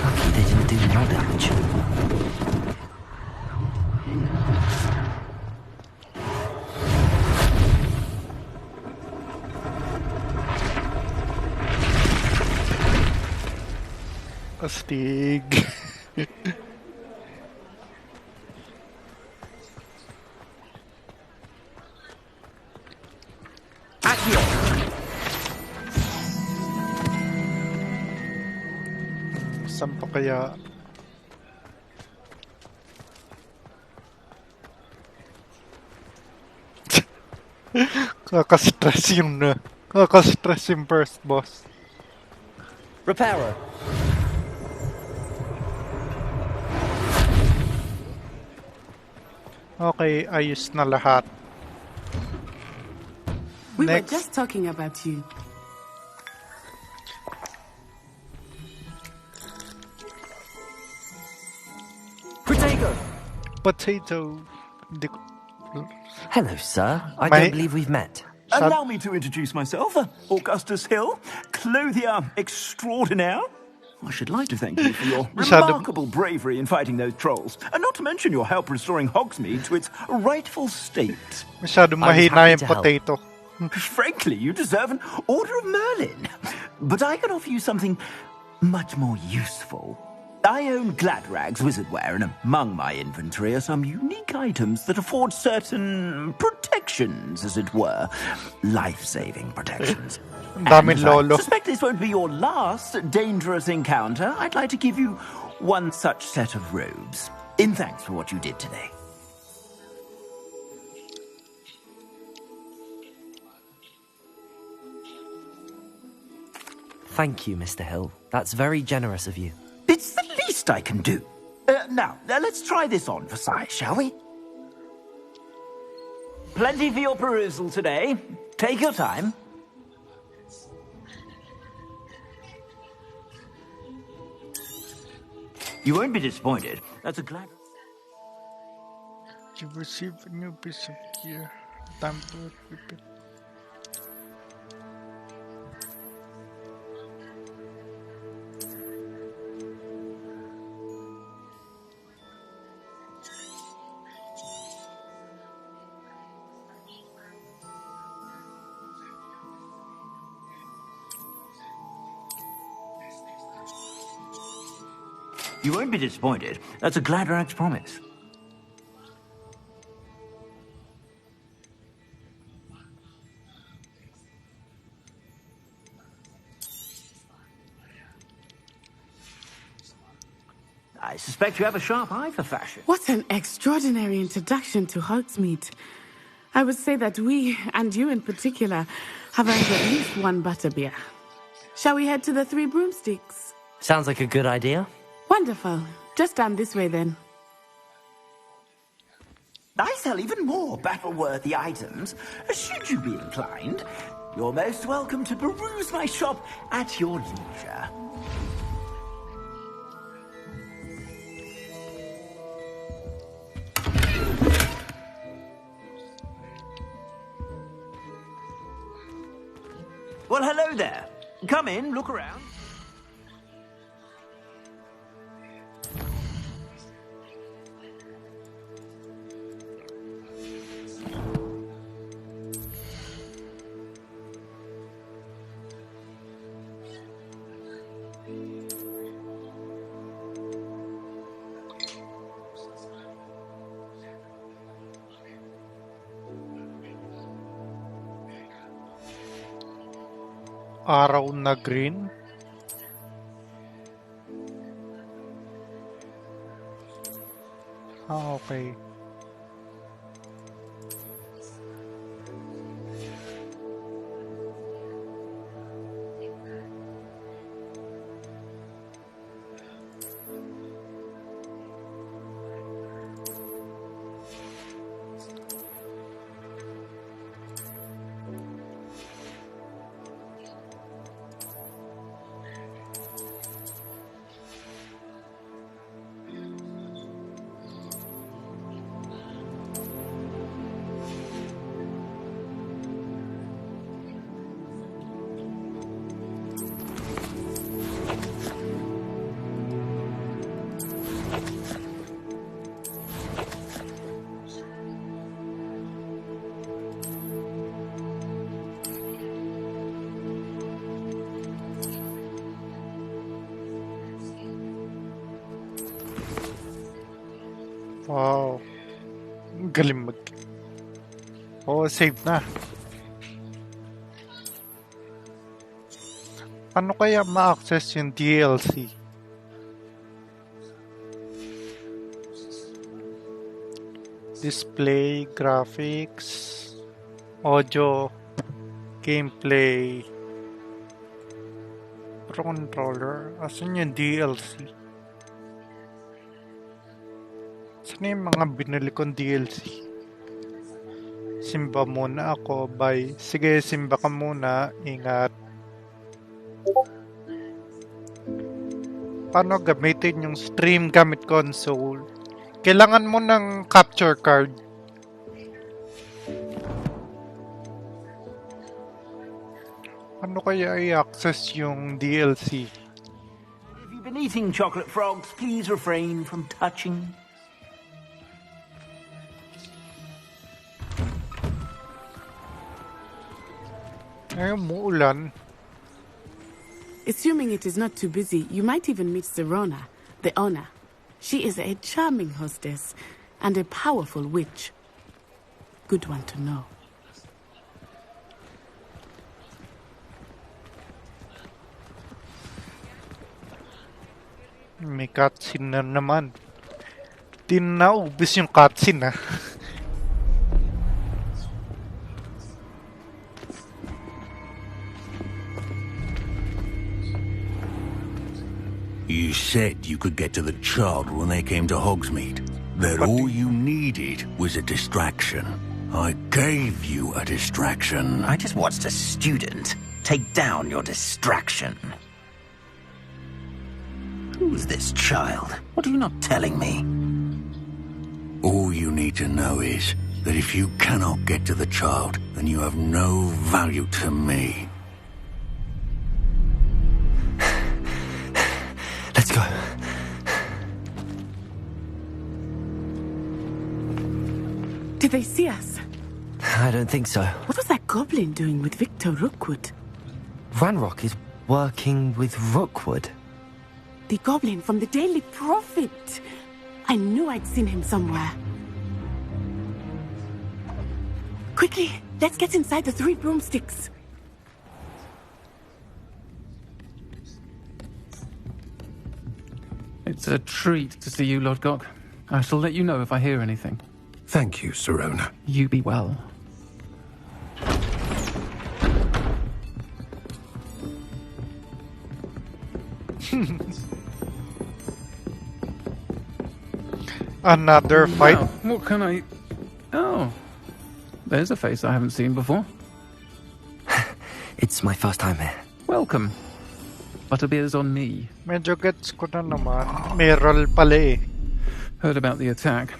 Lucky they didn't do more damage. Astig. Accio. Saan pa kaya? Kaka-stress yung Kaka-stress yung first boss. Reparo. Okay, ayos na lahat. We were Next. just talking about you. potato. Hello, sir. I don't believe we've met. Allow me to introduce myself, Augustus Hill, clothier extraordinaire. I should like to thank you for your remarkable bravery in fighting those trolls, and not to mention your help restoring Hogsmeade to its rightful state. Masyadong mahina yung potato. Frankly, you deserve an Order of Merlin. But I can offer you something much more useful. I own Gladrag's wizardware, and among my inventory are some unique items that afford certain protections, as it were. Life-saving protections. And as I suspect this won't be your last dangerous encounter, I'd like to give you one such set of robes, in thanks for what you did today. Thank you, Mr. Hill. That's very generous of you. It's the least I can do. Now, let's try this on for size, shall we? Plenty for your perusal today. Take your time. You won't be disappointed. That's a glad... You receive a new piece of gear. Time to equip it. You won't be disappointed. That's a Gladrag's promise. I suspect you have a sharp eye for fashion. What an extraordinary introduction to Hogsmeade. I would say that we, and you in particular, have earned at least one butterbeer. Shall we head to the Three Broomsticks? Sounds like a good idea. Wonderful. Just down this way, then. I sell even more battle-worthy items. Should you be inclined, you're most welcome to peruse my shop at your leisure. Well, hello there. Come in, look around. Araw na green. Okay. Wow. Galing mag... Oh, save na. Paano kaya ma-access yung DLC? Display, graphics, audio, gameplay, pro controller. Asan yung DLC? Saan yung mga binili kong DLC? Simba muna ako. Bye. Sige, simba ka muna. Ingat. Paano gamitin yung stream gamit console? Kailangan mo ng capture card. Ano kaya i-access yung DLC? If you've been eating chocolate frogs, please refrain from touching. Ngayon muulan. Assuming it is not too busy, you might even meet Sirona, the owner. She is a charming hostess and a powerful witch. Good one to know. May cutscene na naman. Di naubos yung cutscene, ha? You said you could get to the child when they came to Hogsmeade. That all you needed was a distraction. I gave you a distraction. I just watched a student take down your distraction. Who's this child? What are you not telling me? All you need to know is that if you cannot get to the child, then you have no value to me. Let's go. Did they see us? I don't think so. What was that goblin doing with Victor Rookwood? Ranrock is working with Rookwood. The goblin from the Daily Prophet. I knew I'd seen him somewhere. Quickly, let's get inside the 3 broomsticks. It's a treat to see you, Lodgok. I shall let you know if I hear anything. Thank you, Sirona. You be well. Another fight? Now, what can I... Oh. There's a face I haven't seen before. It's my first time here. Welcome. Butterbeer's on me. Medyo gets ko na naman. May roll pala eh. Heard about the attack.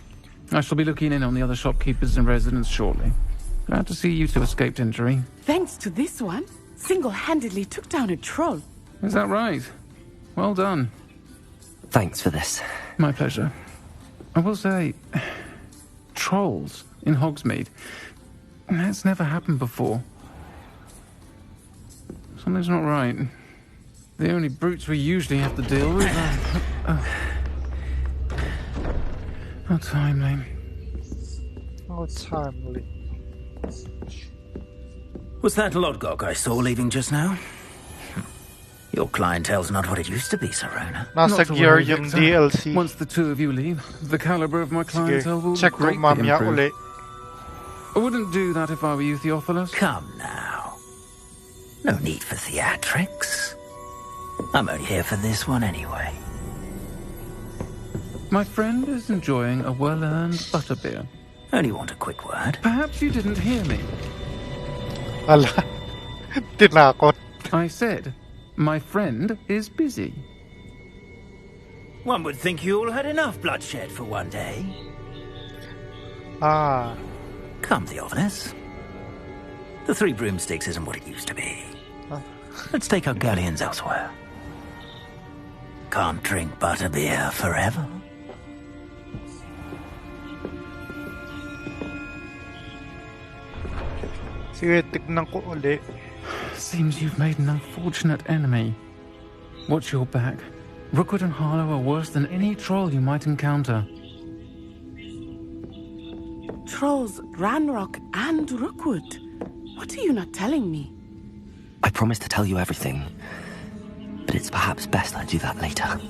I shall be looking in on the other shopkeepers and residents shortly. Glad to see you two escaped injury. Thanks to this one, single-handedly took down a troll. Is that right? Well done. Thanks for this. My pleasure. I will say, trolls in Hogsmeade. That's never happened before. Something's not right. The only brutes we usually have to deal with are... How timely. Oh, timely. Was that Lodgok I saw leaving just now? Your clientele's not what it used to be, Sirona. Nasa gear yung DLC. Once the two of you leave, the caliber of my clientele will check greatly mamaya improve. uli. I wouldn't do that if I were you, Theophilus. Come now. No need for theatrics. I'm only here for this one anyway. My friend is enjoying a well-earned butterbeer. Only want a quick word. Perhaps you didn't hear me. Ala, tinakot. I said, my friend is busy. One would think you all had enough bloodshed for one day. Ah. Come, Theophilus. The 3 broomsticks isn't what it used to be. Let's take our galleons elsewhere. Can't drink butterbeer forever. Sige, tignan ko uli. Seems you've made an unfortunate enemy. Watch your back. Rookwood and Harlow are worse than any troll you might encounter. Trolls, Ranrock, and Rookwood. What are you not telling me? I promised to tell you everything, but it's perhaps best I do that later.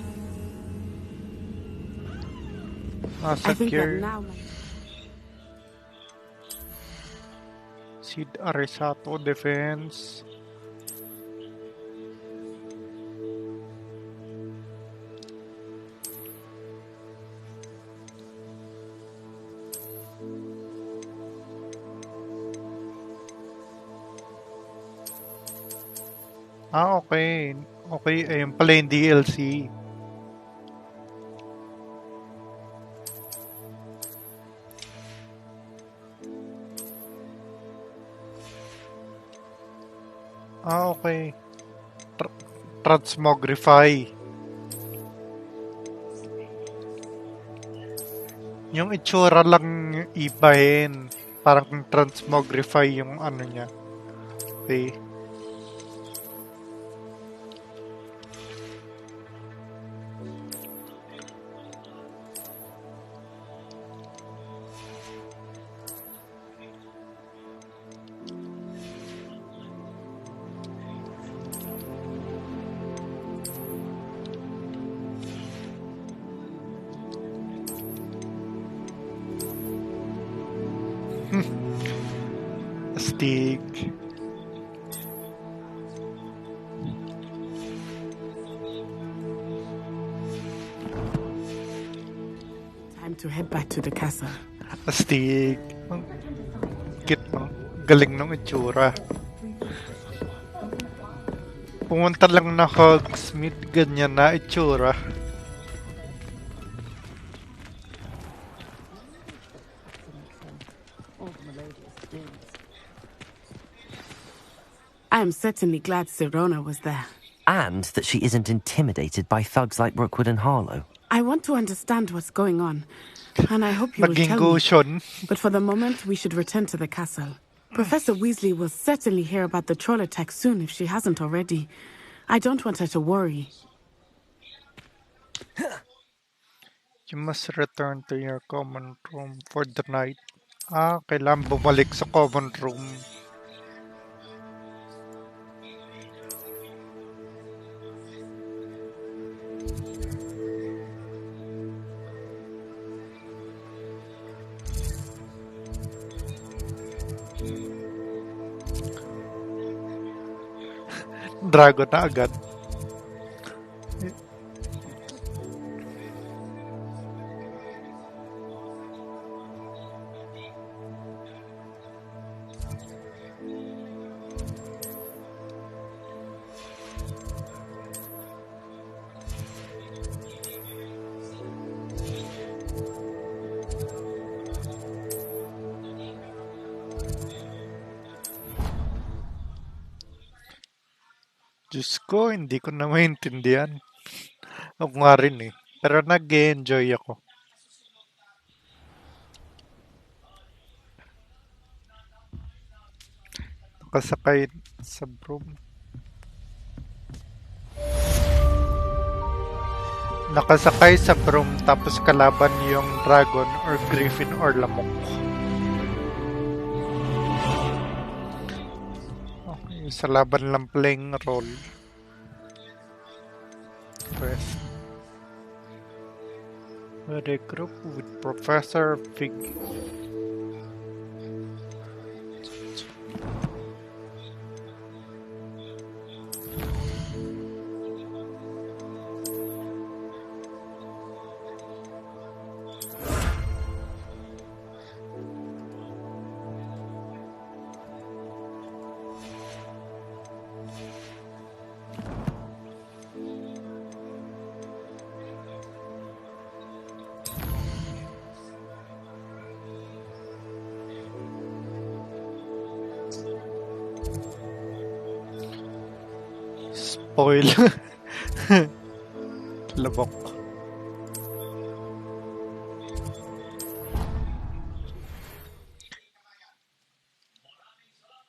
I think that now... Sid Arisato defense. Ah, okay. Okay, ayun pala yung DLC. Okay. Transmogrify. Yung itsura lang ibahin. Parang transmogrify yung ano niya. Okay. Astig. Time to head back to the castle. Astig. Kit no? Galing ng itsura. Pumunta lang na Hogsmeade, ganyan na itsura. I am certainly glad Sirona was there. And that she isn't intimidated by thugs like Rookwood and Harlow. I want to understand what's going on, and I hope you will Naging tell me. gusion. But for the moment, we should return to the castle. Professor Weasley will certainly hear about the troll attack soon if she hasn't already. I don't want her to worry. You must return to your common room for the night. Kailangan bumalik sa common room. Dragon na agad. Diyos ko, hindi ko na maintindihan. Ako nga rin eh. Pero nag-enjoy ako. Nakasakay sa broom. Nakasakay sa broom tapos kalaban yung dragon or griffin or lamok. Sa laban lang playing role. Quest. Regroup with Professor Fig. Spoil. Labok.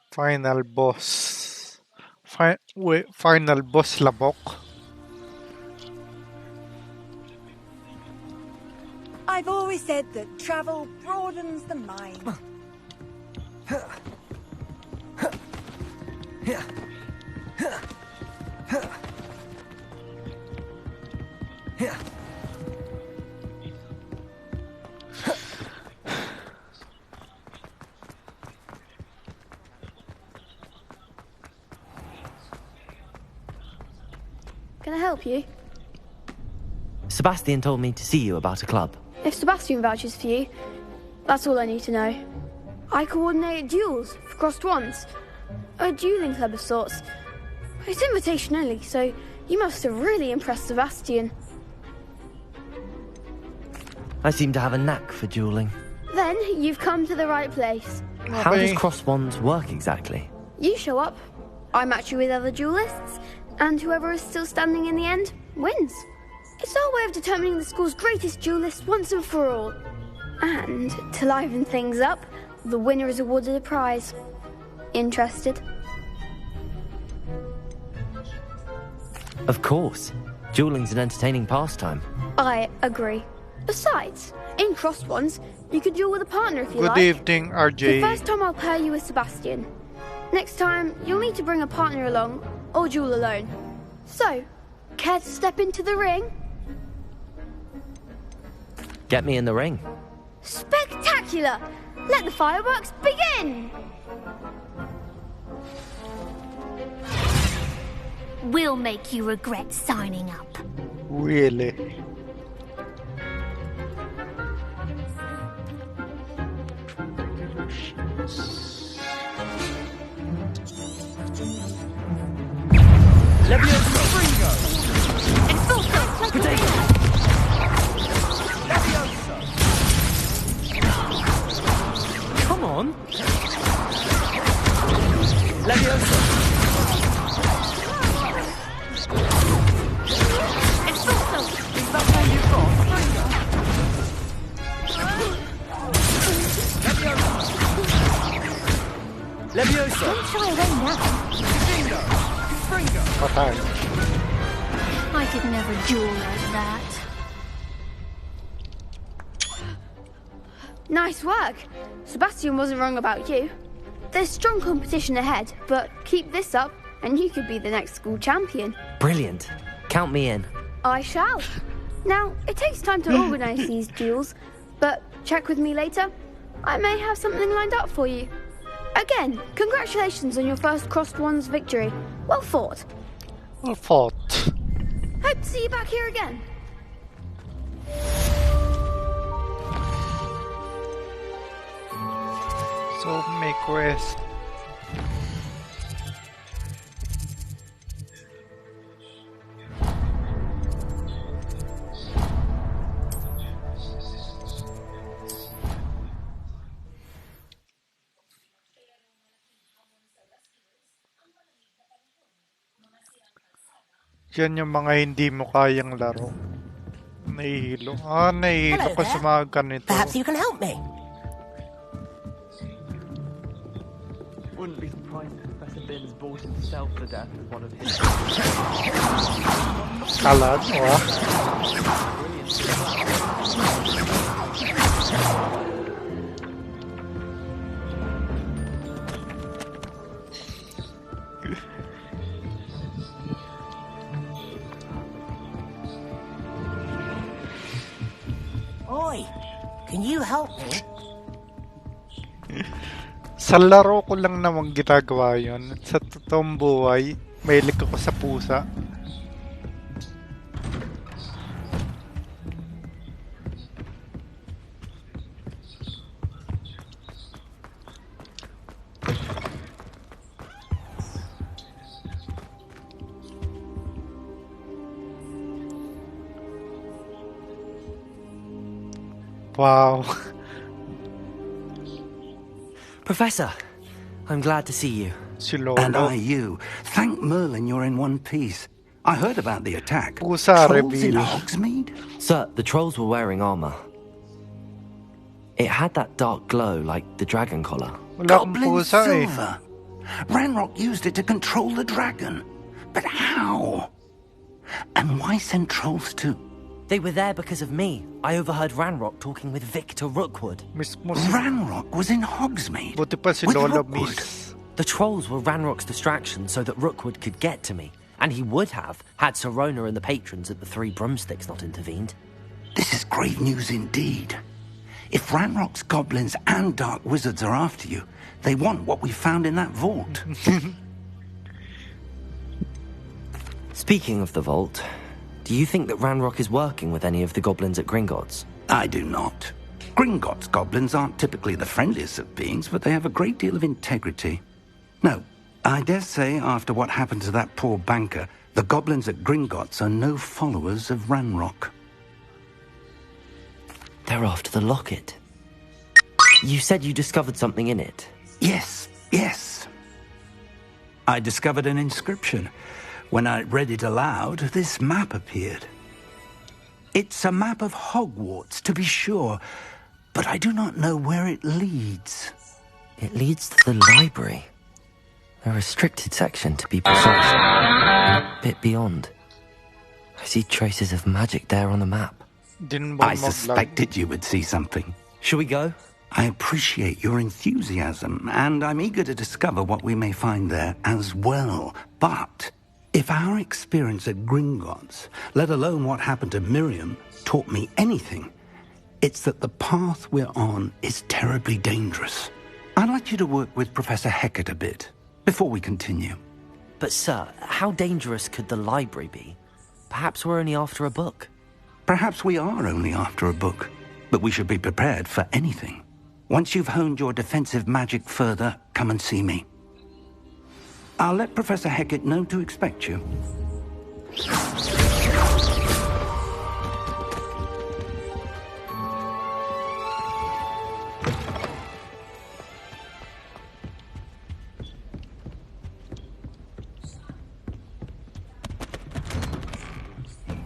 Final boss. Final boss labok. I've always said that travel broadens the mind. Can I help you? Sebastian told me to see you about a club. If Sebastian vouches for you, that's all I need to know. I coordinate duels for crossed wands. A dueling club of sorts. It's invitation only, so you must have really impressed Sebastian. I seem to have a knack for dueling. Then you've come to the right place. How does cross wands work exactly? You show up, I match you with other duelists, and whoever is still standing in the end wins. It's our way of determining the school's greatest duelist once and for all. And to liven things up, the winner is awarded a prize. Interested? Of course. Dueling's an entertaining pastime. I agree. Besides, in crossed ones, you could duel with a partner if you like. Good evening, RJ. The first time I'll pair you with Sebastian. Next time, you'll need to bring a partner along, or duel alone. So, care to step into the ring? Get me in the ring. Spectacular! Let the fireworks begin! We'll make you regret signing up. Really? Leviosa! Fringo! Expulso! Potato! Leviosa! Come on! Leviosa! Expulso! Is that all you've got? Leviosa! Leviosa! Don't shy away now. Fringo! Fringo! I could never duel like that. Nice work. Sebastian wasn't wrong about you. There's strong competition ahead, but keep this up and you could be the next school champion. Brilliant. Count me in. I shall. Now, it takes time to organise these duels, but check with me later. I may have something lined up for you. Again, congratulations on your first Crossed Ones victory. Well fought. Well fought. Hope to see you back here again. So, may quest. Yan yung mga hindi mo kayang laro. Nahihilo. Nahihilo ko sa mga ganito. Perhaps you can help me. Wouldn't be surprised if Professor Binns bought himself to death with one of his. Kalad, Oi, can you help me? Sa laro ko lang naman ginagawa yun. Sa totoong buhay, mahilig ako sa pusa. Wow. Professor, I'm glad to see you. And I you. Thank Merlin you're in one piece. I heard about the attack. Pusa Trolls in reveal. Hogsmeade? Sir, the trolls were wearing armor. It had that dark glow like the dragon collar. Goblin silver. Ranrock used it to control the dragon. But how? And why send trolls too? They were there because of me. I overheard Ranrock talking with Victor Rookwood. Ranrock was in Hogsmeade. With Rookwood. The trolls were Ranrock's distraction so that Rookwood could get to me. And he would have, had Sirona and the patrons at the Three Broomsticks not intervened. This is grave news indeed. If Ranrock's goblins and dark wizards are after you, they want what we found in that vault. Speaking of the vault, do you think that Ranrock is working with any of the goblins at Gringotts? I do not. Gringotts goblins aren't typically the friendliest of beings, but they have a great deal of integrity. No, I dare say after what happened to that poor banker, the goblins at Gringotts are no followers of Ranrock. They're after the locket. You said you discovered something in it. Yes, yes. I discovered an inscription. When I read it aloud, this map appeared. It's a map of Hogwarts, to be sure, but I do not know where it leads. It leads to the library. A restricted section, to be precise. And a bit beyond. I see traces of magic there on the map. I suspected you would see something. Shall we go? I appreciate your enthusiasm, and I'm eager to discover what we may find there as well. But if our experience at Gringotts, let alone what happened to Miriam, taught me anything, it's that the path we're on is terribly dangerous. I'd like you to work with Professor Hecat a bit before we continue. But, sir, how dangerous could the library be? Perhaps we're only after a book. Perhaps we are only after a book, but we should be prepared for anything. Once you've honed your defensive magic further, come and see me. I'll let Professor Hecat know to expect you.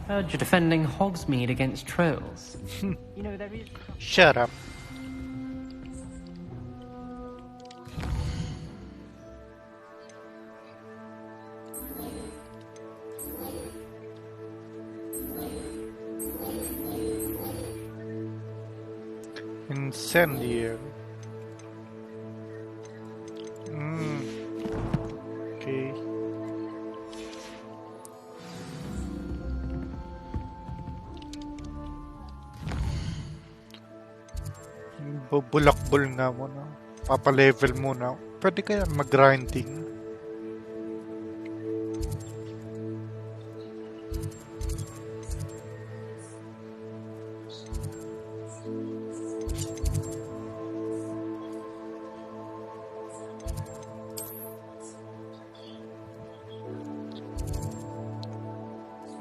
Heard you're defending Hogsmeade against trolls. You know, there is... Shut up. Incendiary. Okay. Bubulakbol nga muna. Papa-level muna. Pwede kaya mag-grinding?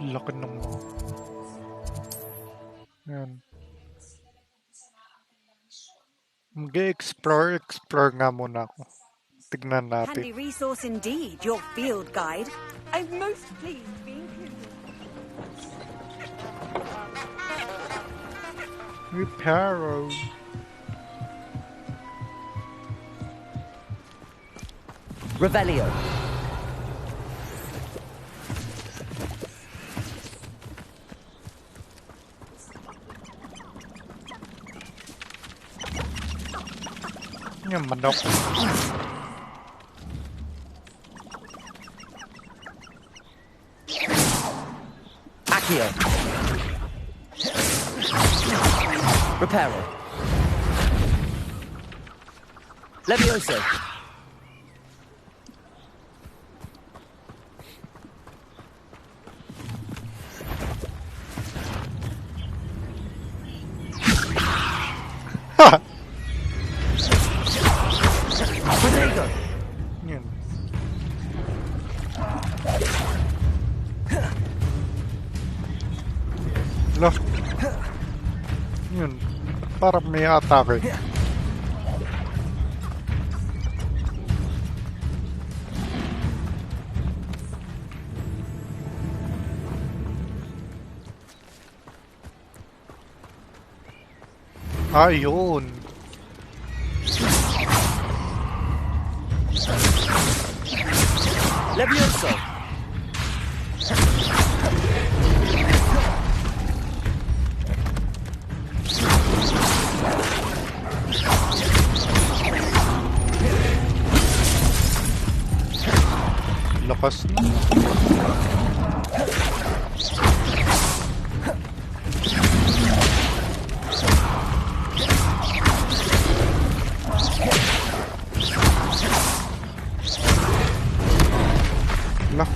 Laki ng mga... Yan. Mag-explore nga muna ako. Tignan natin. Handy resource indeed, your field guide. I'm most pleased being included. Reparo. Revelio. Yung manok. Accio. Reparo. Levioso. Yan. Lost. Yun. Parang may atake. Ayun. Levioso. Lakas na. Lah.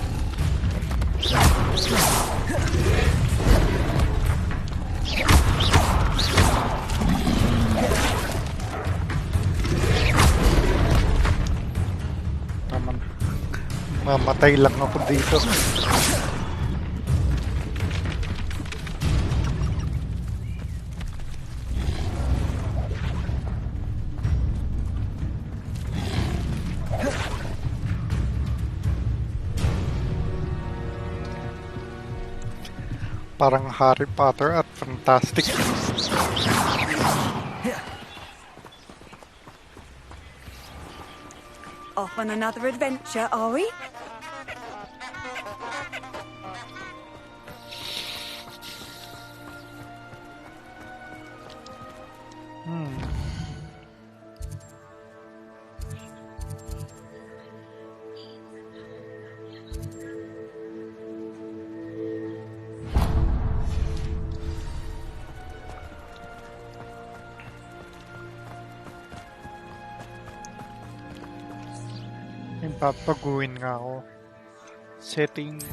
Taman. Mamatay lang ako dito. Parang Harry Potter at Fantastic. Off on another adventure, are we? Papaguin nga ako. Settings.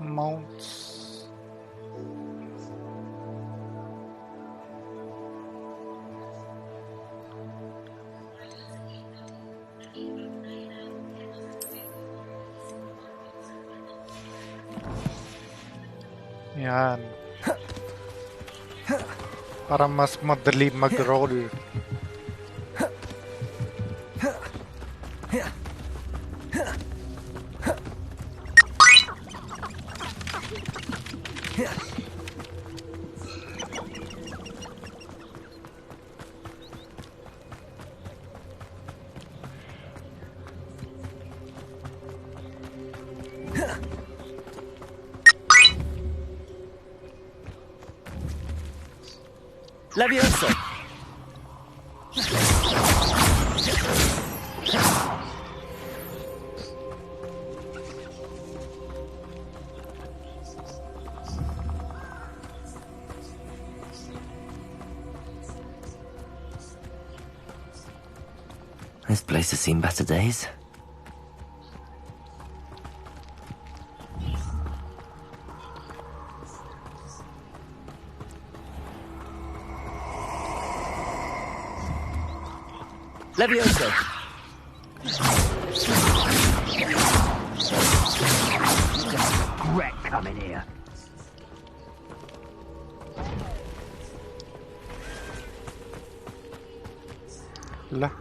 Mounts. Yan. Para mas madali mag-roll. Levioso! This place has seen better days. Levioso! Wreck coming here. La.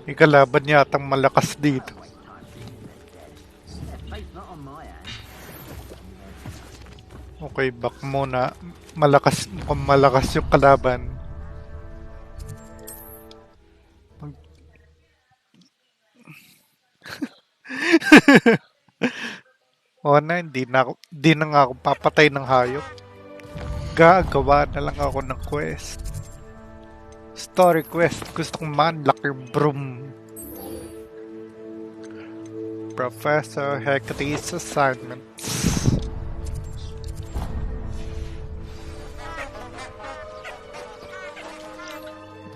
Ikalaban yatang malakas dito. Okay, back muna. Mukhang malakas yung kalaban. O na, hindi na nga ako papatay ng hayop. Gagawa na lang ako ng quest. Story quest. Gusto kong ma-unlock yung broom. Professor Hecate's assignments.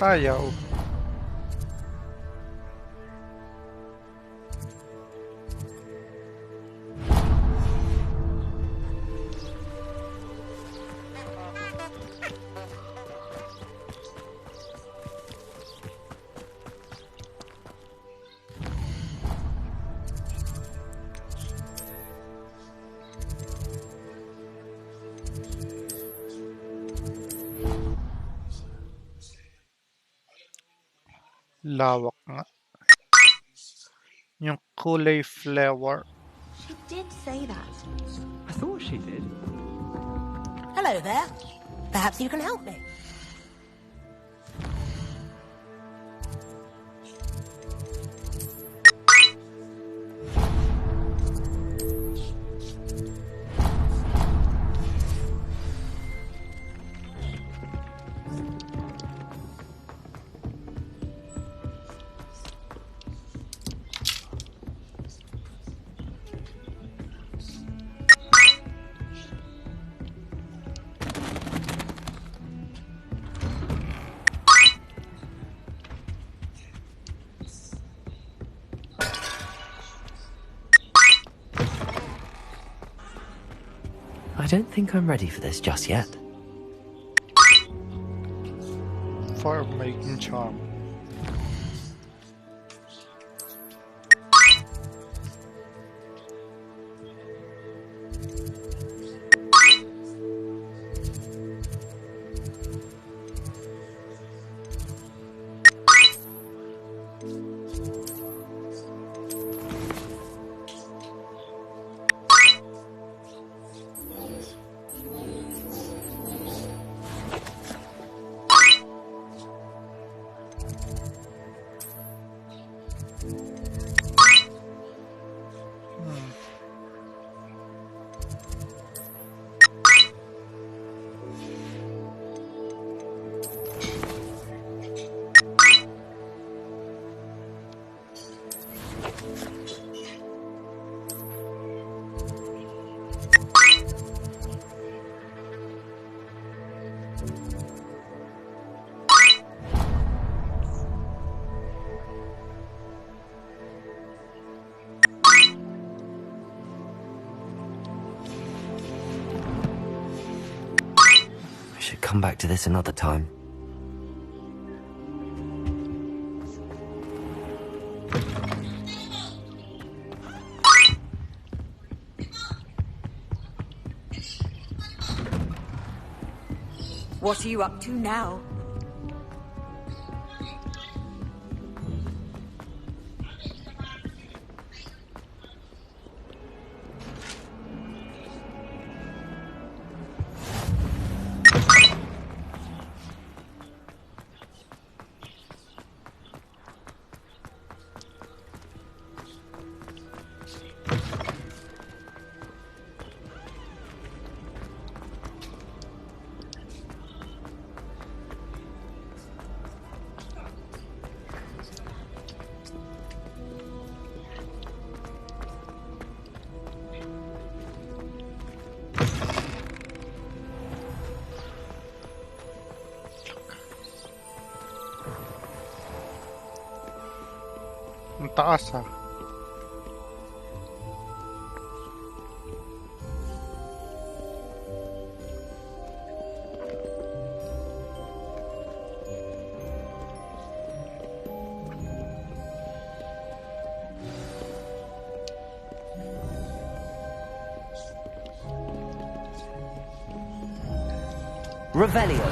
Tayo. Lawak nga. Yung kulay flower. She did say that. I thought she did. Hello there. Perhaps you can help me. I don't think I'm ready for this just yet. For making charm. come back to this another time. What are you up to now? Ang taas ah. Revelio.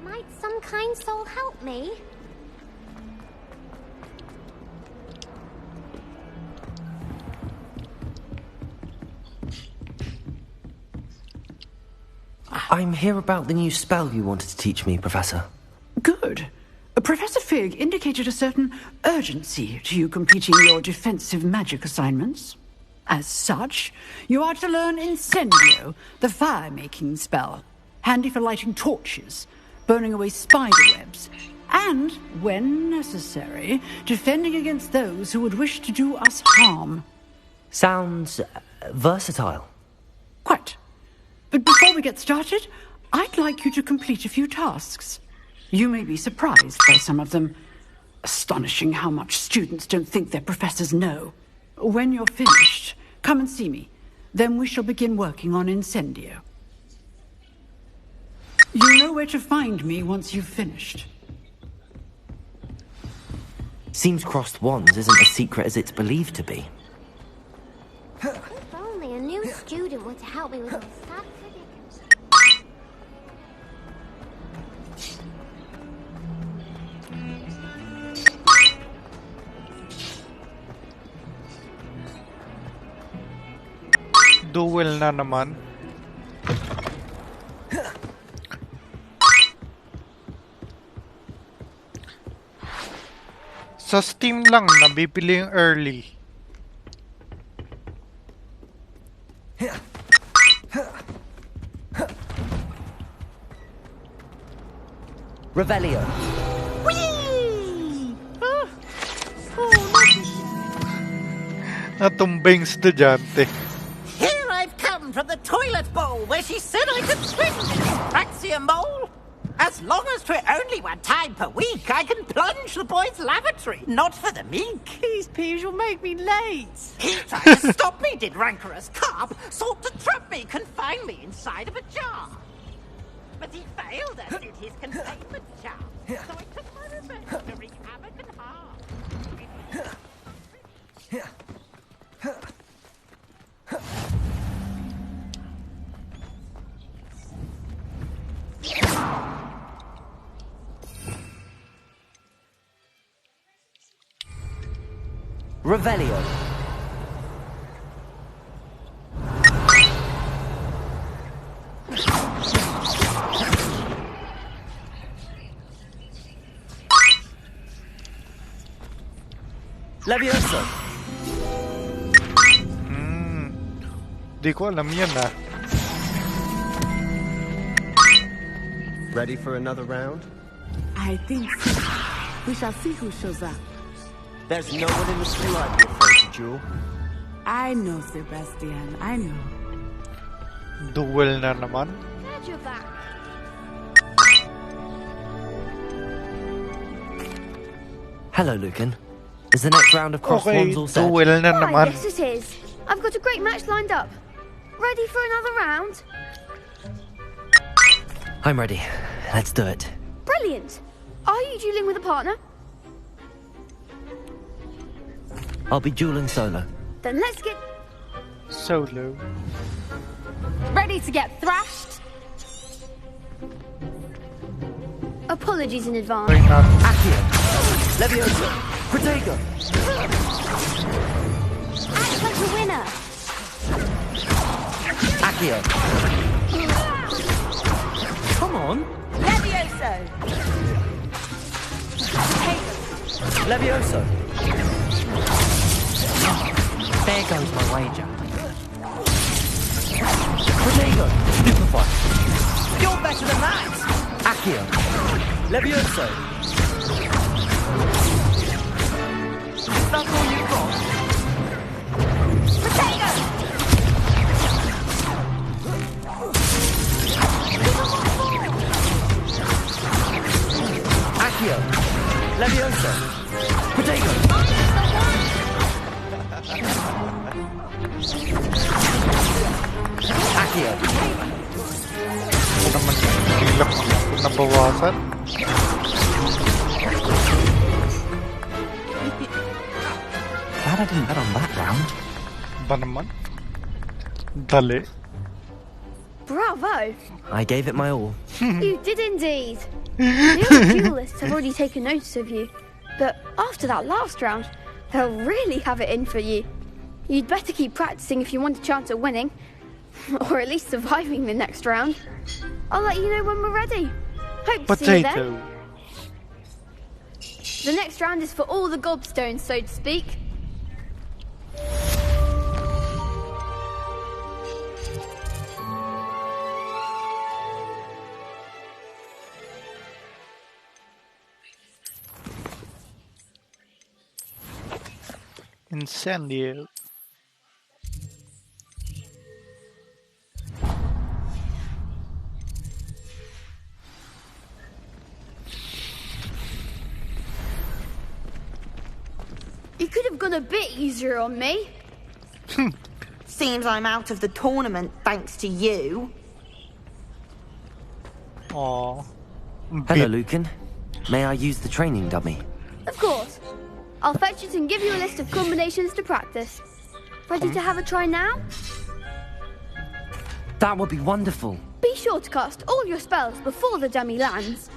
Might some kind soul help me? I'm here about the new spell you wanted to teach me, Professor. Good. Professor Fig indicated a certain urgency to you completing your defensive magic assignments. As such, you are to learn Incendio, the fire-making spell, handy for lighting torches, burning away spider webs, and, when necessary, defending against those who would wish to do us harm. Sounds versatile. Quite. But before we get started, I'd like you to complete a few tasks. You may be surprised by some of them. Astonishing how much students don't think their professors know. When you're finished, come and see me. Then we shall begin working on Incendio. You know where to find me once you've finished. Seems crossed wands isn't as secret as it's believed to be. If only a new student were to help me with my sad predicament. Duel na naman. Sa Steam lang, nabibili yung early. Revelio. Natumbing estudyante. Here I've come from the toilet bowl where she said I could swim in this Praxia mole. As long as 'twere only one time per week, I can plunge the boy's lavatory, not for the meek. These peas will make me late. He tried to stop me, did rancorous carp, sought to trap me, confine me inside of a jar. But he failed us in his containment charm, so I took my revenge to wreak havoc and harm. Revelio. Levioso. Di ko alam yan ah. Ready for another round? I think so. We shall see who shows up. There's no one in the school I'd be afraid to duel. I know, Sebastian. I know. Duel na naman. Glad you're back. Hello, Lucan. Is the next round of cross ones all set? Duel na Why, naman. yes it is. I've got a great match lined up. Ready for another round? I'm ready. Let's do it. Brilliant. Are you dueling with a partner? I'll be dueling solo. Then let's get... Solo. Ready to get thrashed? Apologies in advance. Accio. Levioso. Protego. Act like a winner. Accio. Come on. Levioso! Levioso. There goes my wager. Protego. Stupefy. You're better than that! Accio. Levioso. Is that all you got? Potato! Accio. Levioso. Protego. Accio. Ito naman hilak na nabawasan. Glad I didn't bet on that round. Ba naman? Dali. Bravo. I gave it my all. You did indeed. The other duelists have already taken notice of you. But after that last round, they'll really have it in for you. You'd better keep practicing if you want a chance at winning. Or at least surviving the next round. I'll let you know when we're ready. Hope to see you then. The next round is for all the gobstones, so to speak. Incendio. You could have gone a bit easier on me. Seems I'm out of the tournament thanks to you. Aww. Hello, Lucan. May I use the training dummy? Of course. I'll fetch it and give you a list of combinations to practice. Ready to have a try now? That would be wonderful. Be sure to cast all your spells before the dummy lands.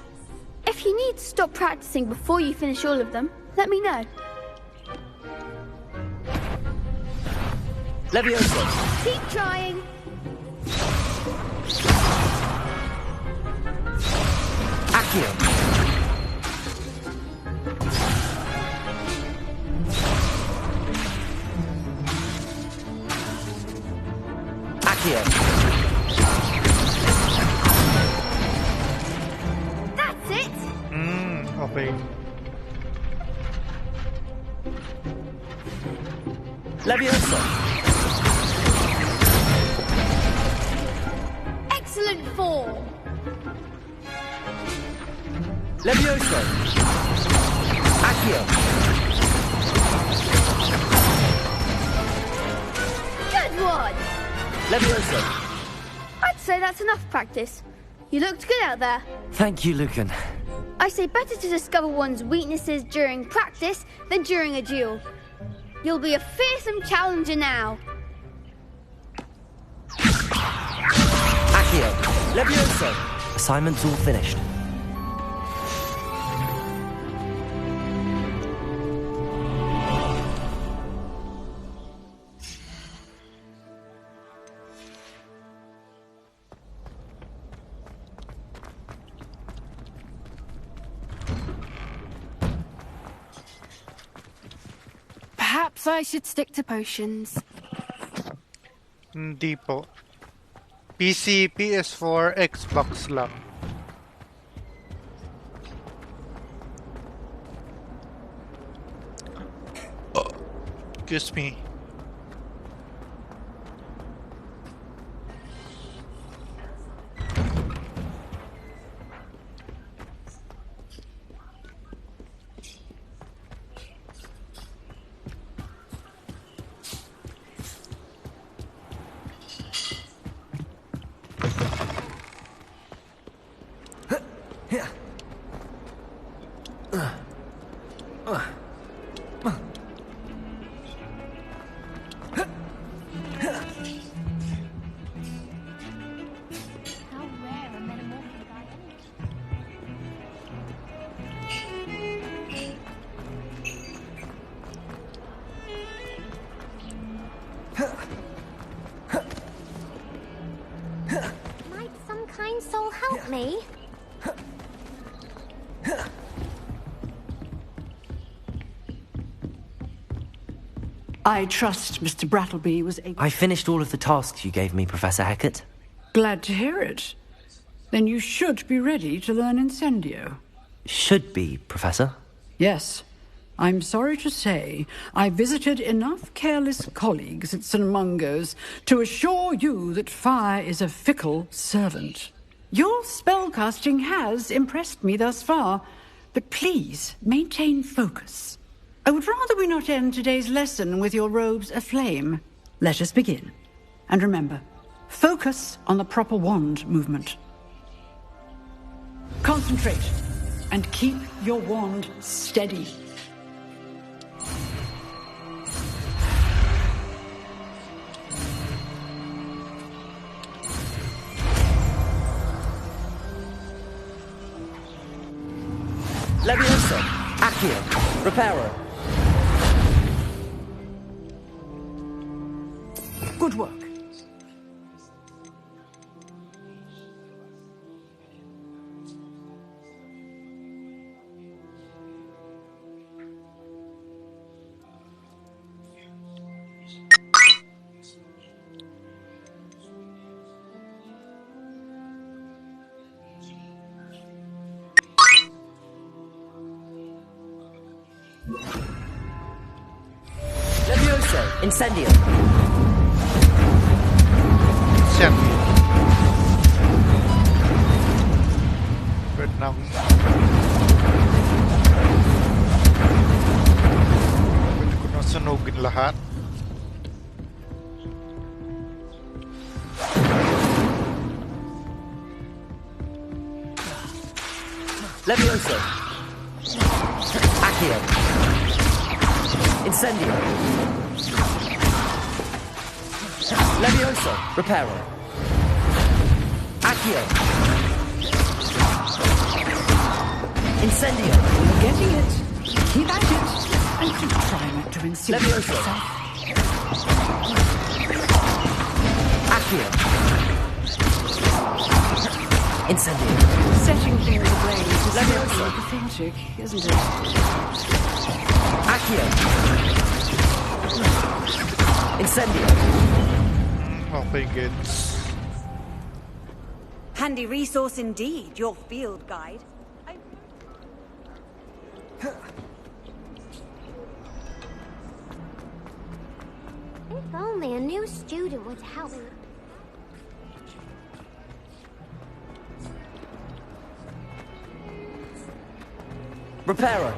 If you need to stop practicing before you finish all of them, let me know. Levioso. Keep trying. Accio. Accio. That's it. Okay. Levioso. Excellent form. Levioso. Accio. Good one. Levioso. I'd say that's enough practice. You looked good out there. Thank you, Lucan. I say better to discover one's weaknesses during practice than during a duel. You'll be a fearsome challenger now. Accio. Levioso. Assignment's all finished. Perhaps I should stick to potions. Hindi po. PC, PS4, Xbox lang. Excuse me. Might some kind soul help me? I trust Mr. Brattleby was able... I finished all of the tasks you gave me, Professor Hackett. Glad to hear it. Then you should be ready to learn Incendio. Should be, Professor. Yes. I'm sorry to say I visited enough careless colleagues at St. Mungo's to assure you that fire is a fickle servant. Your spellcasting has impressed me thus far, but please maintain focus. I would rather we not end today's lesson with your robes aflame. Let us begin. And remember, focus on the proper wand movement. Concentrate and keep your wand steady. Leviosa, Accio, Reparo. Good work. Levioso, Incendio. Wait lang. Pwede ko nang sunugin lahat. Levioso. Accio. Incendio. Levioso, Reparo. Accio. Incendio. You're getting it. Keep at it. And keep trying not to insinuate Levioso. yourself. Accio. Incendio. Setting things ablaze is Levioso. certainly cathartic, isn't it? Accio. Incendio. Okay, good. Handy resource indeed, your field guide. If only a new student would help me. Reparo.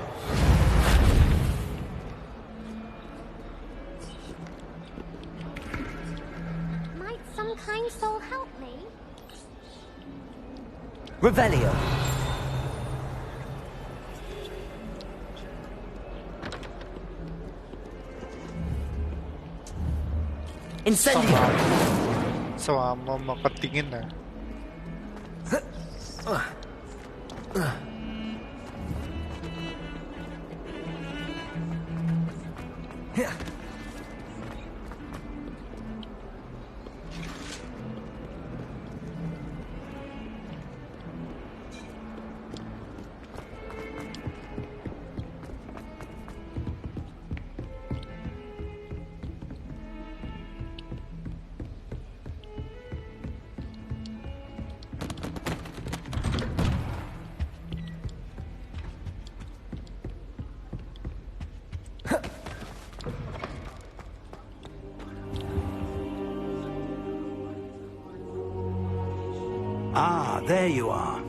Might some kind soul help me? Revelio. Incendio. Sama mo makatingin na. there you are.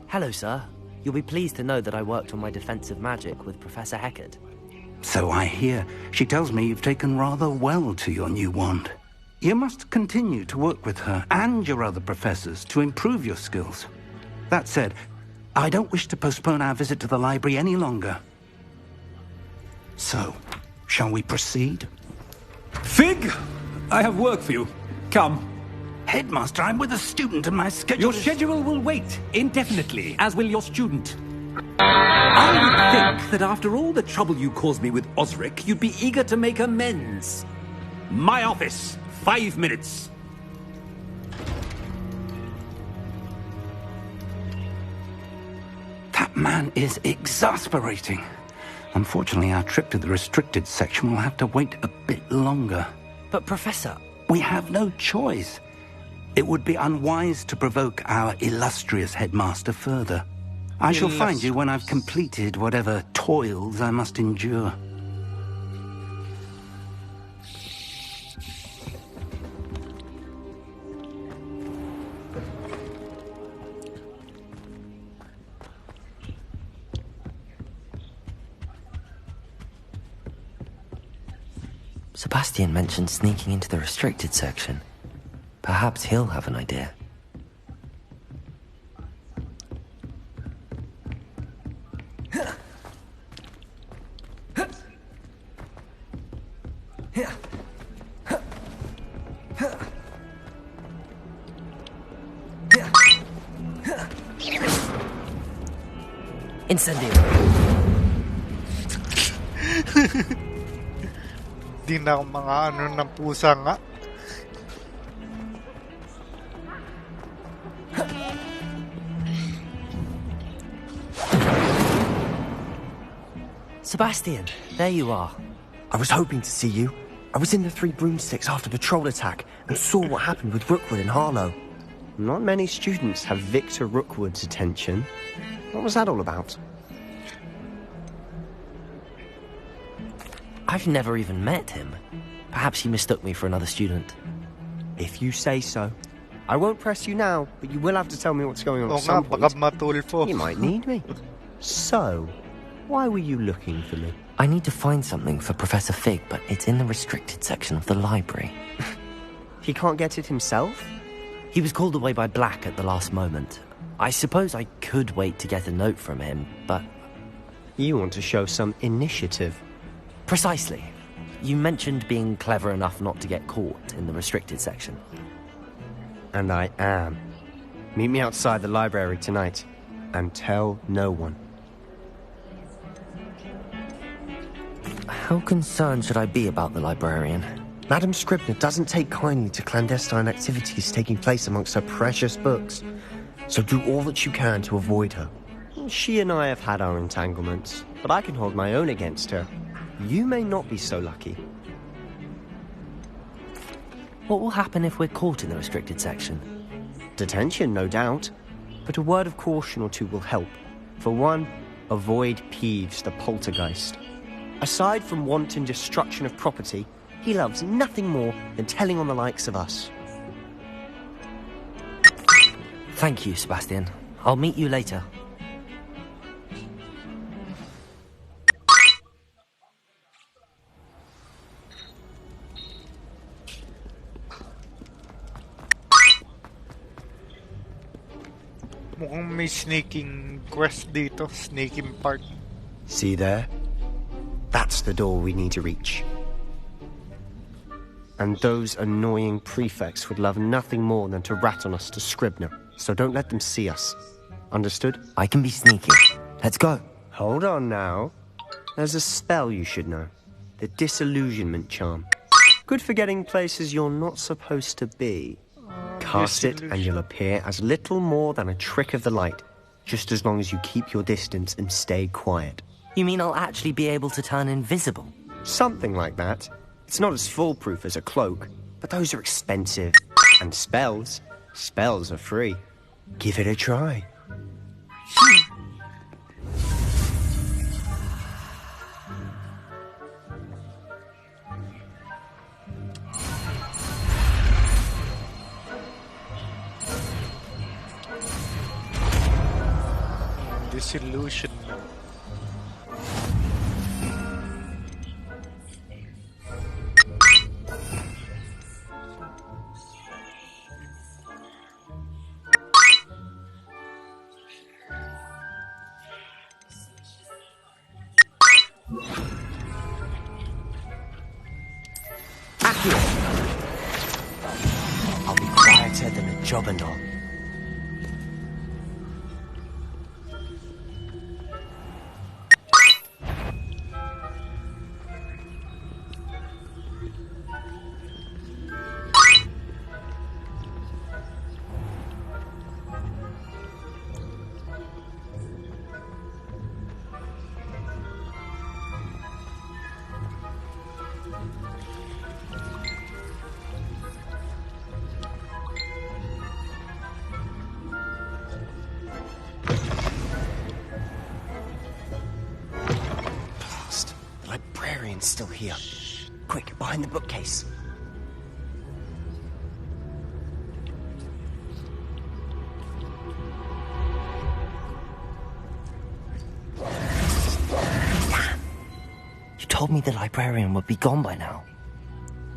Hello, sir. You'll be pleased to know that I worked on my defensive magic with Professor Heckard. So I hear. She tells me you've taken rather well to your new wand. You must continue to work with her and your other professors to improve your skills. That said, I don't wish to postpone our visit to the library any longer. So, shall we proceed? Fig! I have work for you. Come. Headmaster, I'm with a student and my schedule Your schedule will wait indefinitely, as will your student. I would think that after all the trouble you caused me with Osric, you'd be eager to make amends. My office. 5 minutes. That man is exasperating. Unfortunately, our trip to the restricted section will have to wait a bit longer. But, Professor... We have no choice. It would be unwise to provoke our illustrious headmaster further. I shall find you when I've completed whatever toils I must endure. Sebastian mentioned sneaking into the restricted section. Perhaps he'll have an idea. Incendio! Di na ako mga ano ng pusa nga. Sebastian, there you are. I was hoping to see you. I was in the Three Broomsticks after the troll attack and saw what happened with Rookwood and Harlow. Not many students have Victor Rookwood's attention. What was that all about? I've never even met him. Perhaps he mistook me for another student. If you say so. I won't press you now, but you will have to tell me what's going on Oo at some nga, baka point. matulfo. You might need me. So, why were you looking for me? I need to find something for Professor Fig, but it's in the restricted section of the library. He can't get it himself? He was called away by Black at the last moment. I suppose I could wait to get a note from him, but... You want to show some initiative. Precisely. You mentioned being clever enough not to get caught in the restricted section. And I am. Meet me outside the library tonight, and tell no one. How concerned should I be about the librarian? Madam Scribner doesn't take kindly to clandestine activities taking place amongst her precious books, so do all that you can to avoid her. She and I have had our entanglements, but I can hold my own against her. You may not be so lucky. What will happen if we're caught in the restricted section? Detention, no doubt. But a word of caution or two will help. For one, avoid Peeves, the poltergeist. Aside from wanton destruction of property, he loves nothing more than telling on the likes of us. Thank you, Sebastian. I'll meet you later. Mukhang may sneaking quest dito, sneaking part. See there? That's the door we need to reach. And those annoying prefects would love nothing more than to rat on us to Scribner, so don't let them see us. Understood? I can be sneaky. Let's go. Hold on now. There's a spell you should know. The Disillusionment Charm. Good for getting places you're not supposed to be. Cast it and you'll appear as little more than a trick of the light, just as long as you keep your distance and stay quiet. You mean I'll actually be able to turn invisible? Something like that. It's not as foolproof as a cloak, but those are expensive. And spells are free. Give it a try. Disillusionment. I'll be quieter than a juggernaut. Still here. Quick, behind the bookcase. Damn. You told me the librarian would be gone by now.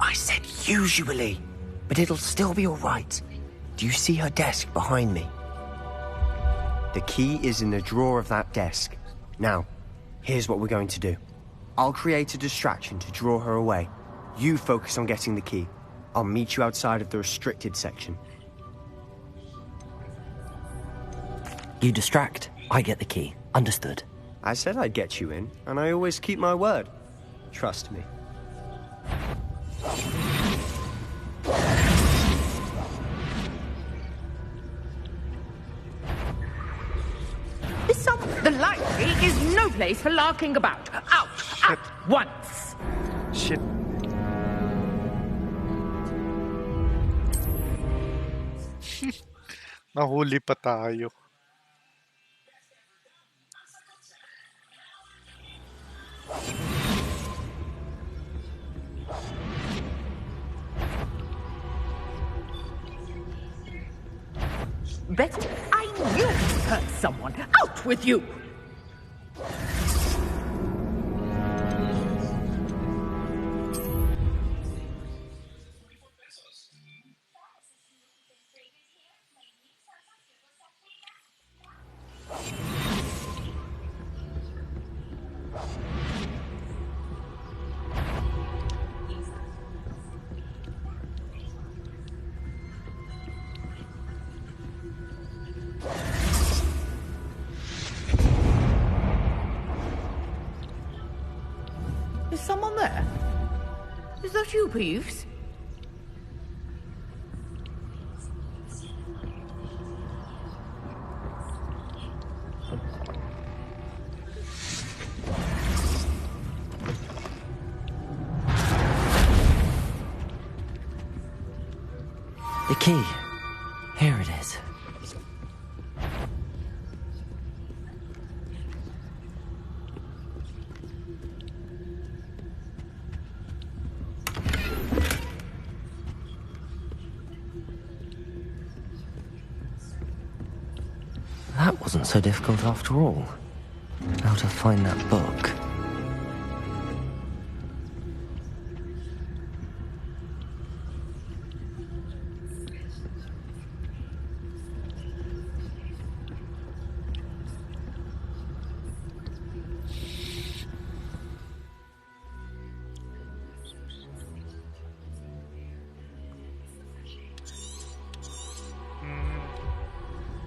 I said usually, but it'll still be all right. Do you see her desk behind me? The key is in the drawer of that desk. Now, here's what we're going to do. I'll create a distraction to draw her away. You focus on getting the key. I'll meet you outside of the restricted section. You distract, I get the key. Understood. I said I'd get you in, and I always keep my word. Trust me. The library is no place for larking about. Out! At once! Shit. Nahuli pa tayo. Betty, I knew you hurt someone. Out with you! Is someone there? Is that you, Peeves? The key. Here it is. That wasn't so difficult after all. How to find that book.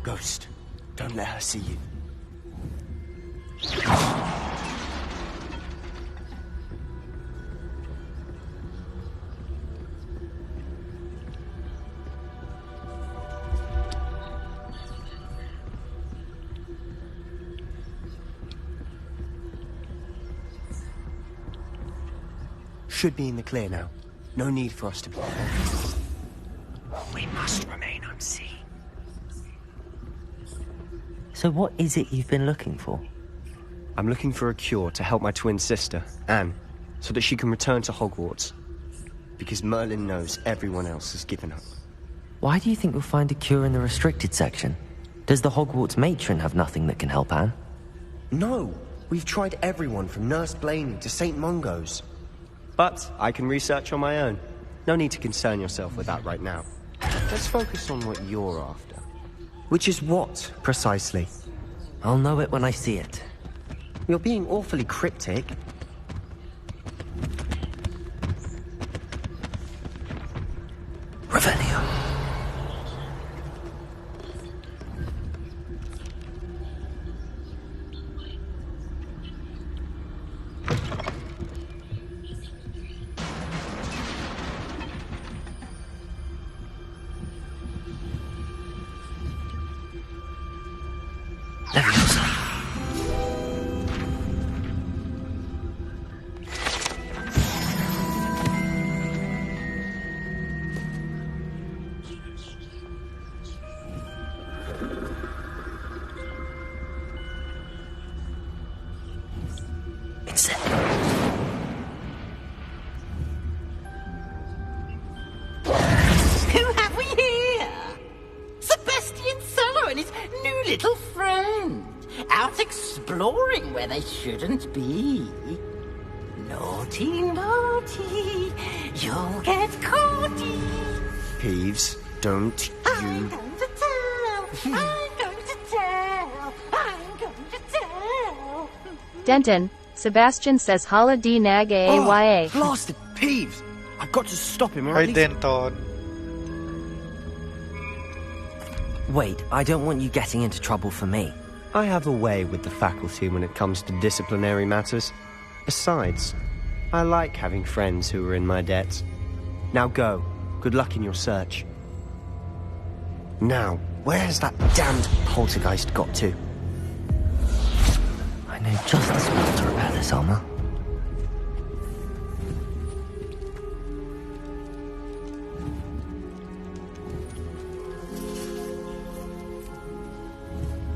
Ghost, don't let her see you. Should be in the clear now. No need for us to be. We must remain unseen. So what is it you've been looking for? I'm looking for a cure to help my twin sister, Anne, so that she can return to Hogwarts. Because Merlin knows everyone else has given up. Why do you think you'll find a cure in the restricted section? Does the Hogwarts matron have nothing that can help Anne? No, we've tried everyone from Nurse Blaney to St. Mungo's. But I can research on my own. No need to concern yourself with that right now. Let's focus on what you're after. Which is what, precisely? I'll know it when I see it. You're being awfully cryptic. Revelio. Who have we here? Sebastian Sallow and his new little friend. Out exploring where they shouldn't be. Naughty, naughty. You'll get caughty. Peeves, don't I'm going to tell. I'm going to tell. I'm going to tell. Denton, Sebastian says holla D nag AAYA. Blasted Peeves! I've got to stop him or Hi, at least... Denton. Wait, I don't want you getting into trouble for me. I have a way with the faculty when it comes to disciplinary matters. Besides, I like having friends who are in my debt. Now go. Good luck in your search. Now, where has that damned poltergeist got to? I know just the spot to repair this armor.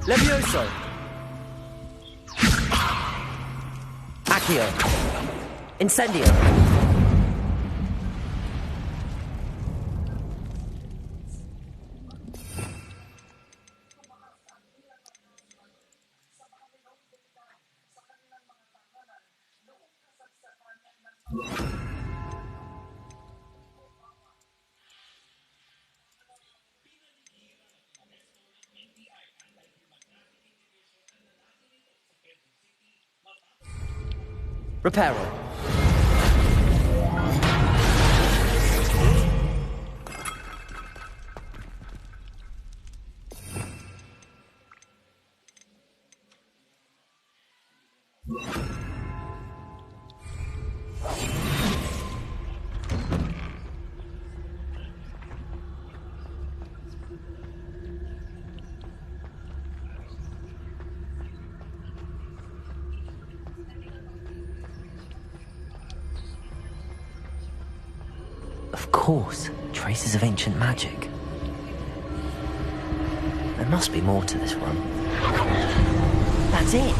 Levioso! Accio! Incendio! Reparo. Of course, traces of ancient magic. There must be more to this run. That's it!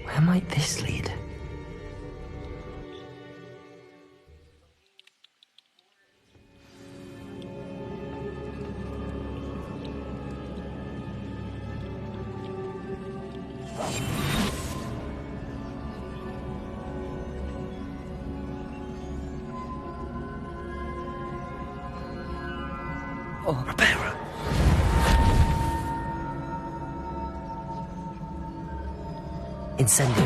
Where might this lead? Oh, Reparo. Incendio.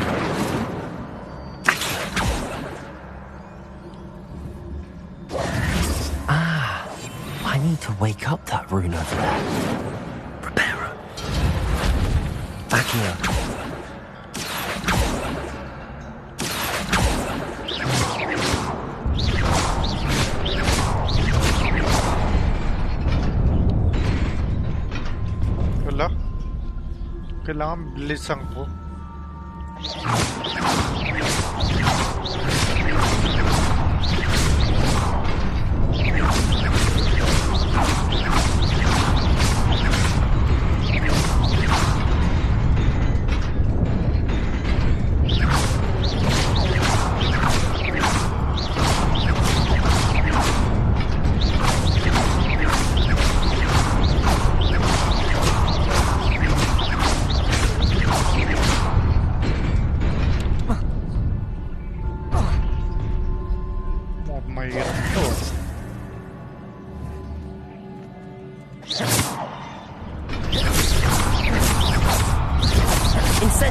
Ah, I need to wake up that rune over there. Reparo. Accio. Wala. Kailangan bilisan ko.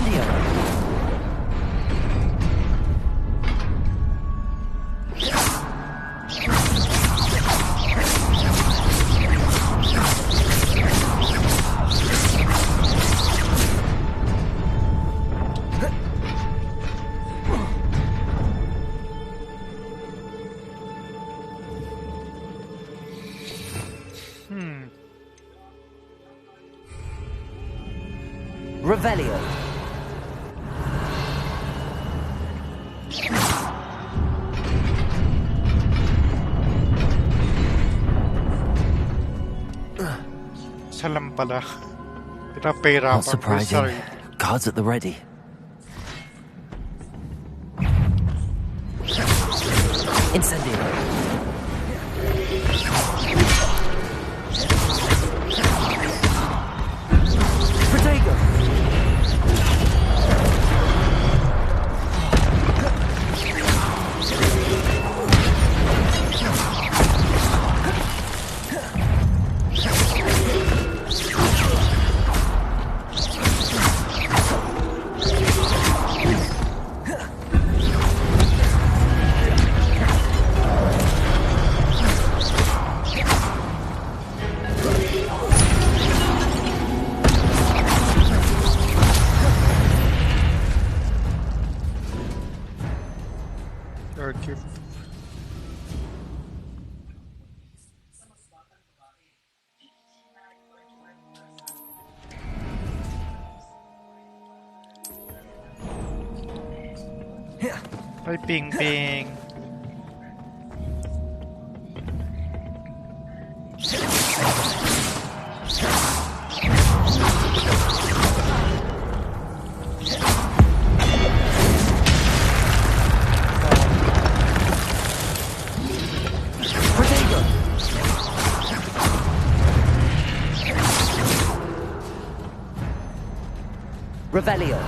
Incendio! Revelio. Salam pala. Pinapahirapan Not surprising. Guards at the ready. Incendio. Protego. Ay, ping ping. Revelio.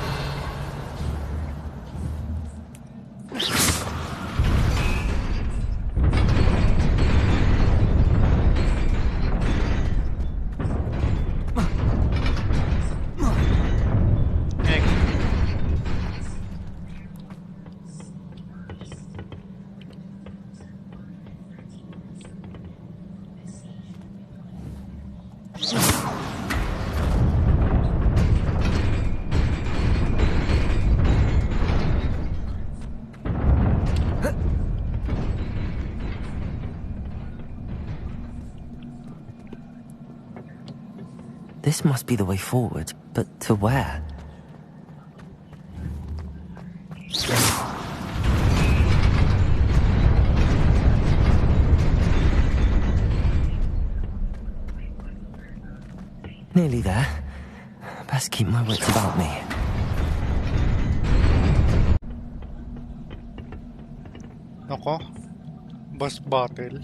This must be the way forward, but to where? Nearly there. Best keep my wits about me. Nako. Boss battle.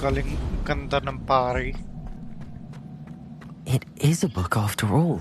Galing ganda ng pare. It is a book after all.